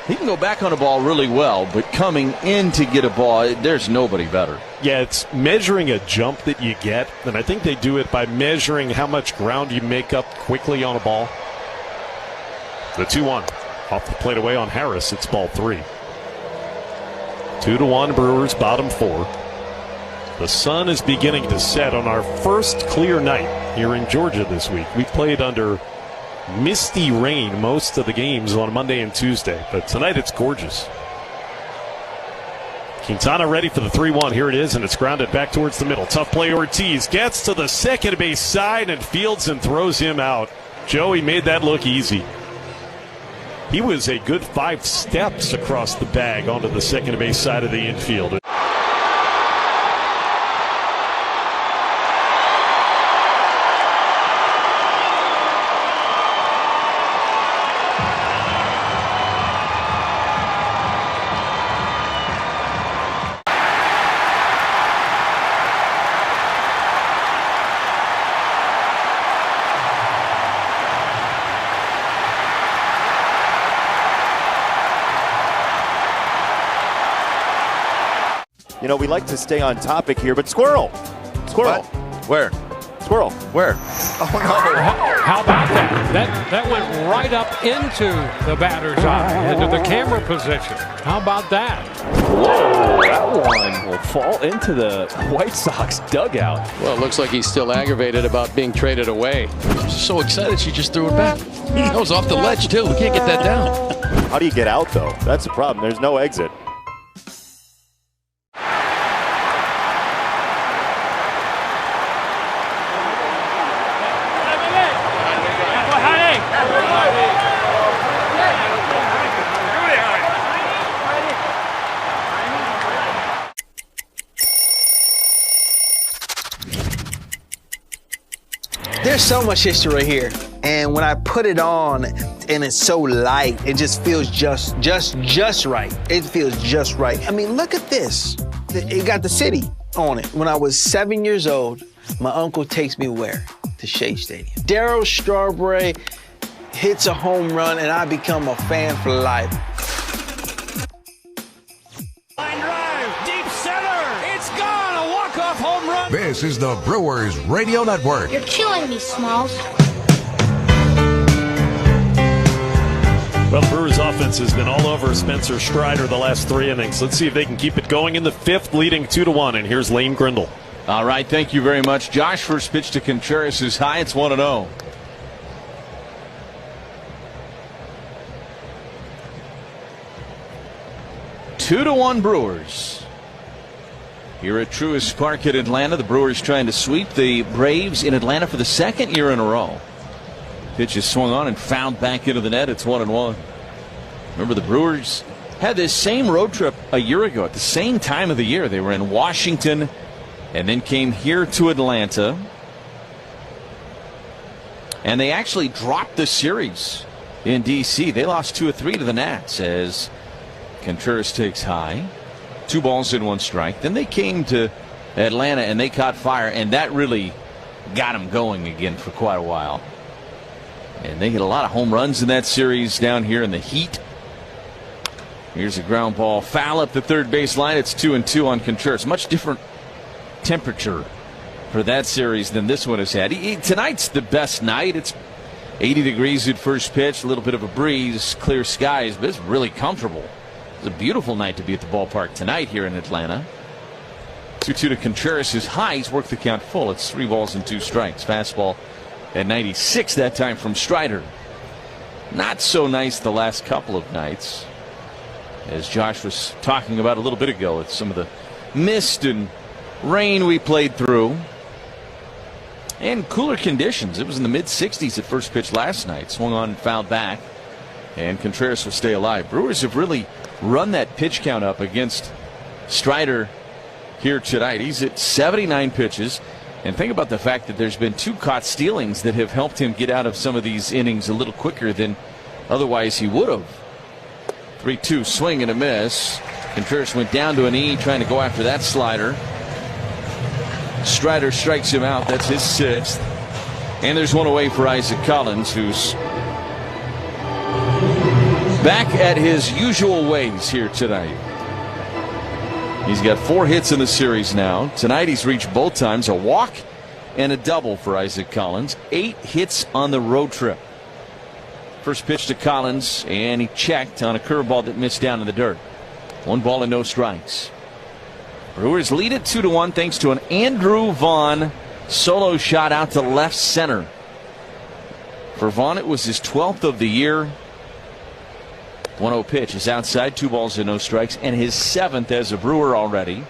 he can go back on a ball really well, but coming in to get a ball, there's nobody better. Yeah, it's measuring a jump that you get, and I think they do it by measuring how much ground you make up quickly on a ball. The 2-1. Off the plate away on Harris, it's ball 3. 2-1 Brewers, bottom 4. The sun is beginning to set on our first clear night here in Georgia this week. We played under misty rain most of the games on Monday and Tuesday, but tonight it's gorgeous. Quintana ready for the 3-1. Here it is, and it's grounded back towards the middle. Tough play. Ortiz gets to the second base side and fields and throws him out. Joey made that look easy. He was a good 5 steps across the bag onto the second base side of the infield. You know, we like to stay on topic here, but Squirrel. What? Where? squirrel. Where? Oh, no. How about that? That went right up into the batter's eye, into the camera position. How about that? Whoa, that one will fall into the White Sox dugout. Well, it looks like he's still aggravated about being traded away. She's so excited she just threw it back. That was off the ledge, too. We can't get that down. How do you get out, though? That's the problem. There's no exit. There's so much history right here, and when I put it on and it's so light, it just feels just right. It feels just right. I mean, look at this. It got the city on it. When I was 7 years old, my uncle takes me where? To Shea Stadium. Darryl Strawberry hits a home run, and I become a fan for life. Line drive, deep center. It's gone. A walk-off home run. This is the Brewers Radio Network. You're killing me, Smalls. Well, the Brewers offense has been all over Spencer Strider the last 3 innings. Let's see if they can keep it going in the 5th, leading 2-1. And here's Lane Grindle. All right, thank you very much. Josh, first pitch to Contreras is high. It's 1-0. Two to 1 Brewers. Here at Truist Park in Atlanta, the Brewers trying to sweep the Braves in Atlanta for the 2nd year in a row. Pitch is swung on and fouled back into the net. It's 1-1. Remember, the Brewers had this same road trip a year ago at the same time of the year. They were in Washington and then came here to Atlanta. And they actually dropped the series in D.C. They lost 2 of 3 to the Nats as Contreras takes high. 2 balls and 1 strike. Then they came to Atlanta and they caught fire, and that really got them going again for quite a while. And they hit a lot of home runs in that series down here in the heat. Here's a ground ball foul up the third base line. It's 2-2 on Contreras. Much different temperature for that series than this one has had. Tonight's the best night. It's 80 degrees at first pitch, a little bit of a breeze, clear skies, but it's really comfortable. It's a beautiful night to be at the ballpark tonight here in Atlanta. 2-2 to Contreras. His highs work the count full. It's 3 balls and 2 strikes. Fastball at 96 that time from Strider. Not so nice the last couple of nights, as Josh was talking about a little bit ago with some of the mist and rain we played through. And cooler conditions. It was in the mid-60s at first pitch last night. Swung on and fouled back. And Contreras will stay alive. Brewers have really run that pitch count up against Strider here tonight. He's at 79 pitches. And think about the fact that there's been 2 caught stealings that have helped him get out of some of these innings a little quicker than otherwise he would have. 3-2 swing and a miss. Contreras went down to a knee trying to go after that slider. Strider strikes him out. That's his 6th. And there's one away for Isaac Collins, who's back at his usual ways here tonight. He's got 4 hits in the series now. Tonight he's reached both times, a walk and a double for Isaac Collins. 8 hits on the road trip. First pitch to Collins, and he checked on a curveball that missed down in the dirt. 1 ball and no strikes. Brewers lead it 2-1 thanks to an Andrew Vaughn solo shot out to left center. For Vaughn, it was his 12th of the year. 1-0 pitch is outside, 2 balls and no strikes, and his 7th as a Brewer already.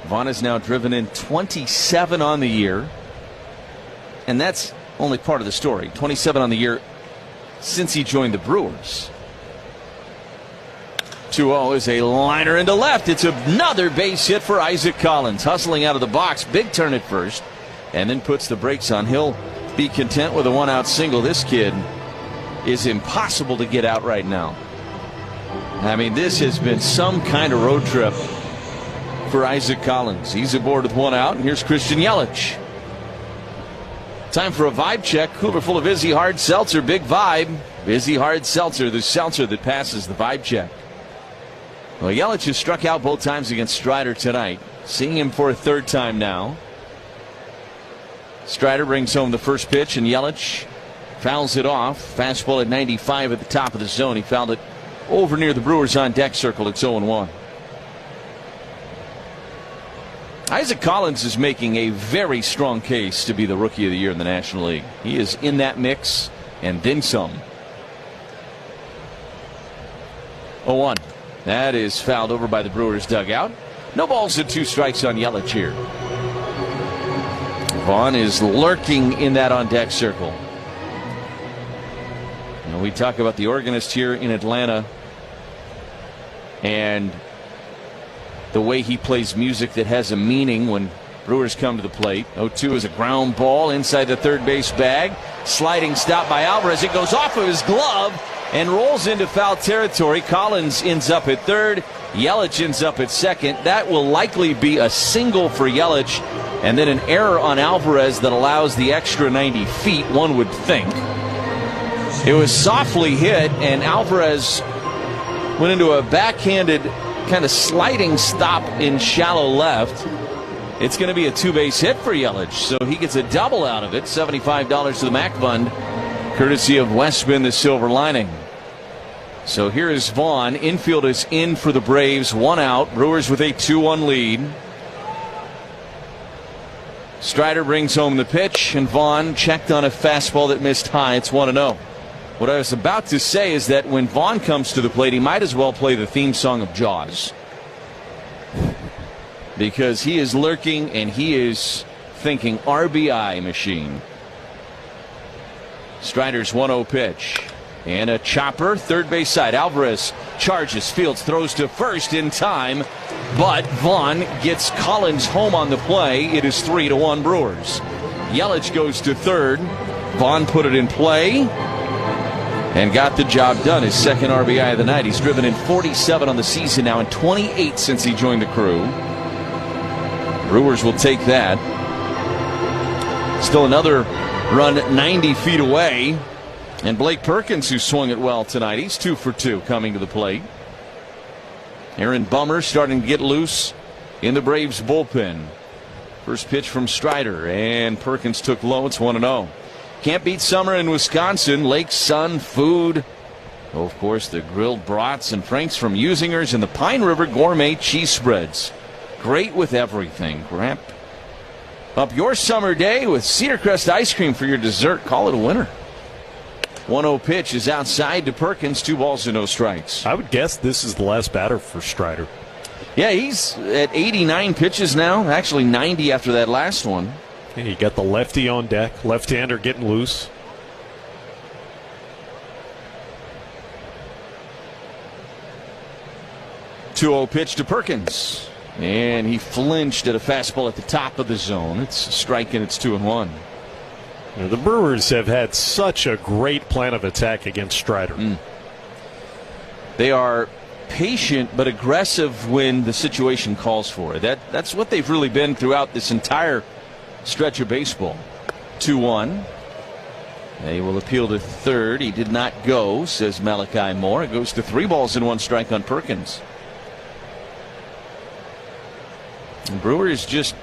Vaughn has now driven in 27 on the year, and that's only part of the story. 27 on the year since he joined the Brewers. 2-0 is a liner into left. It's another base hit for Isaac Collins, hustling out of the box. Big turn at first, and then puts the brakes on. He'll be content with a 1-out single. This kid is impossible to get out right now. I mean, this has been some kind of road trip for Isaac Collins. He's aboard with 1 out, and here's Christian Yelich. Time for a vibe check. Cooler full of Vizzy Hard Seltzer. Big vibe. Vizzy Hard Seltzer, the seltzer that passes the vibe check. Well, Yelich has struck out both times against Strider tonight. Seeing him for a 3rd time now. Strider brings home the first pitch, and Yelich fouls it off. Fastball at 95 at the top of the zone. He fouled it over near the Brewers on deck circle. It's 0-1. Isaac Collins is making a very strong case to be the Rookie of the Year in the National League. He is in that mix and then some. 0-1. That is fouled over by the Brewers dugout. No balls and 2 strikes on Yelich here. Vaughn is lurking in that on deck circle. You know, we talk about the organist here in Atlanta and the way he plays music that has a meaning when Brewers come to the plate. 0-2 is a ground ball inside the third base bag. Sliding stop by Alvarez. It goes off of his glove and rolls into foul territory. Collins ends up at third. Yelich ends up at second. That will likely be a single for Yelich, and then an error on Alvarez that allows the extra 90 feet, one would think. It was softly hit, and Alvarez went into a backhanded kind of sliding stop in shallow left. It's going to be a 2-base hit for Yelich, so he gets a double out of it. $75 to the MAC Fund, courtesy of Westman, the Silver Lining. So here is Vaughn. Infield is in for the Braves. 1 out. Brewers with a 2-1 lead. Strider brings home the pitch, and Vaughn checked on a fastball that missed high. It's 1-0. What I was about to say is that when Vaughn comes to the plate, he might as well play the theme song of Jaws, because he is lurking and he is thinking RBI machine. Strider's 1-0 pitch. And a chopper, third base side. Alvarez charges, fields, throws to first in time, but Vaughn gets Collins home on the play. It is 3-1 Brewers. Yelich goes to third. Vaughn put it in play and got the job done. His second RBI of the night. He's driven in 47 on the season now and 28 since he joined the crew. Brewers will take that. Still another run 90 feet away. And Blake Perkins, who swung it well tonight, he's 2 for 2 coming to the plate. Aaron Bummer starting to get loose in the Braves bullpen. First pitch from Strider, and Perkins took low. It's 1-0. Can't beat summer in Wisconsin. Lake, sun, food. Oh, of course, the grilled brats and franks from Usingers and the Pine River gourmet cheese spreads. Great with everything. Wrap up your summer day with Cedar Crest ice cream for your dessert. Call it a winner. 1-0 pitch is outside to Perkins. 2 balls and no strikes. I would guess this is the last batter for Strider. Yeah, he's at 89 pitches now. Actually 90 after that last one. Yeah, you got the lefty on deck. Left-hander getting loose. .2-0 pitch to Perkins. And he flinched at a fastball at the top of the zone. It's a strike and it's 2-1. Now, the Brewers have had such a great plan of attack against Strider. They are patient but aggressive when the situation calls for it. That's what they've really been throughout this entire stretch of baseball. 2-1. They will appeal to third. He did not go, says Malachi Moore. It goes to 3 balls and 1 strike on Perkins. The Brewers just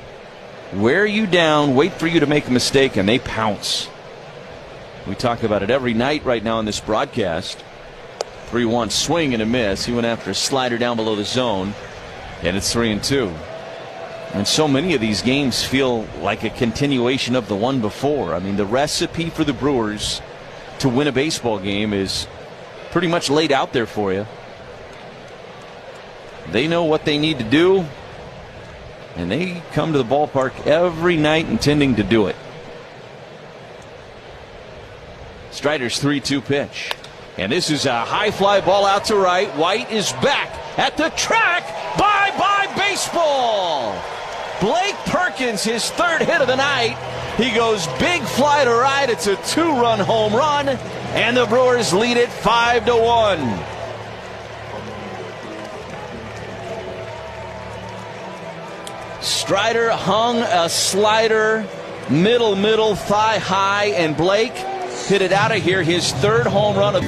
wear you down, wait for you to make a mistake, and they pounce. We talk about it every night right now in this broadcast. 3-1 swing and a miss. He went after a slider down below the zone, and it's 3-2. And so many of these games feel like a continuation of the one before. I mean, the recipe for the Brewers to win a baseball game is pretty much laid out there for you. They know what they need to do, and they come to the ballpark every night intending to do it. Strider's 3-2 pitch. And this is a high fly ball out to right. White is back at the track. Bye-bye baseball. Blake Perkins, his 3rd hit of the night. He goes big fly to right. It's a 2-run home run. And the Brewers lead it 5-1. Strider hung a slider, middle, thigh high, and Blake hit it out of here, his 3rd home run of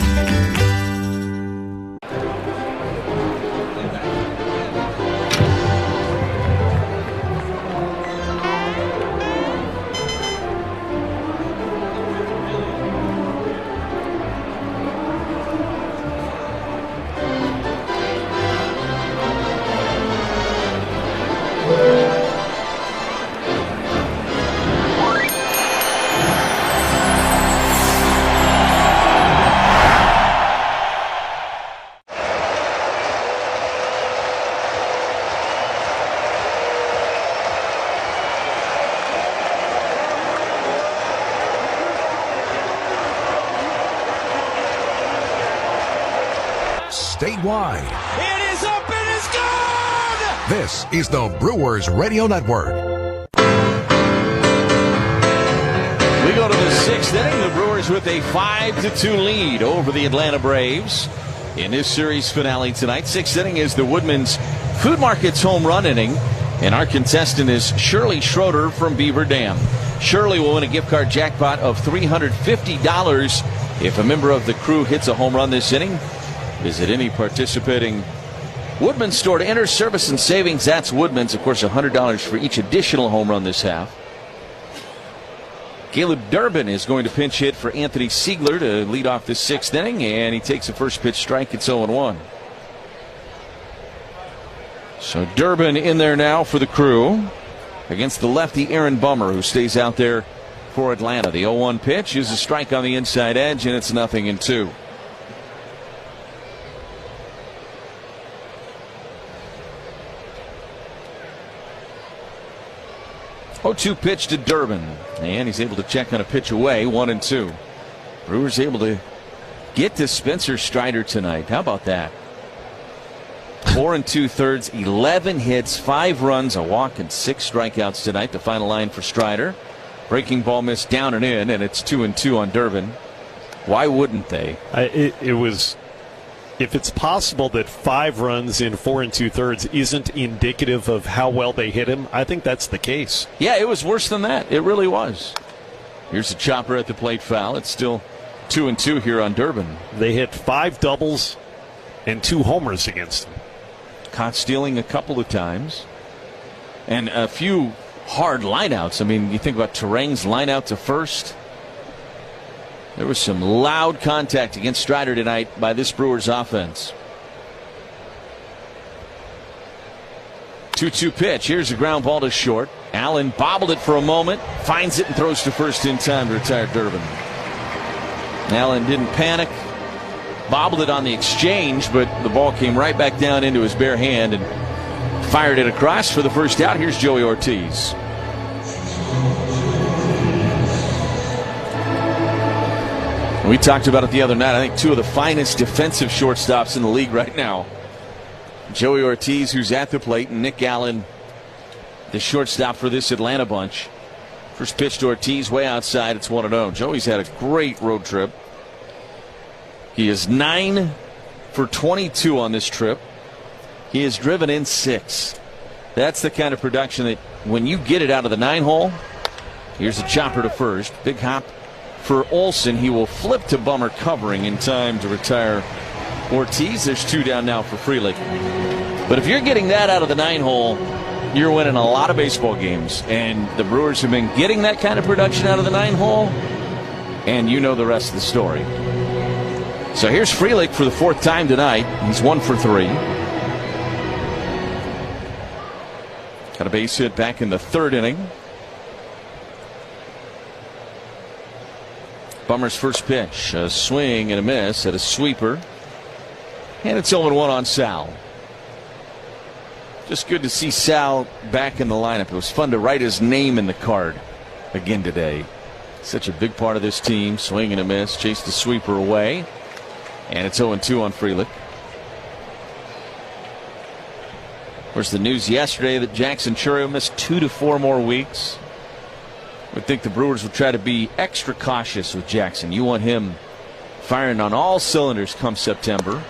statewide. It is up and it's gone! This is the Brewers Radio Network. We go to the sixth inning. The Brewers with a 5-2 lead over the Atlanta Braves in this series finale tonight. Sixth inning is the Woodman's Food Market's home run inning, and our contestant is Shirley Schroeder from Beaver Dam. Shirley will win a gift card jackpot of $350 if a member of the crew hits a home run this inning. Visit any participating Woodman's store to enter service and savings. That's Woodman's. Of course, $100 for each additional home run this half. Caleb Durbin is going to pinch hit for Anthony Siegler to lead off the sixth inning, and he takes a first pitch strike. It's 0-1. So Durbin in there now for the crew against the lefty Aaron Bummer, who stays out there for Atlanta. The 0-1 pitch is a strike on the inside edge, and it's 0-2. Oh, 2 pitch to Durbin, and he's able to check on a pitch away. 1-2. Brewers able to get to Spencer Strider tonight. How about that? 4 2/3, 11 hits, 5 runs, a walk, and 6 strikeouts tonight. The final line for Strider. Breaking ball missed down and in, and it's 2-2 on Durbin. Why wouldn't they? It was. If it's possible that 5 runs in 4 2/3 isn't indicative of how well they hit him, I think that's the case. Yeah, it was worse than that. It really was. Here's a chopper at the plate foul. It's still 2-2 here on Durbin. They hit 5 doubles and 2 homers against him. Caught stealing a couple of times. And a few hard lineouts. I mean, you think about Terang's lineout to first. There was some loud contact against Strider tonight by this Brewers offense. 2-2 pitch. Here's a ground ball to short. Allen bobbled it for a moment, finds it and throws to first in time to retire Durbin. Allen didn't panic, bobbled it on the exchange, but the ball came right back down into his bare hand and fired it across for the first out. Here's Joey Ortiz. We talked about it the other night. I think 2 of the finest defensive shortstops in the league right now. Joey Ortiz, who's at the plate, and Nick Allen, the shortstop for this Atlanta bunch. First pitch to Ortiz, way outside. It's 1-0. Joey's had a great road trip. He is 9 for 22 on this trip. He has driven in 6. That's the kind of production that when you get it out of the 9-hole, here's a chopper to first. Big hop for Olsen. He will flip to Bummer covering in time to retire Ortiz. There's 2 down now for Frelick. But if you're getting that out of the 9-hole, you're winning a lot of baseball games. And the Brewers have been getting that kind of production out of the 9-hole, and you know the rest of the story. So here's Frelick for the 4th time tonight. He's 1 for 3. Got a base hit back in the 3rd inning. Bummer's first pitch, a swing and a miss at a sweeper. And it's 0-1 on Sal. Just good to see Sal back in the lineup. It was fun to write his name in the card again today. Such a big part of this team. Swing and a miss, chased the sweeper away. And it's 0-2 on Frelick. Of course, the news yesterday that Jackson Chourio missed 2 to 4 more weeks. I would think the Brewers would try to be extra cautious with Jackson. You want him firing on all cylinders come September.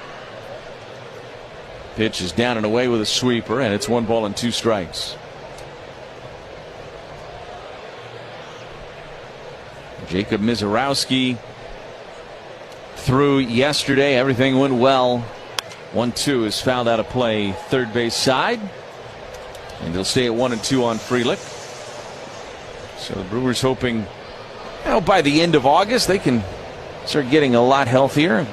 Pitch is down and away with a sweeper, and it's 1 ball and 2 strikes. Jacob Mizorowski threw yesterday. Everything went well. 1-2 is fouled out of play, 3rd base side. And they'll stay at 1-2 on Frelick. So the Brewers hoping, by the end of August they can start getting a lot healthier.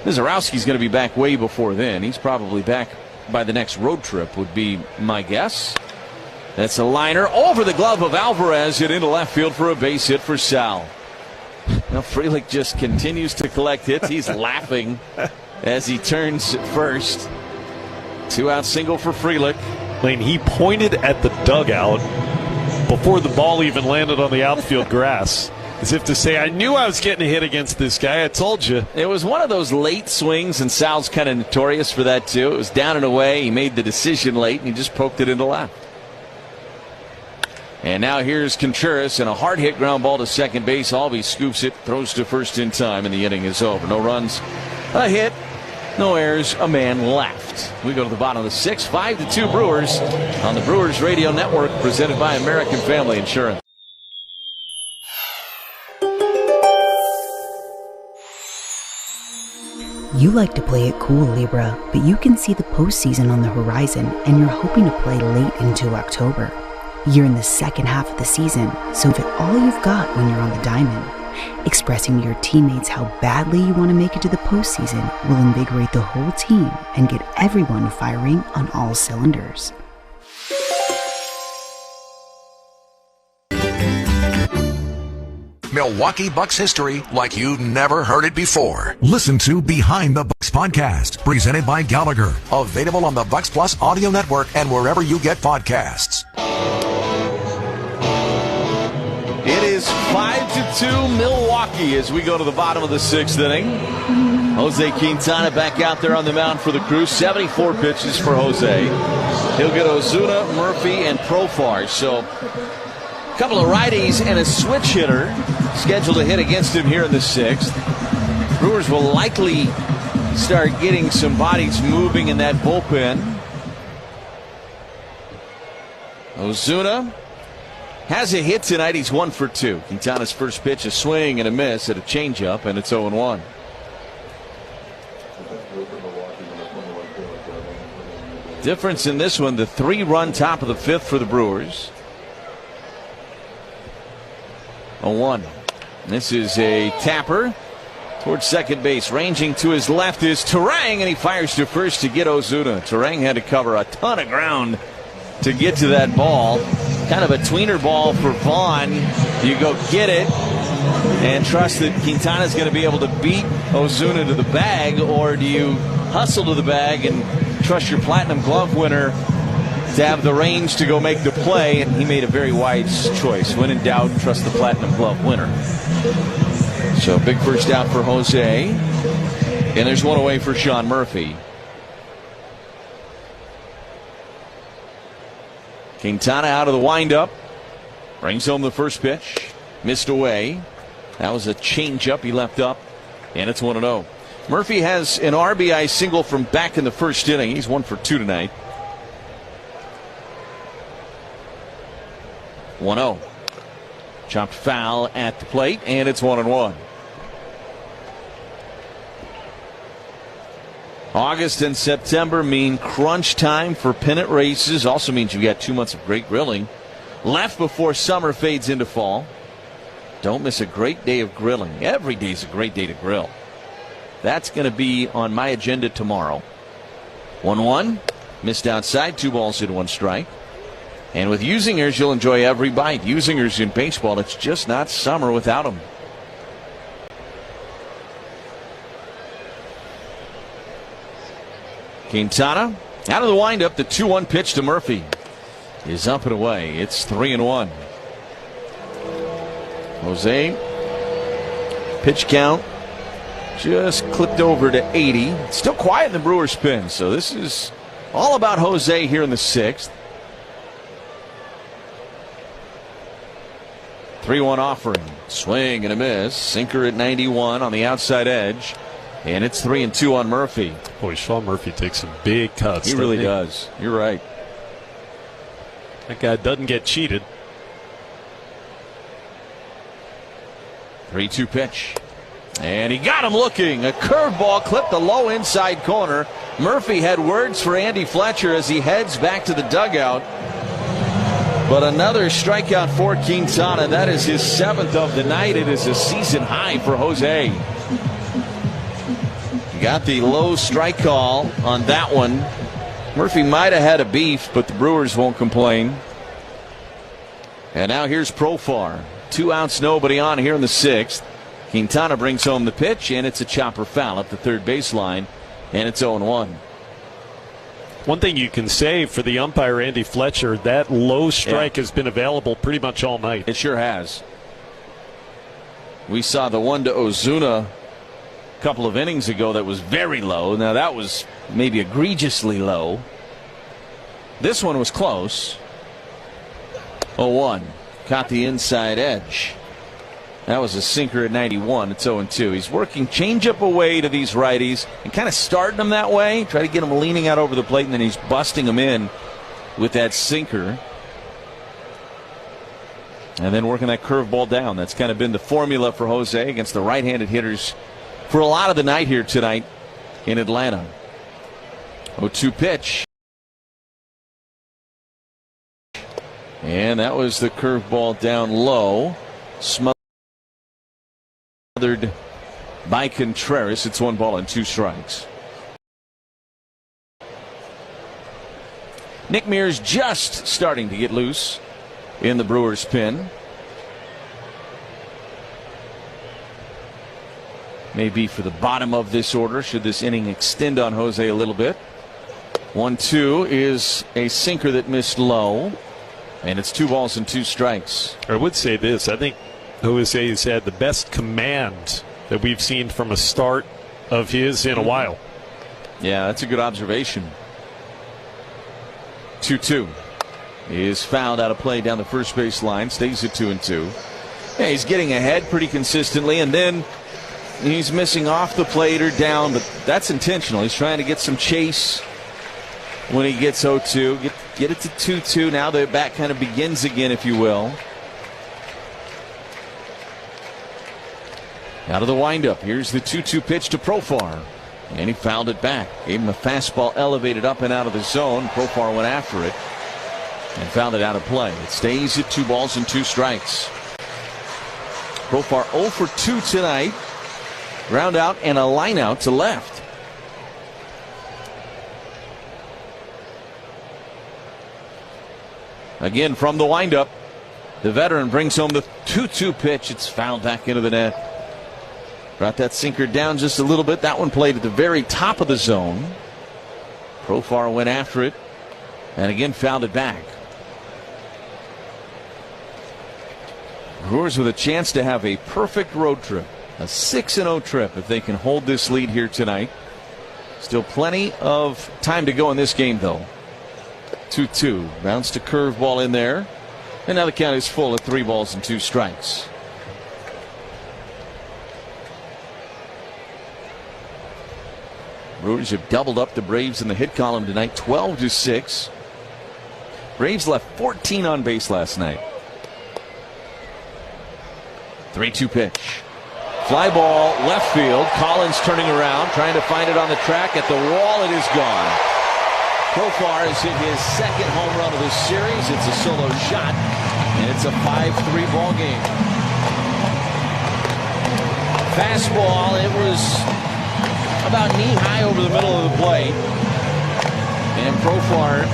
Mizorowski's going to be back way before then. He's probably back by the next road trip, would be my guess. That's a liner over the glove of Alvarez, hit into left field for a base hit for Sal. Now Frelick just continues to collect hits. He's laughing as he turns first. 2-out single for Frelick. Lane, he pointed at the dugout before the ball even landed on the outfield grass. As if to say, I knew I was getting a hit against this guy. I told you. It was one of those late swings, and Sal's kind of notorious for that, too. It was down and away. He made the decision late, and he just poked it into left. And now here's Contreras, and a hard hit ground ball to second base. Alvey scoops it, throws to first in time, and the inning is over. No runs, a hit, no errors, a man left. We go to the bottom of the 6th, 5-2 Brewers on the Brewers Radio Network, presented by American Family Insurance. You like to play it cool, Libra, but you can see the postseason on the horizon, and you're hoping to play late into October. You're in the second half of the season, so give it all you've got when you're on the diamond. Expressing to your teammates how badly you want to make it to the postseason will invigorate the whole team and get everyone firing on all cylinders. Milwaukee Bucks history like you've never heard it before. Listen to Behind the Bucks podcast, presented by Gallagher. Available on the Bucks Plus audio network and wherever you get podcasts. It is 5-2 Milwaukee as we go to the bottom of the 6th inning. Jose Quintana back out there on the mound for the Crew. 74 pitches for Jose. He'll get Ozuna, Murphy, and Profar. So a couple of righties and a switch hitter scheduled to hit against him here in the 6th. Brewers will likely start getting some bodies moving in that bullpen. Ozuna has a hit tonight. He's 1 for 2. Quintana's first pitch, a swing and a miss at a changeup, and it's 0-1. Difference in this one, the 3-run top of the 5th for the Brewers. 0-1. This is a tapper towards second base. Ranging to his left is Turang, and he fires to first to get Ozuna. Turang had to cover a ton of ground to get to that ball. Kind of a tweener ball for Vaughn. You go get it and trust that Quintana's going to be able to beat Ozuna to the bag, or do you hustle to the bag and trust your Platinum Glove winner to have the range to go make the play? And he made a very wise choice. When in doubt, trust the Platinum Glove winner. So big first out for Jose, and there's one away for Sean Murphy. Quintana out of the windup, brings home the first pitch, missed away. That was a changeup he left up, and it's 1-0. Murphy has an RBI single from back in the first inning. He's 1 for 2 tonight. 1-0. Chopped foul at the plate, and it's 1-1. August and September mean crunch time for pennant races. Also means you've got 2 months of great grilling left before summer fades into fall. Don't miss a great day of grilling. Every day's a great day to grill. That's going to be on my agenda tomorrow. 1-1. Missed outside. 2 balls and 1 strike. And with Usingers, you'll enjoy every bite. Usingers in baseball, it's just not summer without them. Quintana out of the windup. The 2-1 pitch to Murphy is up and away. It's 3-1. Jose, pitch count just clipped over to 80. Still quiet in the Brewers pen, so this is all about Jose here in the 6th. 3-1 offering. Swing and a miss. Sinker at 91 on the outside edge. And it's 3-2 on Murphy. Boy, Sean Murphy takes some big cuts. He really does. You're right. That guy doesn't get cheated. 3-2 pitch. And he got him looking. A curveball clipped the low inside corner. Murphy had words for Andy Fletcher as he heads back to the dugout. But another strikeout for Quintana. That is his 7th of the night. It is a season high for Jose. Got the low strike call on that one. Murphy might have had a beef, but the Brewers won't complain. And now here's Profar. 2 outs, nobody on here in the 6th. Quintana brings home the pitch, and it's a chopper foul up the third baseline, and it's 0-1. One thing you can say for the umpire, Andy Fletcher, that low strike has been available pretty much all night. It sure has. We saw the one to Ozuna a couple of innings ago that was very low. Now that was maybe egregiously low. This one was close. 0-1. Caught the inside edge. That was a sinker at 91. It's 0-2. He's working changeup away to these righties and kind of starting them that way. Try to get them leaning out over the plate, and then he's busting them in with that sinker. And then working that curveball down. That's kind of been the formula for Jose against the right-handed hitters for a lot of the night here tonight in Atlanta. 0-2 pitch. And that was the curveball down low. Smothered by Contreras. It's 1 ball and 2 strikes. Nick Mears just starting to get loose in the Brewers' pen. Maybe for the bottom of this order should this inning extend on Jose a little bit. 1-2 is a sinker that missed low. And it's 2 balls and 2 strikes. I would say this. I think Jose has had the best command that we've seen from a start of his in a while. Yeah, that's a good observation. 2-2 is fouled out of play down the first base line. Stays at 2-2. Yeah, he's getting ahead pretty consistently, and then he's missing off the plate or down, but that's intentional. He's trying to get some chase when he gets 0-2. Get it to 2-2. Now the bat kind of begins again, if you will. Out of the windup. Here's the 2-2 pitch to Profar. And he fouled it back. Gave him a fastball elevated up and out of the zone. Profar went after it and fouled it out of play. It stays at 2 balls and 2 strikes. Profar 0 for 2 tonight. Ground out and a line out to left. Again from the windup, the veteran brings home the 2-2 pitch. It's fouled back into the net. Brought that sinker down just a little bit. That one played at the very top of the zone. Profar went after it and again fouled it back. Brewers with a chance to have a perfect road trip. A 6-0 trip if they can hold this lead here tonight. Still plenty of time to go in this game, though. 2-2. Bounced a curveball in there. And now the count is full at 3 balls and 2 strikes. Brewers have doubled up the Braves in the hit column tonight, 12-6. Braves left 14 on base last night. 3-2 pitch. Fly ball left field. Collins turning around, trying to find it on the track. At the wall, it is gone. Profar has hit his second home run of this series. It's a solo shot, and it's a 5-3 ball game. Fastball, it was about knee-high over the middle of the plate. And Profar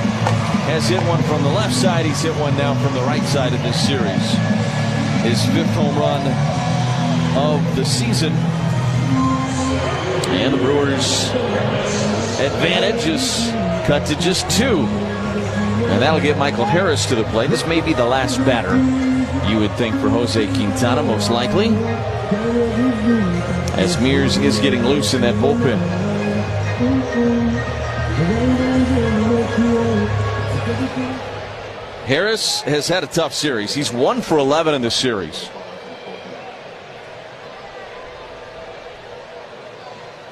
has hit one from the left side. He's hit one now from the right side of this series. His 5th home run of the season. And the Brewers' advantage is cut to just 2. And that'll get Michael Harris to the plate. This may be the last batter, you would think, for Jose Quintana, most likely, as Mears is getting loose in that bullpen. Harris has had a tough series. He's 1 for 11 in this series.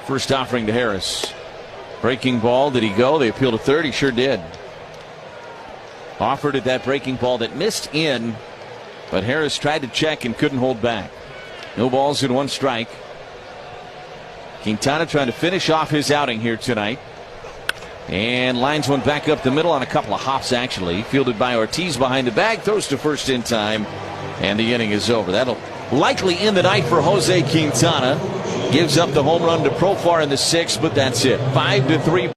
First offering to Harris. Breaking ball. Did he go? They appealed to third. He sure did. Offered at that breaking ball that missed in, but Harris tried to check and couldn't hold back. No balls and 1 strike. Quintana trying to finish off his outing here tonight. And lines one back up the middle on a couple of hops, actually. Fielded by Ortiz behind the bag. Throws to first in time. And the inning is over. That'll likely end the night for Jose Quintana. Gives up the home run to Profar in the 6th, but that's it. 5-3.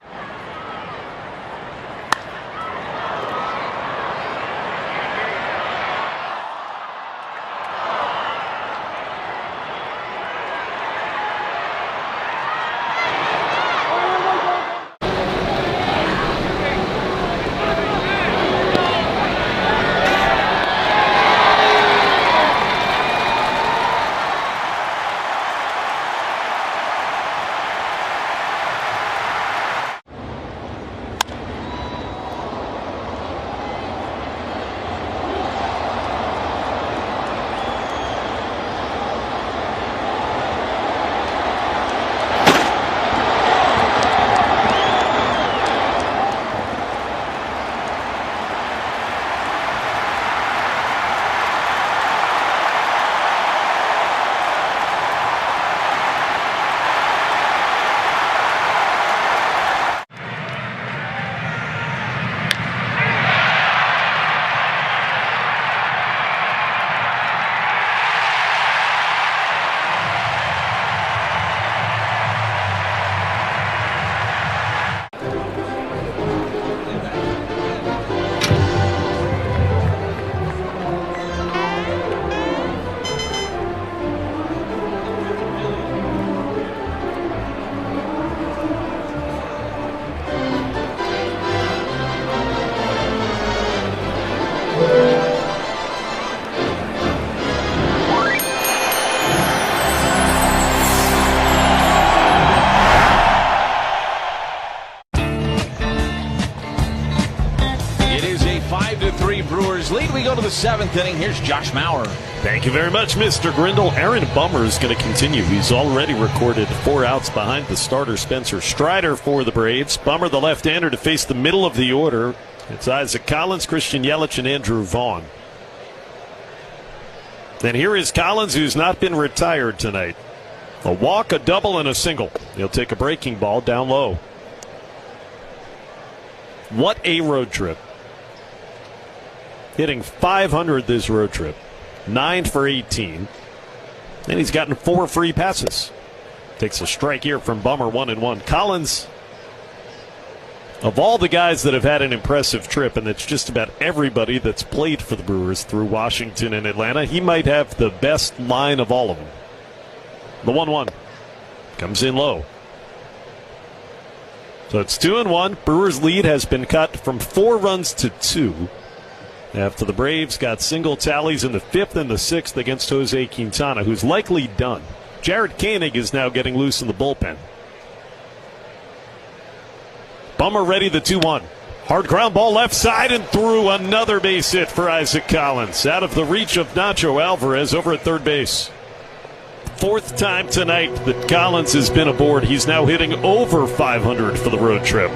Brewers lead. We go to the 7th inning. Here's Josh Mauer. Thank you very much, Mr. Grindle. Aaron Bummer is going to continue. He's already recorded 4 outs behind the starter Spencer Strider for the Braves. Bummer, the left-hander, to face the middle of the order. It's Isaac Collins, Christian Yelich, and Andrew Vaughn. Then here is Collins, who's not been retired tonight. A walk, a double, and a single. He'll take a breaking ball down low. What a road trip. Hitting .500 this road trip. 9 for 18. And he's gotten 4 free passes. Takes a strike here from Bummer, 1-1. Collins, of all the guys that have had an impressive trip, and it's just about everybody that's played for the Brewers through Washington and Atlanta, he might have the best line of all of them. The 1-1 comes in low. So it's 2-1. Brewers' lead has been cut from 4 runs to 2 after the Braves got single tallies in the 5th and the 6th against Jose Quintana, who's likely done. Jared Koenig is now getting loose in the bullpen. Bummer ready, the 2-1. Hard ground ball left side and through. Another base hit for Isaac Collins. Out of the reach of Nacho Alvarez over at third base. 4th time tonight that Collins has been aboard. He's now hitting over .500 for the road trip.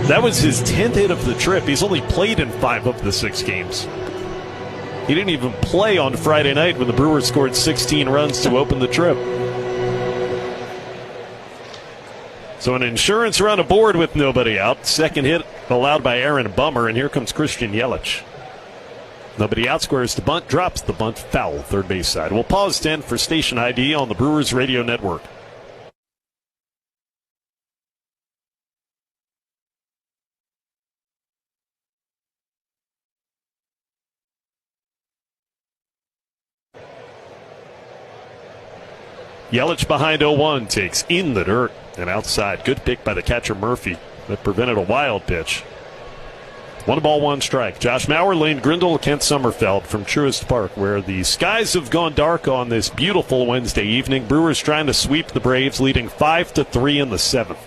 That was his 10th hit of the trip. He's only played in 5 of the 6 games. He didn't even play on Friday night when the Brewers scored 16 runs to open the trip. So an insurance run aboard with nobody out. Second hit allowed by Aaron Bummer, and here comes Christian Yelich. Nobody out, squares the bunt, drops the bunt, foul, third base side. We'll pause 10 for station ID on the Brewers Radio Network. Yelich behind 0-1, takes in the dirt and outside. Good pick by the catcher Murphy that prevented a wild pitch. 1-1 strike. Josh Mauer, Lane Grindle, Kent Sommerfeld from Truist Park, where the skies have gone dark on this beautiful Wednesday evening. Brewers trying to sweep the Braves, leading 5-3 in the 7th.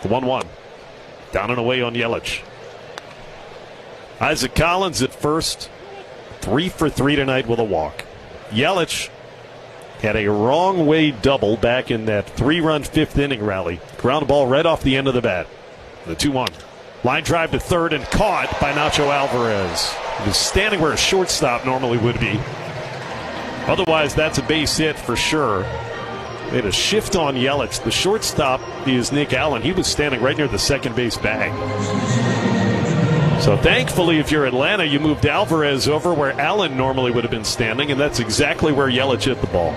The 1-1. Down and away on Yelich. Isaac Collins at first. 3 for 3 tonight with a walk. Yelich had a wrong way double back in that 3-run 5th inning rally. Ground ball right off the end of the bat. The 2-1. Line drive to third and caught by Nacho Alvarez. He was standing where a shortstop normally would be. Otherwise, that's a base hit for sure. They had a shift on Yelich. The shortstop is Nick Allen. He was standing right near the second base bag. So thankfully, if you're Atlanta, you moved Alvarez over where Allen normally would have been standing, and that's exactly where Yelich hit the ball.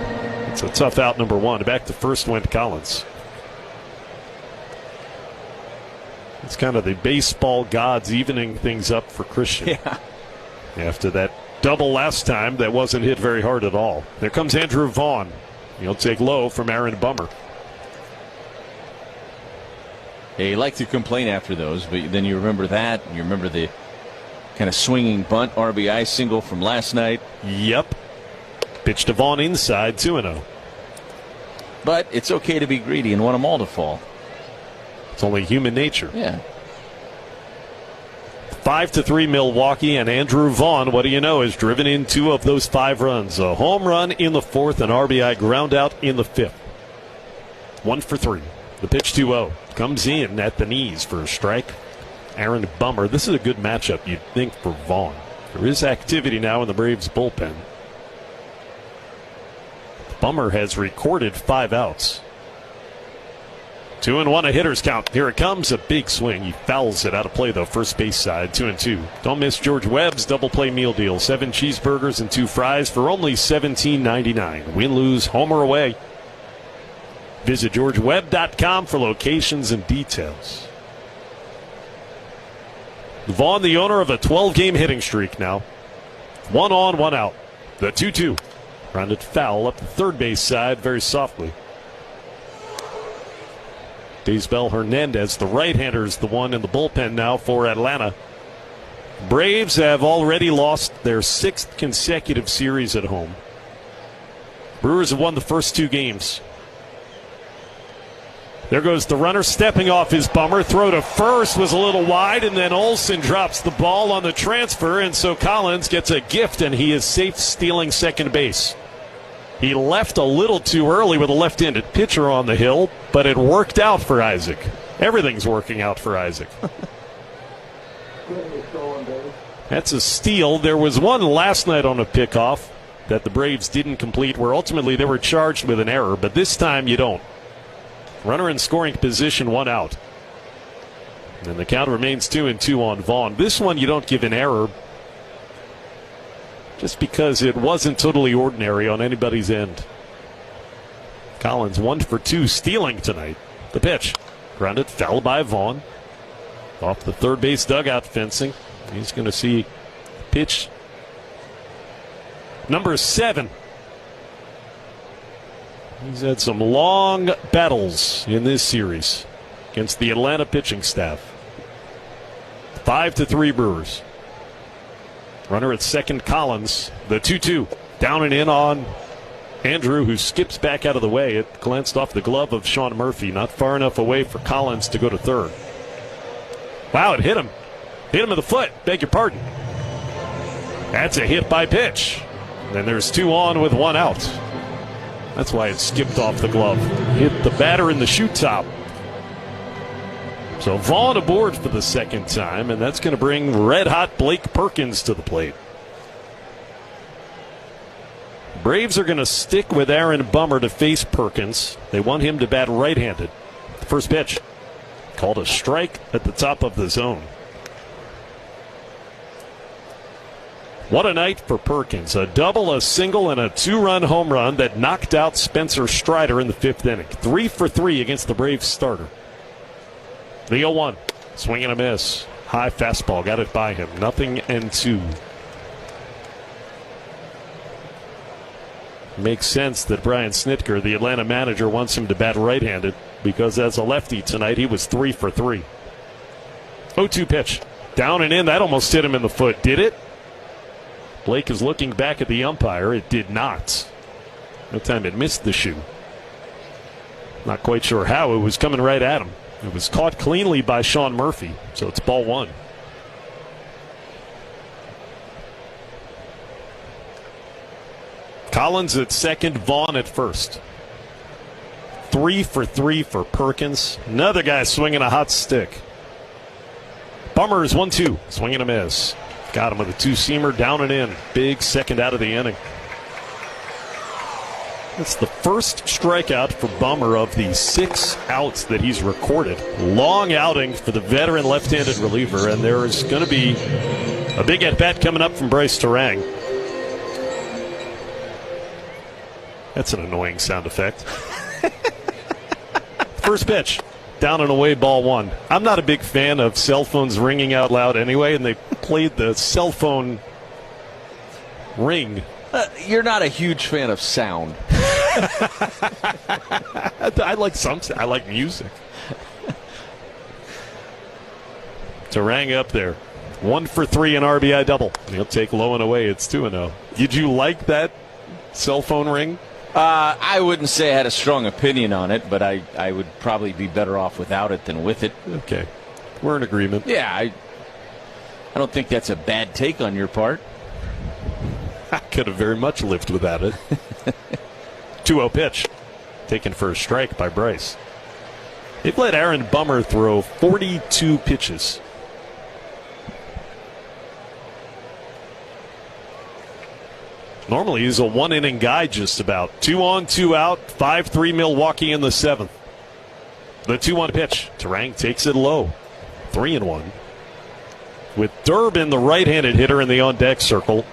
It's a tough out, number 1. Back to first went Collins. It's kind of the baseball gods evening things up for Christian. Yeah. After that double last time that wasn't hit very hard at all. There comes Andrew Vaughn. He'll take low from Aaron Bummer. Yeah, you like to complain after those, but then you remember that, and you remember the kind of swinging bunt RBI single from last night. Yep. Pitch to Vaughn inside, 2-0. But it's okay to be greedy and want them all to fall. It's only human nature. Yeah. 5-3 Milwaukee, and Andrew Vaughn, what do you know, has driven in 2 of those 5 runs. A home run in the 4th, an RBI ground out in the 5th. 1 for 3. The pitch 2-0 comes in at the knees for a strike. Aaron Bummer. This is a good matchup, you'd think, for Vaughn. There is activity now in the Braves bullpen. Bummer has recorded 5 outs. 2-1, a hitter's count. Here it comes, a big swing. He fouls it out of play, though. First base side, 2-2. Don't miss George Webb's double play meal deal. 7 cheeseburgers and 2 fries for only $17.99. Win, lose, home or away. Visit GeorgeWebb.com for locations and details. Vaughn, the owner of a 12-game hitting streak now. 1 on, 1 out. The 2-2. Rounded foul up the third base side very softly. Daysbel Hernandez, the right-hander, is the one in the bullpen now for Atlanta. Braves have already lost their 6th consecutive series at home. Brewers have won the first 2 games. There goes the runner stepping off his bummer. Throw to first was a little wide, and then Olsen drops the ball on the transfer, and so Collins gets a gift, and he is safe stealing second base. He left a little too early with a left-handed pitcher on the hill, but it worked out for Isaac. Everything's working out for Isaac. That's a steal. There was one last night on a pickoff that the Braves didn't complete, where ultimately they were charged with an error, but this time you don't. Runner in scoring position, 1 out. And the count remains 2-2 on Vaughn. This one you don't give an error just because it wasn't totally ordinary on anybody's end. Collins 1 for 2 stealing tonight. The pitch. Grounded, foul by Vaughn. Off the third base dugout fencing. He's going to see pitch number 7. He's had some long battles in this series against the Atlanta pitching staff. 5-3 Brewers. Runner at second, Collins. The 2-2. Down and in on Andrew, who skips back out of the way. It glanced off the glove of Sean Murphy. Not far enough away for Collins to go to third. Wow, it hit him. Hit him in the foot. Beg your pardon. That's a hit by pitch. And there's 2 on with 1 out. That's why it skipped off the glove. Hit the batter in the shoe top. So Vaughn aboard for the second time, and that's going to bring red-hot Blake Perkins to the plate. Braves are going to stick with Aaron Bummer to face Perkins. They want him to bat right-handed. First pitch. Called a strike at the top of the zone. What a night for Perkins. A double, a single, and a 2-run home run that knocked out Spencer Strider in the 5th inning. 3 for 3 against the Braves starter. The 0-1. Swing and a miss. High fastball. Got it by him. 0-2. Makes sense that Brian Snitker, the Atlanta manager, wants him to bat right-handed because as a lefty tonight, he was 3 for 3. 0-2 pitch. Down and in. That almost hit him in the foot. Did it? Blake is looking back at the umpire. It did not. No time it missed the shoe. Not quite sure how. It was coming right at him. It was caught cleanly by Sean Murphy. So it's ball 1. Collins at second, Vaughn at first. 3 for 3 for Perkins. Another guy swinging a hot stick. Bummer is 1-2. Swing and a miss. Got him with a 2-seamer, down and in. Big second out of the inning. That's the first strikeout for Bummer of the 6 outs that he's recorded. Long outing for the veteran left-handed reliever, and there is going to be a big at-bat coming up from Bryce Terang. That's an annoying sound effect. First pitch. Down and away, ball 1. I'm not a big fan of cell phones ringing out loud anyway, and they played the cell phone ring. You're not a huge fan of sound. I like music. Terang up there. 1 for 3 an RBI double. He'll take low and away. It's 2-0. Did you like that cell phone ring? I wouldn't say I had a strong opinion on it, but I would probably be better off without it than with it. Okay. We're in agreement. Yeah, I don't think that's a bad take on your part. I could have very much lived without it. 2-0 pitch. Taken for a strike by Bryce. They've let Aaron Bummer throw 42 pitches. Normally he's a 1-inning guy just about. 2 on, 2 out, 5-3 Milwaukee in the 7th. The 2-1 pitch. Terang takes it low. 3-1. With Durbin, the right-handed hitter, in the on-deck circle,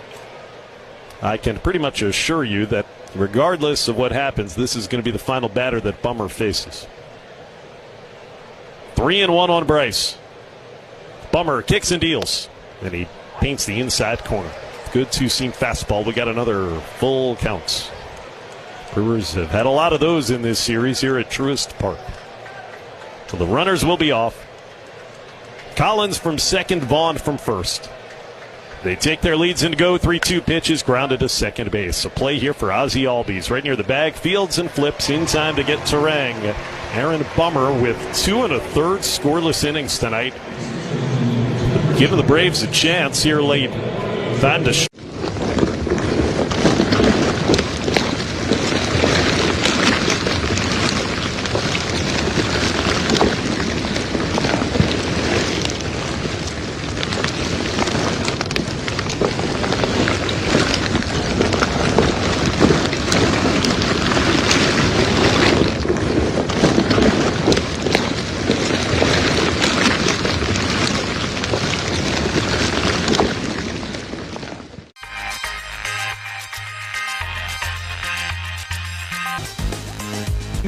I can pretty much assure you that regardless of what happens, this is going to be the final batter that Bummer faces. 3-1 on Bryce. Bummer kicks and deals, and he paints the inside corner. Good 2-seam fastball. We got another full count. Brewers have had a lot of those in this series here at Truist Park. So the runners will be off. Collins from second, Vaughn from first. They take their leads and go. 3-2 pitches, grounded to second base. A play here for Ozzie Albies right near the bag. Fields and flips in time to get Terang Aaron Bummer with 2 1/3 scoreless innings tonight. Giving the Braves a chance here late. Time to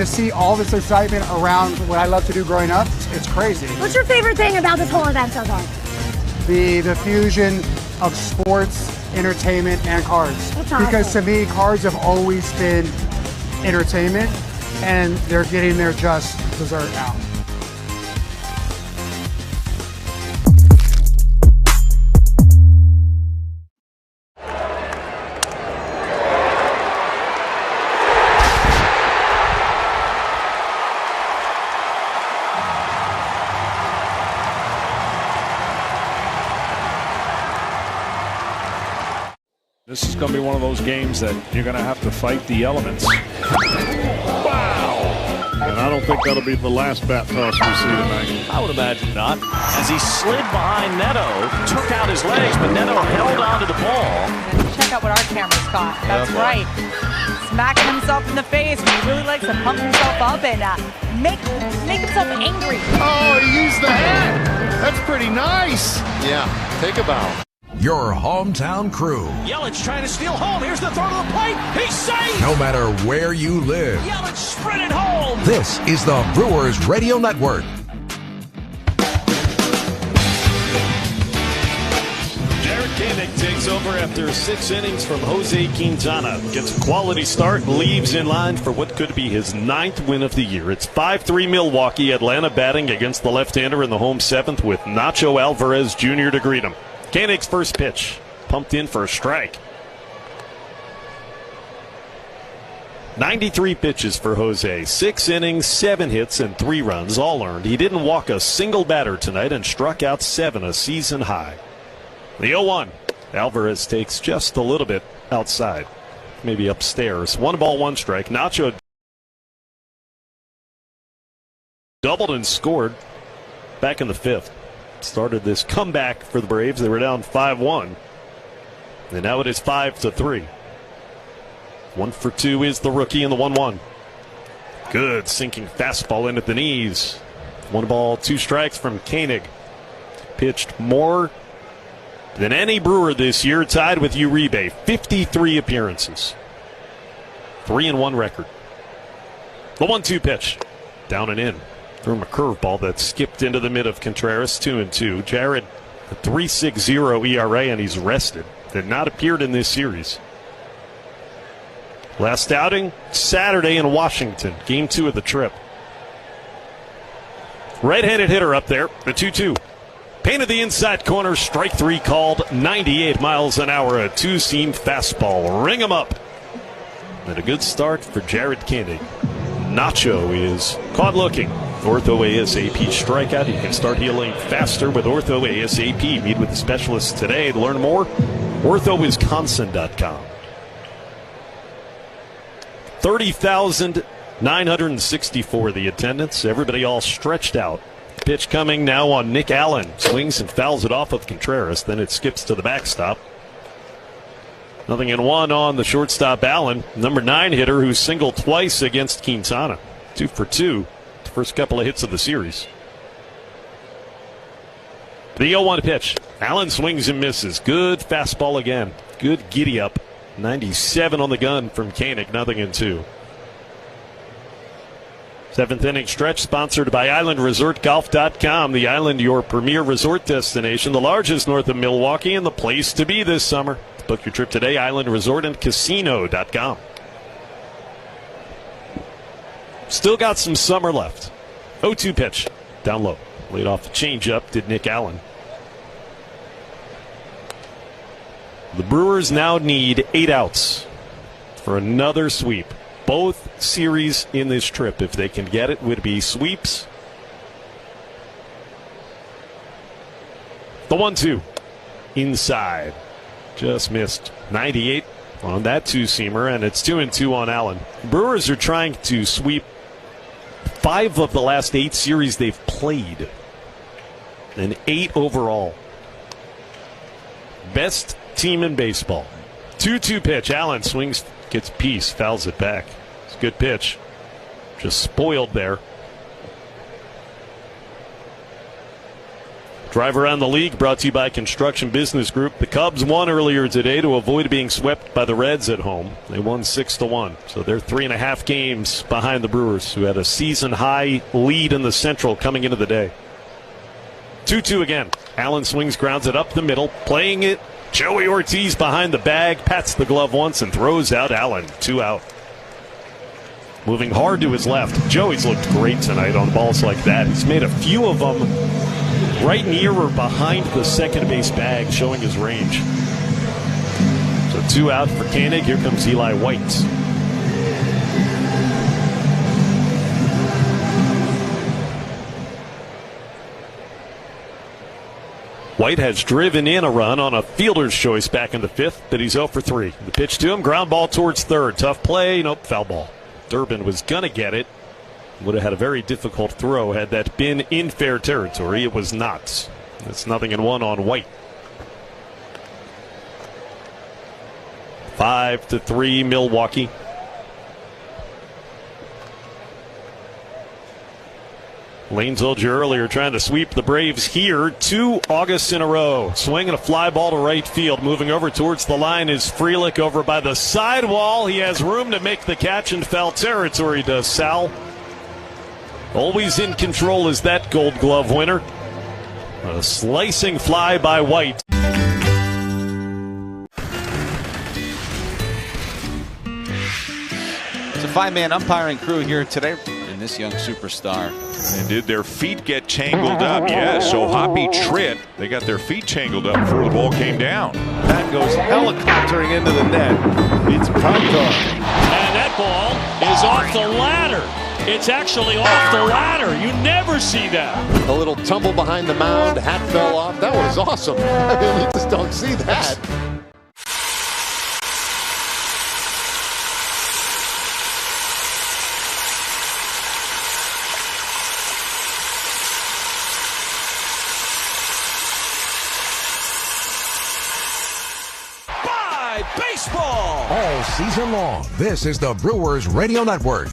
to see all this excitement around what I love to do growing up, it's crazy. What's your favorite thing about this whole event so far? The fusion of sports, entertainment, and cards. That's awesome. Because to me, cards have always been entertainment, and they're getting their just dessert now. This is going to be one of those games that you're going to have to fight the elements. Wow! And I don't think that'll be the last bat toss we see tonight. I would imagine not. As he slid behind Neto, took out his legs, but Neto held onto the ball. Check out what our cameras caught. That's right. Smacking himself in the face. He really likes to pump himself up and make himself angry. Oh, he used the hat. That's pretty nice. Yeah, take a bow. Your hometown crew. Yelich trying to steal home. Here's the throw to the plate. He's safe. No matter where you live. Yelich sprinted home. This is the Brewers Radio Network. Jared Koenig takes over after 6 innings from Jose Quintana. Gets a quality start, leaves in line for what could be his 9th win of the year. It's 5-3 Milwaukee. Atlanta batting against the left-hander in the home 7th with Nacho Alvarez Jr. to greet him. Koenig's first pitch, pumped in for a strike. 93 pitches for Jose, 6 innings, 7 hits, and 3 runs, all earned. He didn't walk a single batter tonight and struck out 7, a season high. The 0-1, Alvarez takes just a little bit outside, maybe upstairs. 1 ball, 1 strike. Nacho doubled and scored back in the 5th. Started this comeback for the Braves. They were down 5-1. And now it is 5-3. 1 for 2 is the rookie in the 1-1. Good sinking fastball in at the knees. 1 ball, 2 strikes from Koenig. Pitched more than any Brewer this year, tied with Uribe. 53 appearances. 3-1 record. The 1-2 pitch. Down and in. Threw him a curveball that skipped into the mid of Contreras. 2-2. Jared, a 3.60 ERA, and he's rested. Had not appeared in this series. Last outing, Saturday in Washington. Game 2 of the trip. Right-handed hitter up there. The 2-2. Painted the inside corner. Strike 3 called. 98 miles an hour. A 2-seam fastball. Ring him up. And a good start for Jared Koenig. Nacho is caught looking. Ortho ASAP strikeout. You can start healing faster with Ortho ASAP. Meet with the specialists today to learn more. OrthoWisconsin.com. 30,964 the attendance. Everybody all stretched out. Pitch coming now on Nick Allen. Swings and fouls it off of Contreras. Then it skips to the backstop. 0-1 on the shortstop Allen. Number 9 hitter who singled twice against Quintana. 2 for 2. The first couple of hits of the series. The 0-1 pitch. Allen swings and misses. Good fastball again. Good giddy up. 97 on the gun from Koenig. 0-2. 7th inning stretch sponsored by IslandResortGolf.com. The Island, your premier resort destination, the largest north of Milwaukee, and the place to be this summer. Book your trip today, IslandResortAndCasino.com. Still got some summer left. 0-2 pitch. Down low. Laid off the changeup, did Nick Allen. The Brewers now need 8 outs for another sweep. both series in this trip. If they can get it, would be sweeps. The 1-2 inside. Just missed. 98 on that two-seamer, and it's 2-2 on Allen. Brewers are trying to sweep 5 of the last 8 series they've played, and 8 overall. Best team in baseball. 2-2 pitch. Allen swings, gets a piece, fouls it back. It's a good pitch. Just spoiled there. Drive Around the League brought to you by Construction Business Group. The Cubs won earlier today to avoid being swept by the Reds at home. They won 6-1. So they're 3.5 games behind the Brewers, who had a season-high lead in the Central coming into the day. 2-2 again. Allen swings, grounds it up the middle, playing it. Joey Ortiz behind the bag, pats the glove once and throws out Allen. 2 out. Moving hard to his left. Joey's looked great tonight on balls like that. He's made a few of them right near or behind the second base bag, showing his range. So 2 out for Koenig. Here comes Eli White. White has driven in a run on a fielder's choice back in the 5th, but he's 0 for 3. The pitch to him, ground ball towards third. Tough play, nope, foul ball. Durbin was going to get it. Would have had a very difficult throw had that been in fair territory. It was not. It's 0-1 on White. 5-3 Milwaukee. Lane told you earlier, trying to sweep the Braves here 2 Augusts in a row. Swinging a fly ball to right field. Moving over towards the line is Frelick over by the sidewall. He has room to make the catch in foul territory, does Sal. Always in control is that Gold Glove winner. A slicing fly by White. It's a 5-man umpiring crew here today in this young superstar. And did their feet get tangled up? Yes, so Hoppy Tritt, they got their feet tangled up before the ball came down. That goes helicoptering into the net. It's prime time. And that ball is off the ladder. It's actually off the ladder. You never see that. A little tumble behind the mound. Hat fell off. That was awesome. I mean, you just don't see that. By baseball all season long. This is the Brewers Radio Network.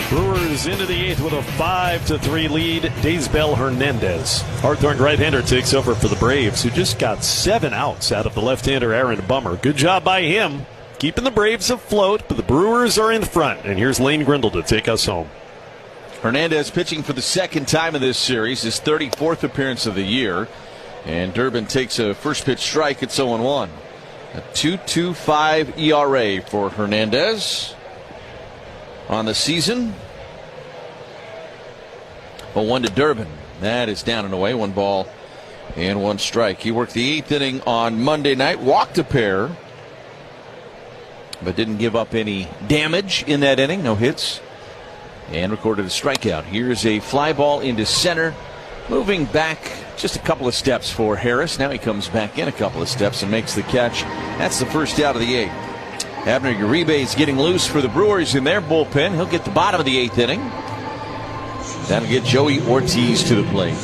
Brewers into the 8th with a 5-3 lead. Daysbel Hernandez, hard-throwing right-hander, takes over for the Braves, who just got 7 outs out of the left-hander Aaron Bummer. Good job by him, keeping the Braves afloat, but the Brewers are in front. And here's Lane Grindle to take us home. Hernandez pitching for the second time in this series, his 34th appearance of the year. And Durbin takes a first pitch strike at 0-1. A 2.25 ERA for Hernandez on the season. 0-1 to Durbin. That is down and away. 1 ball and 1 strike. He worked the 8th inning on Monday night, walked a pair, but didn't give up any damage in that inning. No hits, and recorded a strikeout. Here's a fly ball into center. Moving back just a couple of steps for Harris. Now he comes back in a couple of steps and makes the catch. That's the first out of the 8th. Abner Uribe is getting loose for the Brewers in their bullpen. He'll get the bottom of the 8th inning. That'll get Joey Ortiz to the plate.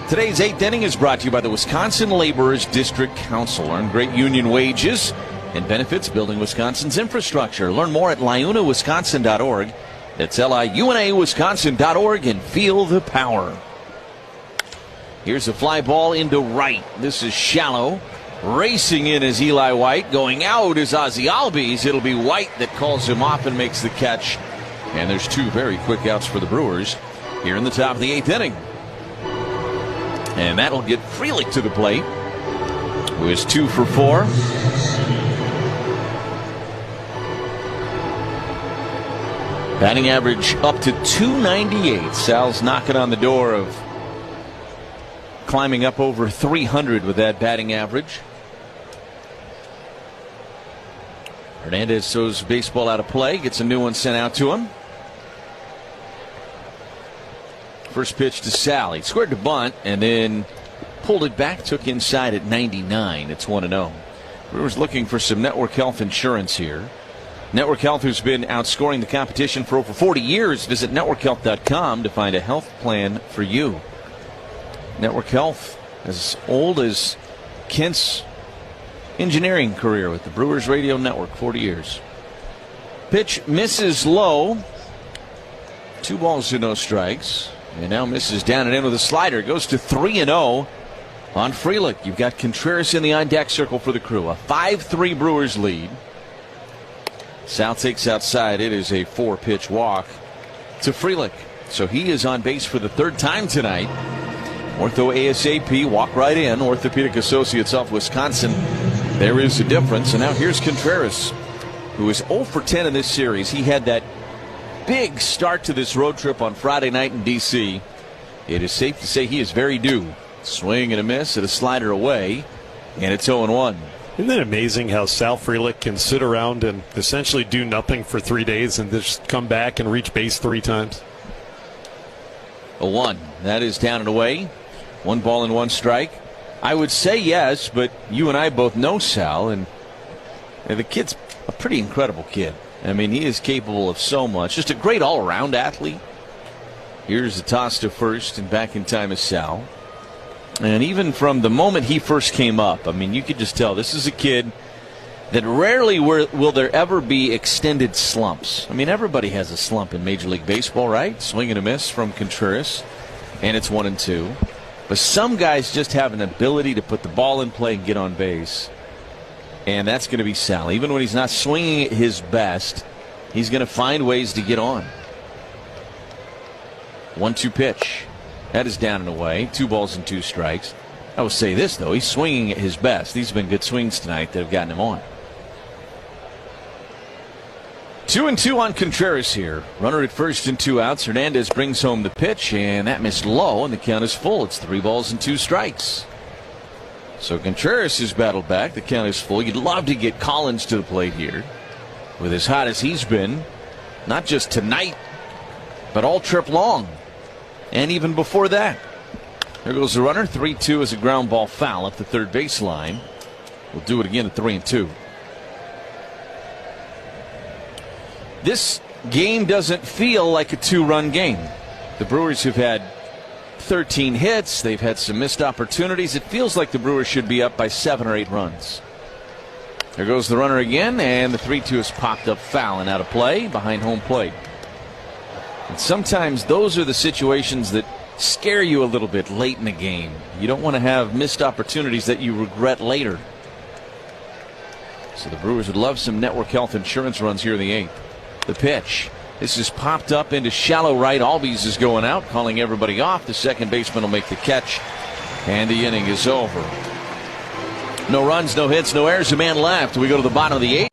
Today's 8th inning is brought to you by the Wisconsin Laborers District Council. Earn great union wages and benefits building Wisconsin's infrastructure. Learn more at liunawisconsin.org. That's liunawisconsin.org, and feel the power. Here's a fly ball into right. This is shallow. Racing in is Eli White. Going out is Ozzie Albies. It'll be White that calls him off and makes the catch. And there's 2 very quick outs for the Brewers here in the top of the 8th inning. And that'll get Frelick to the plate, who is 2 for 4. Batting average up to 298. Sal's knocking on the door of climbing up over 300 with that batting average. Hernandez throws baseball out of play, gets a new one sent out to him. First pitch to Sal. He squared to bunt and then pulled it back, took inside at 99. It's 1-0. Brewers looking for some Network Health insurance here. Network Health, who's been outscoring the competition for over 40 years. Visit networkhealth.com to find a health plan for you. Network Health, as old as Kent's engineering career with the Brewers Radio Network, 40 years. Pitch misses low. 2 balls to no strikes. And now misses down and in with a slider. Goes to 3-0 on Frelick. You've got Contreras in the on-deck circle for the Crew. A 5-3 Brewers lead. Sal takes outside. It is a 4-pitch walk to Frelick. So he is on base for the 3rd time tonight. Ortho ASAP, walk right in. Orthopedic Associates of Wisconsin. There is a difference. And now here's Contreras, who is 0 for 10 in this series. He had that big start to this road trip on Friday night in D.C. It is safe to say he is very due. Swing and a miss at a slider away, and it's 0-1. Isn't it amazing how Sal Frelick can sit around and essentially do nothing for 3 days and just come back and reach base 3 times? 1. That is down and away. 1 ball and 1 strike. I would say yes, but you and I both know Sal, and the kid's a pretty incredible kid. I mean, he is capable of so much. Just a great all-around athlete. Here's the toss to first, and back in time is Sal. And even from the moment he first came up, I mean, you could just tell this is a kid that rarely will there ever be extended slumps. I mean, everybody has a slump in Major League Baseball, right? Swing and a miss from Contreras, and it's 1-2. But some guys just have an ability to put the ball in play and get on base. And that's going to be Sal. Even when he's not swinging at his best, he's going to find ways to get on. 1-2 pitch. That is down and away. 2 balls and 2 strikes. I will say this, though. He's swinging at his best. These have been good swings tonight that have gotten him on. 2-2 on Contreras here. Runner at first and 2 outs. Hernandez brings home the pitch, and that missed low, and the count is full. It's 3 balls and 2 strikes. So Contreras is battled back. The count is full. You'd love to get Collins to the plate here. With as hot as he's been, not just tonight, but all trip long. And even before that. There goes the runner. 3-2 is a ground ball foul up the third baseline. We'll do it again at 3-2. This game doesn't feel like a 2-run game. The Brewers have had 13 hits. They've had some missed opportunities. It feels like the Brewers should be up by 7 or 8 runs. There goes the runner again, and the 3-2 is popped up foul and out of play behind home plate. And sometimes those are the situations that scare you a little bit late in the game. You don't want to have missed opportunities that you regret later. So the Brewers would love some Network Health insurance runs here in the 8th. The pitch. This is popped up into shallow right. Albies is going out, calling everybody off. The second baseman will make the catch, and the inning is over. No runs, no hits, no errors. A man left. We go to the bottom of the 8th.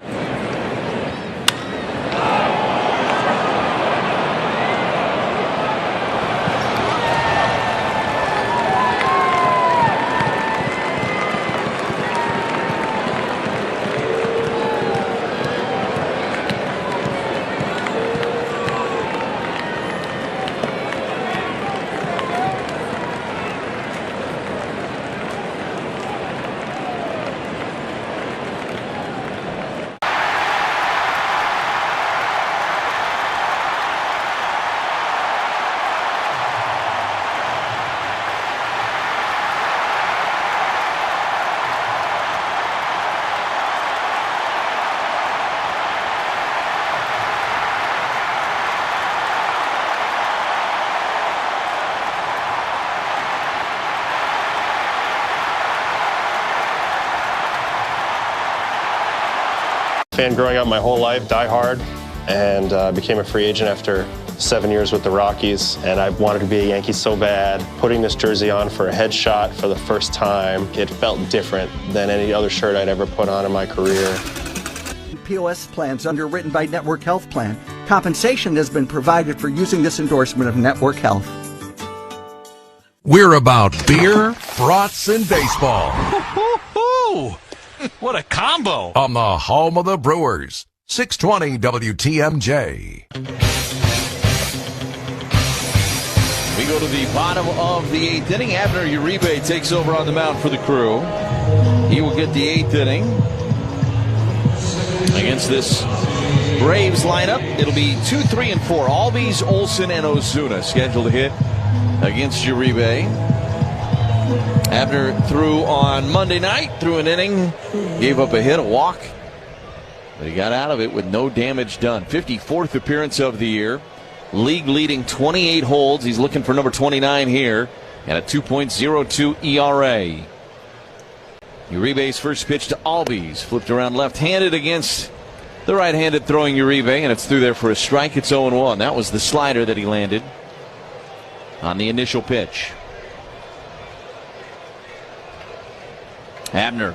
Fan growing up my whole life, die hard, and became a free agent after 7 years with the Rockies, and I wanted to be a Yankee so bad. Putting this jersey on for a headshot for the first time, it felt different than any other shirt I'd ever put on in my career. POS plans underwritten by Network Health Plan. Compensation has been provided for using this endorsement of Network Health. We're about beer, brats, and baseball. What a combo. On the home of the Brewers, 620 WTMJ. We go to the bottom of the 8th inning. Abner Uribe takes over on the mound for the Crew. He will get the 8th inning against this Braves lineup. It'll be 2, 3, and 4. Albies, Olsen, and Ozuna scheduled to hit against Uribe. Abner threw on Monday night, threw an inning, gave up a hit, a walk, but he got out of it with no damage done. 54th appearance of the year. League leading 28 holds. He's looking for number 29 here, and a 2.02 ERA. Uribe's first pitch to Albies, flipped around left-handed against the right-handed throwing Uribe, and it's through there for a strike. It's 0-1. That was the slider that he landed on the initial pitch. Abner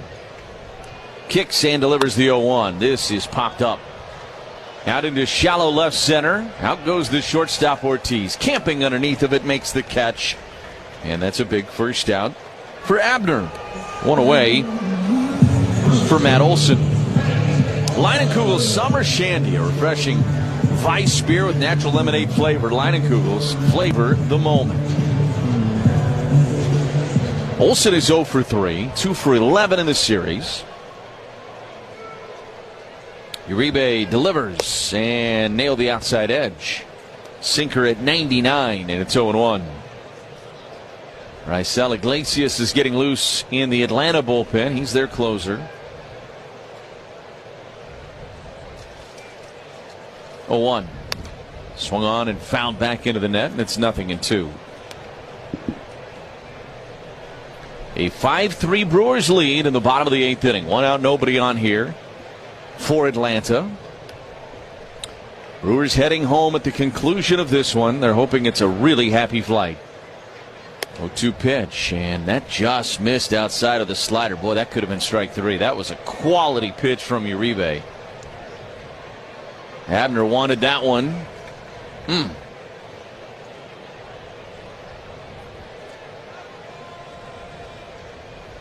kicks and delivers the 0-1. This is popped up. Out into shallow left center. Out goes the shortstop Ortiz. Camping underneath of it makes the catch. And that's a big first out for Abner. One away for Matt Olson. Leinenkugel's Summer Shandy, a refreshing Vice beer with natural lemonade flavor. Leinenkugel's, flavor the moment. Olsen is 0 for 3, 2 for 11 in the series. Uribe delivers and nailed the outside edge. Sinker at 99, and it's 0-1. Raisel Iglesias is getting loose in the Atlanta bullpen. He's their closer. 0-1. Swung on and fouled back into the net, and it's 0-2. A 5-3 Brewers lead in the bottom of the 8th inning. 1 out, nobody on here for Atlanta. Brewers heading home at the conclusion of this one. They're hoping it's a really happy flight. 0-2 pitch, and that just missed outside of the slider. Boy, that could have been strike 3. That was a quality pitch from Uribe. Abner wanted that one.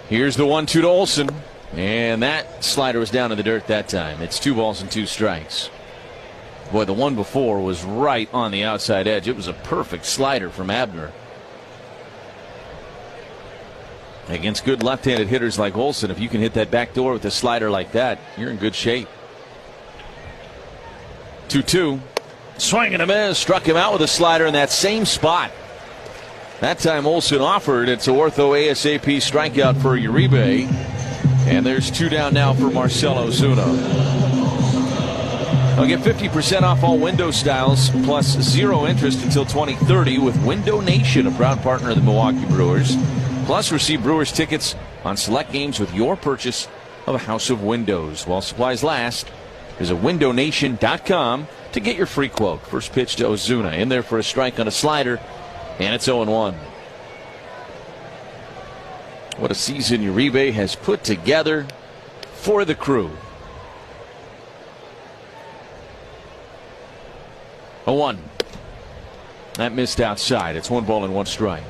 Here's the 1-2 to Olsen, and that slider was down in the dirt that time. It's 2 balls and 2 strikes. Boy, the one before was right on the outside edge. It was a perfect slider from Abner. Against good left-handed hitters like Olsen, if you can hit that back door with a slider like that, you're in good shape. 2-2. Swing and a miss. Struck him out with a slider in that same spot. That time Olsen offered. It's a ortho ASAP strikeout for Uribe. And there's 2 down now for Marcell Ozuna. I'll get 50% off all window styles plus 0 interest until 2030 with Window Nation, a proud partner of the Milwaukee Brewers. Plus receive Brewers tickets on select games with your purchase of a house of windows. While supplies last, visit windownation.com to get your free quote. First pitch to Ozuna, in there for a strike on a slider, and it's 0-1. What a season Uribe has put together for the Crew. 0-1. That missed outside. It's 1 ball and 1 strike.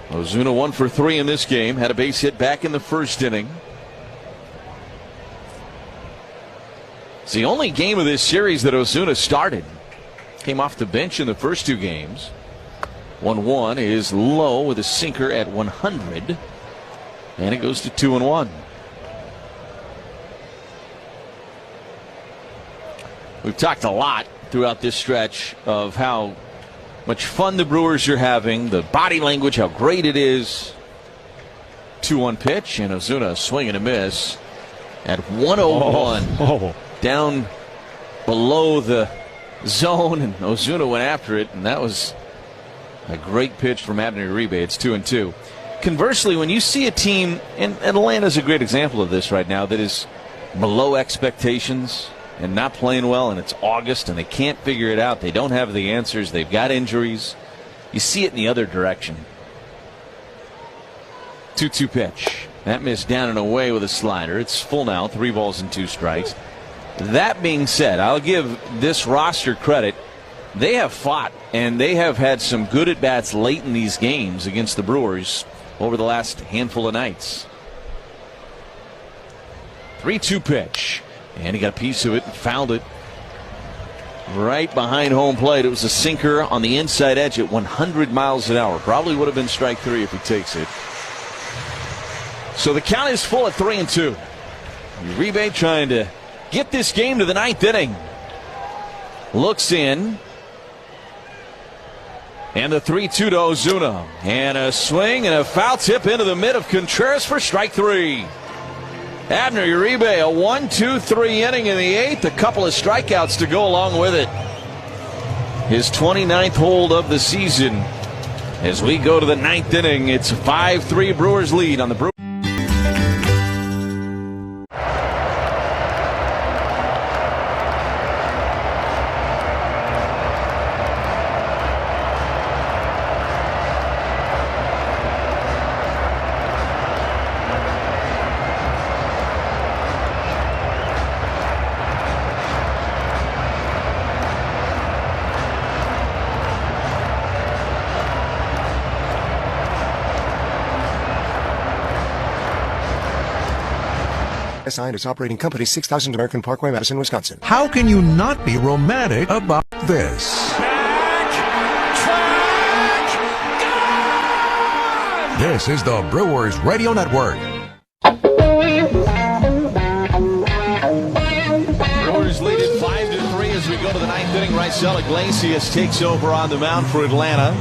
Ozuna 1 for 3 in this game. Had a base hit back in the first inning. It's the only game of this series that Ozuna started. Came off the bench in the first 2 games. 1-1 is low with a sinker at 100. And it goes to 2-1. We've talked a lot throughout this stretch of how much fun the Brewers are having, the body language, how great it is. 2-1 pitch, and Ozuna swing and a miss at 101. Down below the zone, and Ozuna went after it, and that was a great pitch from Abner Uribe. It's 2-2. Conversely, when you see a team, and Atlanta's a great example of this right now, that is below expectations and not playing well, and it's August and they can't figure it out, they don't have the answers, they've got injuries, you see it in the other direction. 2-2 pitch. That missed down and away with a slider. It's full now, 3 balls and 2 strikes. That being said, I'll give this roster credit. They have fought, and they have had some good at-bats late in these games against the Brewers over the last handful of nights. 3-2 pitch. And he got a piece of it and fouled it right behind home plate. It was a sinker on the inside edge at 100 miles an hour. Probably would have been strike 3 if he takes it. So the count is full at 3-2. Uribe trying to get this game to the 9th inning. Looks in. And the 3-2 to Ozuna. And a swing and a foul tip into the mid of Contreras for strike 3. Abner Uribe, a 1-2-3 inning in the 8th. A couple of strikeouts to go along with it. His 29th hold of the season. As we go to the 9th inning, it's a 5-3 Brewers lead on the Brewers. Signed its operating company, 6000 American Parkway, Madison, Wisconsin. How can you not be romantic about this? This is the Brewers Radio Network. Brewers lead it 5-3 as we go to the 9th inning. Raisel Iglesias takes over on the mound for Atlanta.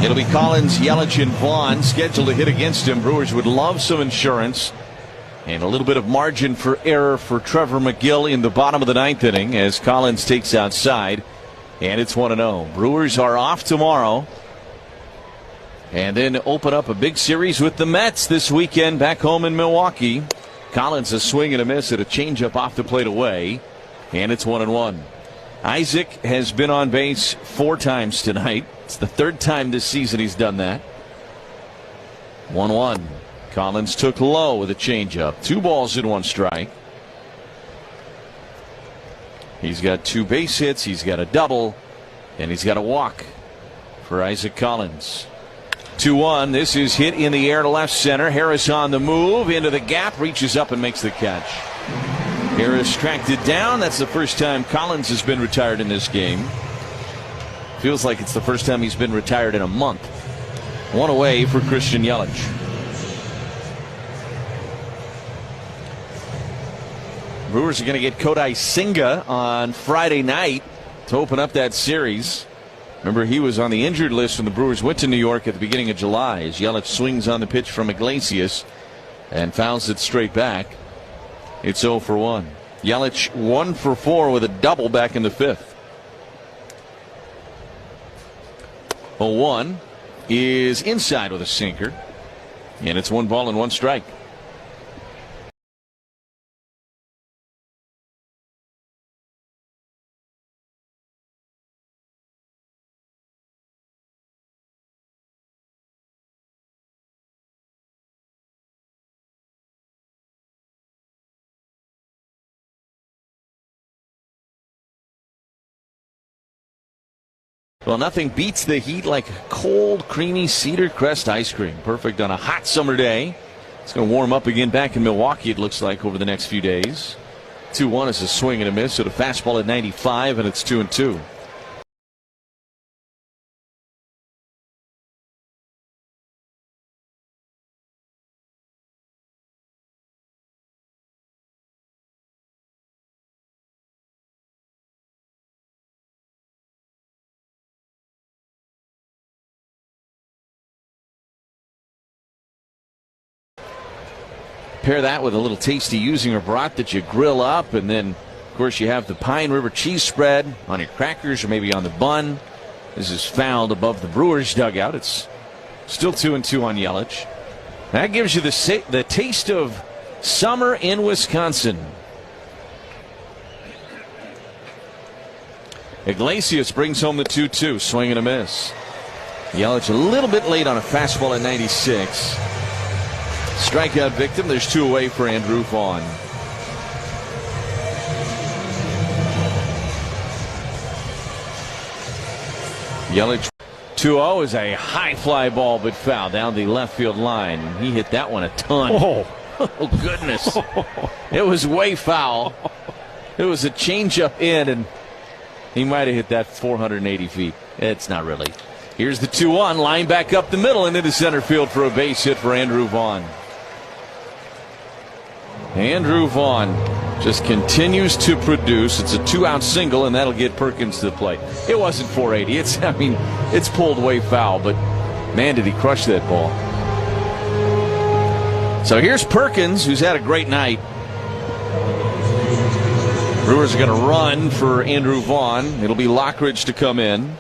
It'll be Collins, Yelich, and Vaughn scheduled to hit against him. Brewers would love some insurance. And a little bit of margin for error for Trevor McGill in the bottom of the 9th inning as Collins takes outside. And it's 1-0. Brewers are off tomorrow. And then open up a big series with the Mets this weekend back home in Milwaukee. Collins a swing and a miss at a changeup off the plate away. And it's 1-1. Isaac has been on base 4 times tonight. It's the 3rd time this season he's done that. 1-1. Collins took low with a changeup. 2 balls and 1 strike. He's got 2 base hits. He's got a double. And he's got a walk for Isaac Collins. 2-1. This is hit in the air to left center. Harris on the move. Into the gap. Reaches up and makes the catch. Harris tracked it down. That's the first time Collins has been retired in this game. Feels like it's the first time he's been retired in a month. 1 away for Christian Yelich. Brewers are going to get Kodai Senga on Friday night to open up that series. Remember, he was on the injured list when the Brewers went to New York at the beginning of July as Yelich swings on the pitch from Iglesias and fouls it straight back. It's 0 for 1. Yelich 1 for 4 with a double back in the 5th. 0-1 is inside with a sinker. And it's 1 ball and 1 strike. Well, nothing beats the heat like cold, creamy Cedar Crest ice cream. Perfect on a hot summer day. It's going to warm up again back in Milwaukee, it looks like, over the next few days. 2-1 is a swing and a miss. So the fastball at 95, and it's 2-2. Pair that with a little tasty Usinger brat that you grill up, and then of course you have the Pine River cheese spread on your crackers or maybe on the bun. This is fouled above the Brewers dugout. It's still 2-2 on Yelich. That gives you the taste of summer in Wisconsin. Iglesias brings home the 2-2, swing and a miss. Yelich a little bit late on a fastball at 96. Strikeout victim. There's 2 away for Andrew Vaughn. Yelich 2-0 is a high fly ball, but foul down the left field line. He hit that one a ton. Oh, goodness. It was way foul. It was a changeup in, and he might have hit that 480 feet. It's not really. Here's the 2-1. Line back up the middle and into center field for a base hit for Andrew Vaughn. Andrew Vaughn just continues to produce. It's a 2-out single, and that'll get Perkins to the plate. It wasn't 480. It's pulled way foul, but man, did he crush that ball. So here's Perkins, who's had a great night. Brewers are going to run for Andrew Vaughn. It'll be Lockridge to come in.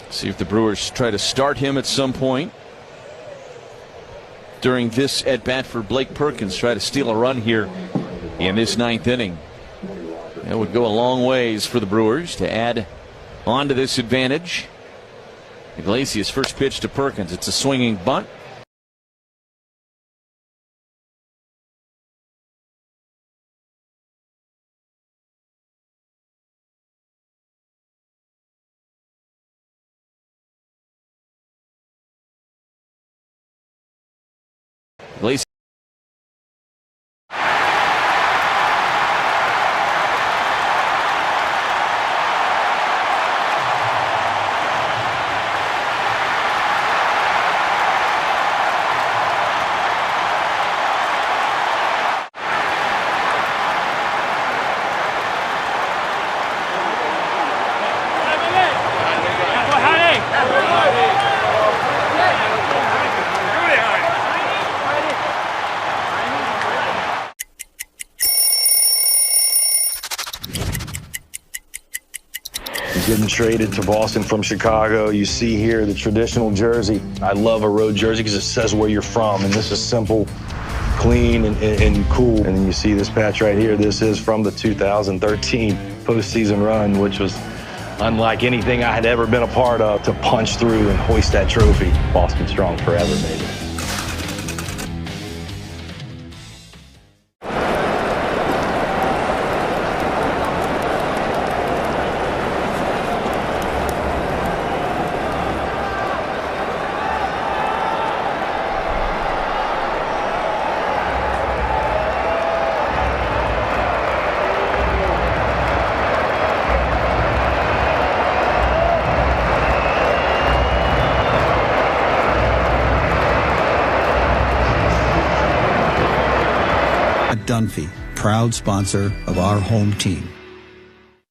See if the Brewers try to start him at some point during this at-bat for Blake Perkins. Try to steal a run here in this 9th inning. That would go a long ways for the Brewers to add on to this advantage. Iglesias' first pitch to Perkins. It's a swinging bunt. Iglesias. Getting traded to Boston from Chicago. You see here the traditional jersey. I love a road jersey because it says where you're from, and this is simple, clean, and cool. And then you see this patch right here. This is from the 2013 postseason run, which was unlike anything I had ever been a part of, to punch through and hoist that trophy. Boston strong forever, baby. Dunphy, proud sponsor of our home team.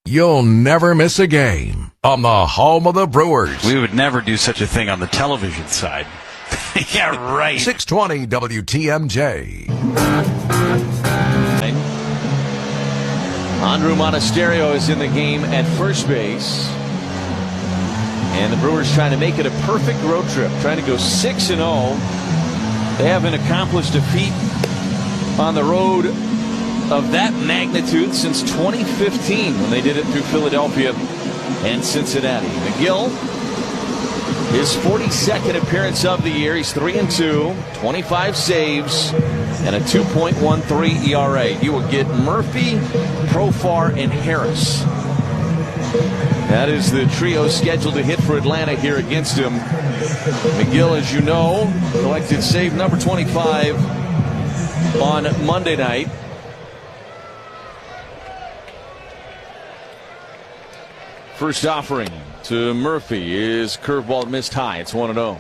You'll never miss a game on the home of the Brewers. We would never do such a thing on the television side. Yeah, right. 620 WTMJ. Andrew Monasterio is in the game at first base. And the Brewers trying to make it a perfect road trip, trying to go 6-0. They haven't accomplished a feat on the road of that magnitude since 2015 when they did it through Philadelphia and Cincinnati. McGill, his 42nd appearance of the year. He's 3-2, 25 saves, and a 2.13 ERA. You will get Murphy, Profar, and Harris. That is the trio scheduled to hit for Atlanta here against him. McGill, as you know, collected save number 25 on Monday night. First offering to Murphy is curveball missed high. It's 1-0.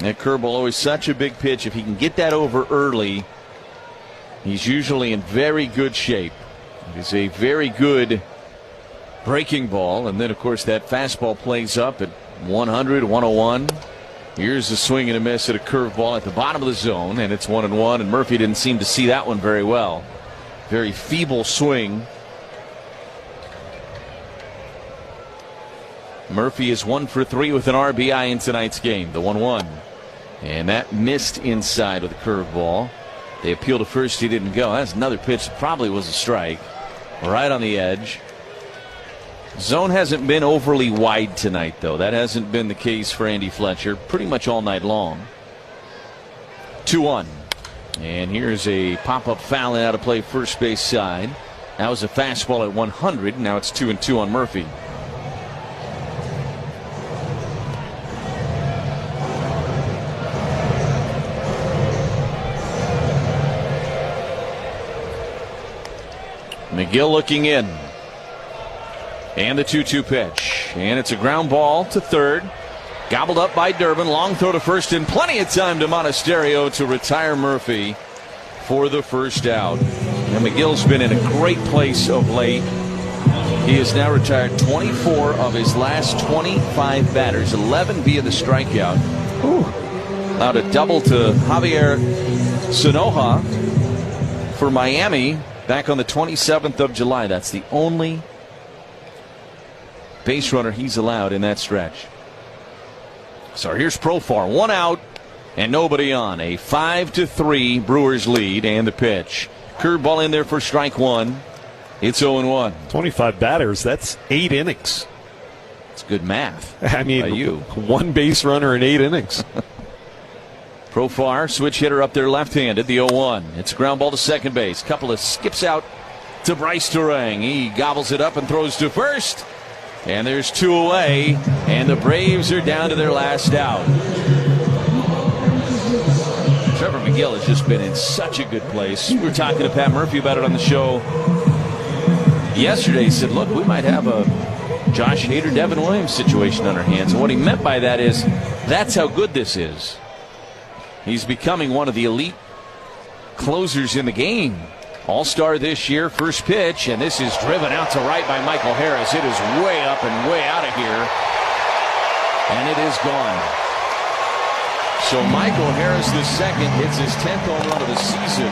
That curveball always such a big pitch. If he can get that over early, he's usually in very good shape. It is a very good breaking ball. And then, of course, that fastball plays up at 100, 101. Here's a swing and a miss at a curveball at the bottom of the zone, and it's 1-1. And Murphy didn't seem to see that one very well. Very feeble swing. Murphy is 1 for 3 with an RBI in tonight's game. The 1-1. And that missed inside with a curveball. They appealed to first. He didn't go. That's another pitch that probably was a strike. Right on the edge. Zone hasn't been overly wide tonight, though. That hasn't been the case for Andy Fletcher pretty much all night long. 2-1. And here's a pop-up foul out of play first base side. That was a fastball at 100. Now it's 2-2 on Murphy. McGill looking in. And the 2-2 pitch. And it's a ground ball to third. Gobbled up by Durbin. Long throw to first and plenty of time to Monasterio to retire Murphy for the first out. And McGill's been in a great place of late. He has now retired 24 of his last 25 batters, 11 via the strikeout. Allowed a double to Javier Sanoja for Miami back on the 27th of July. That's the only base runner he's allowed in that stretch. So here's Profar, 1 out and nobody on. A 5-3 Brewers lead, and the pitch. Curveball in there for strike one. It's 0-1. 25 batters, that's 8 innings. It's good math. I mean, one base runner in 8 innings. Profar, switch hitter up there left-handed, the 0-1. It's a ground ball to second base. Couple of skips out to Bryce Turang. He gobbles it up and throws to first. And there's 2 away, and the Braves are down to their last out. Trevor McGill has just been in such a good place. We were talking to Pat Murphy about it on the show yesterday. He said, look, we might have a Josh Hader, Devin Williams situation on our hands. And what he meant by that is that's how good this is. He's becoming one of the elite closers in the game. All-star this year, first pitch, and this is driven out to right by Michael Harris. It is way up and way out of here, and it is gone. So Michael Harris, the second, hits his 10th home run of the season,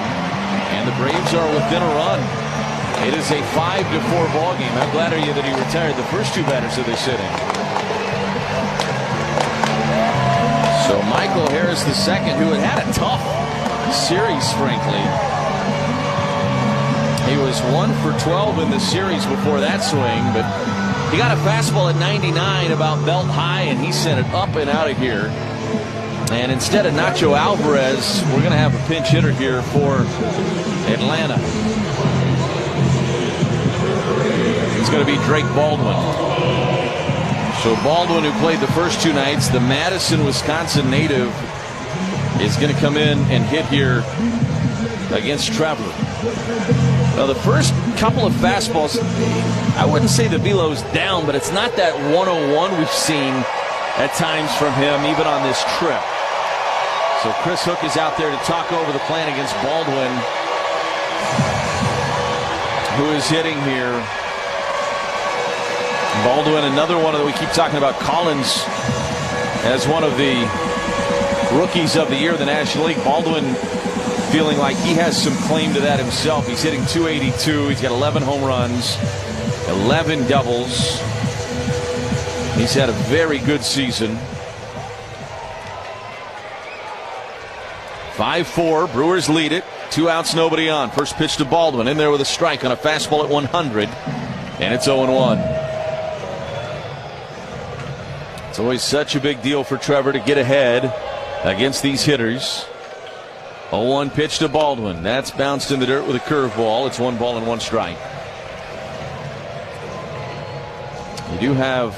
and the Braves are within a run. It is a 5-4 ball game. How glad are you that he retired the first 2 batters of this inning? So Michael Harris, the second, who had a tough series, frankly. He was 1 for 12 in the series before that swing, but he got a fastball at 99 about belt high, and he sent it up and out of here. And instead of Nacho Alvarez, we're going to have a pinch hitter here for Atlanta. It's going to be Drake Baldwin. So Baldwin, who played the first 2 nights, the Madison, Wisconsin native, is going to come in and hit here against Trevor. Now, the first couple of fastballs, I wouldn't say the velo's down, but it's not that 101 we've seen at times from him, even on this trip. So Chris Hook is out there to talk over the plan against Baldwin, who is hitting here. Baldwin, another one that we keep talking about, Collins, as one of the rookies of the year in the National League. Baldwin feeling like he has some claim to that himself. He's hitting .282. He's got 11 home runs, 11 doubles. He's had a very good season. 5-4. Brewers lead it. 2 outs, nobody on. First pitch to Baldwin. In there with a strike on a fastball at 100. And it's 0-1. It's always such a big deal for Trevor to get ahead against these hitters. 0-1 pitch to Baldwin. That's bounced in the dirt with a curveball. It's 1 ball and 1 strike. You do have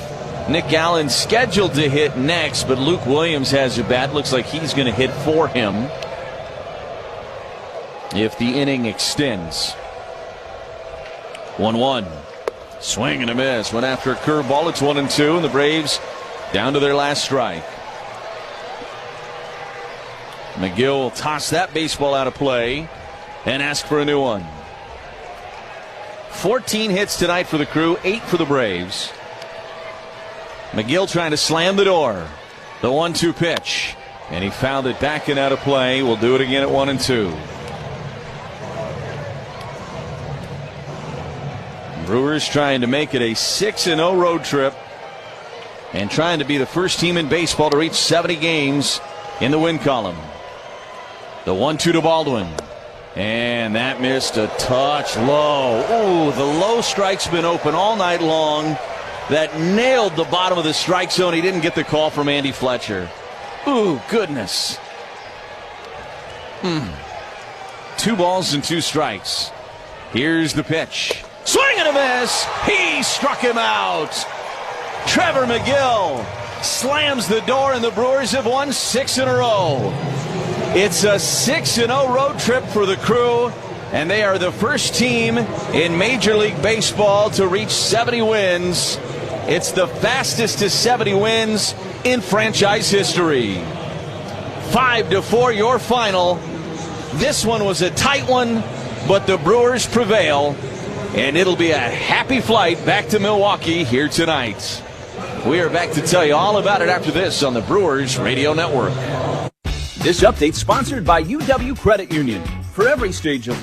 Nick Allen scheduled to hit next, but Luke Williams has a bat. Looks like he's going to hit for him if the inning extends. 1-1. Swing and a miss. Went after a curveball. It's 1-2, and the Braves down to their last strike. McGill tossed that baseball out of play and asked for a new one. 14 hits tonight for the Crew, 8 for the Braves. McGill trying to slam the door. The 1-2 pitch. And he found it back and out of play. We'll do it again at 1-2. Brewers trying to make it a 6-0 road trip and trying to be the first team in baseball to reach 70 games in the win column. The 1-2 to Baldwin. And that missed a touch low. Ooh, the low strike's been open all night long. That nailed the bottom of the strike zone. He didn't get the call from Andy Fletcher. Ooh, goodness. 2 balls and 2 strikes. Here's the pitch. Swing and a miss. He struck him out. Trevor McGill slams the door, and the Brewers have won 6 in a row. It's a 6-0 road trip for the Crew, and they are the first team in Major League Baseball to reach 70 wins. It's the fastest to 70 wins in franchise history. 5-4 your final. This one was a tight one, but the Brewers prevail, and it'll be a happy flight back to Milwaukee here tonight. We are back to tell you all about it after this on the Brewers Radio Network. This update sponsored by UW Credit Union. For every stage of life,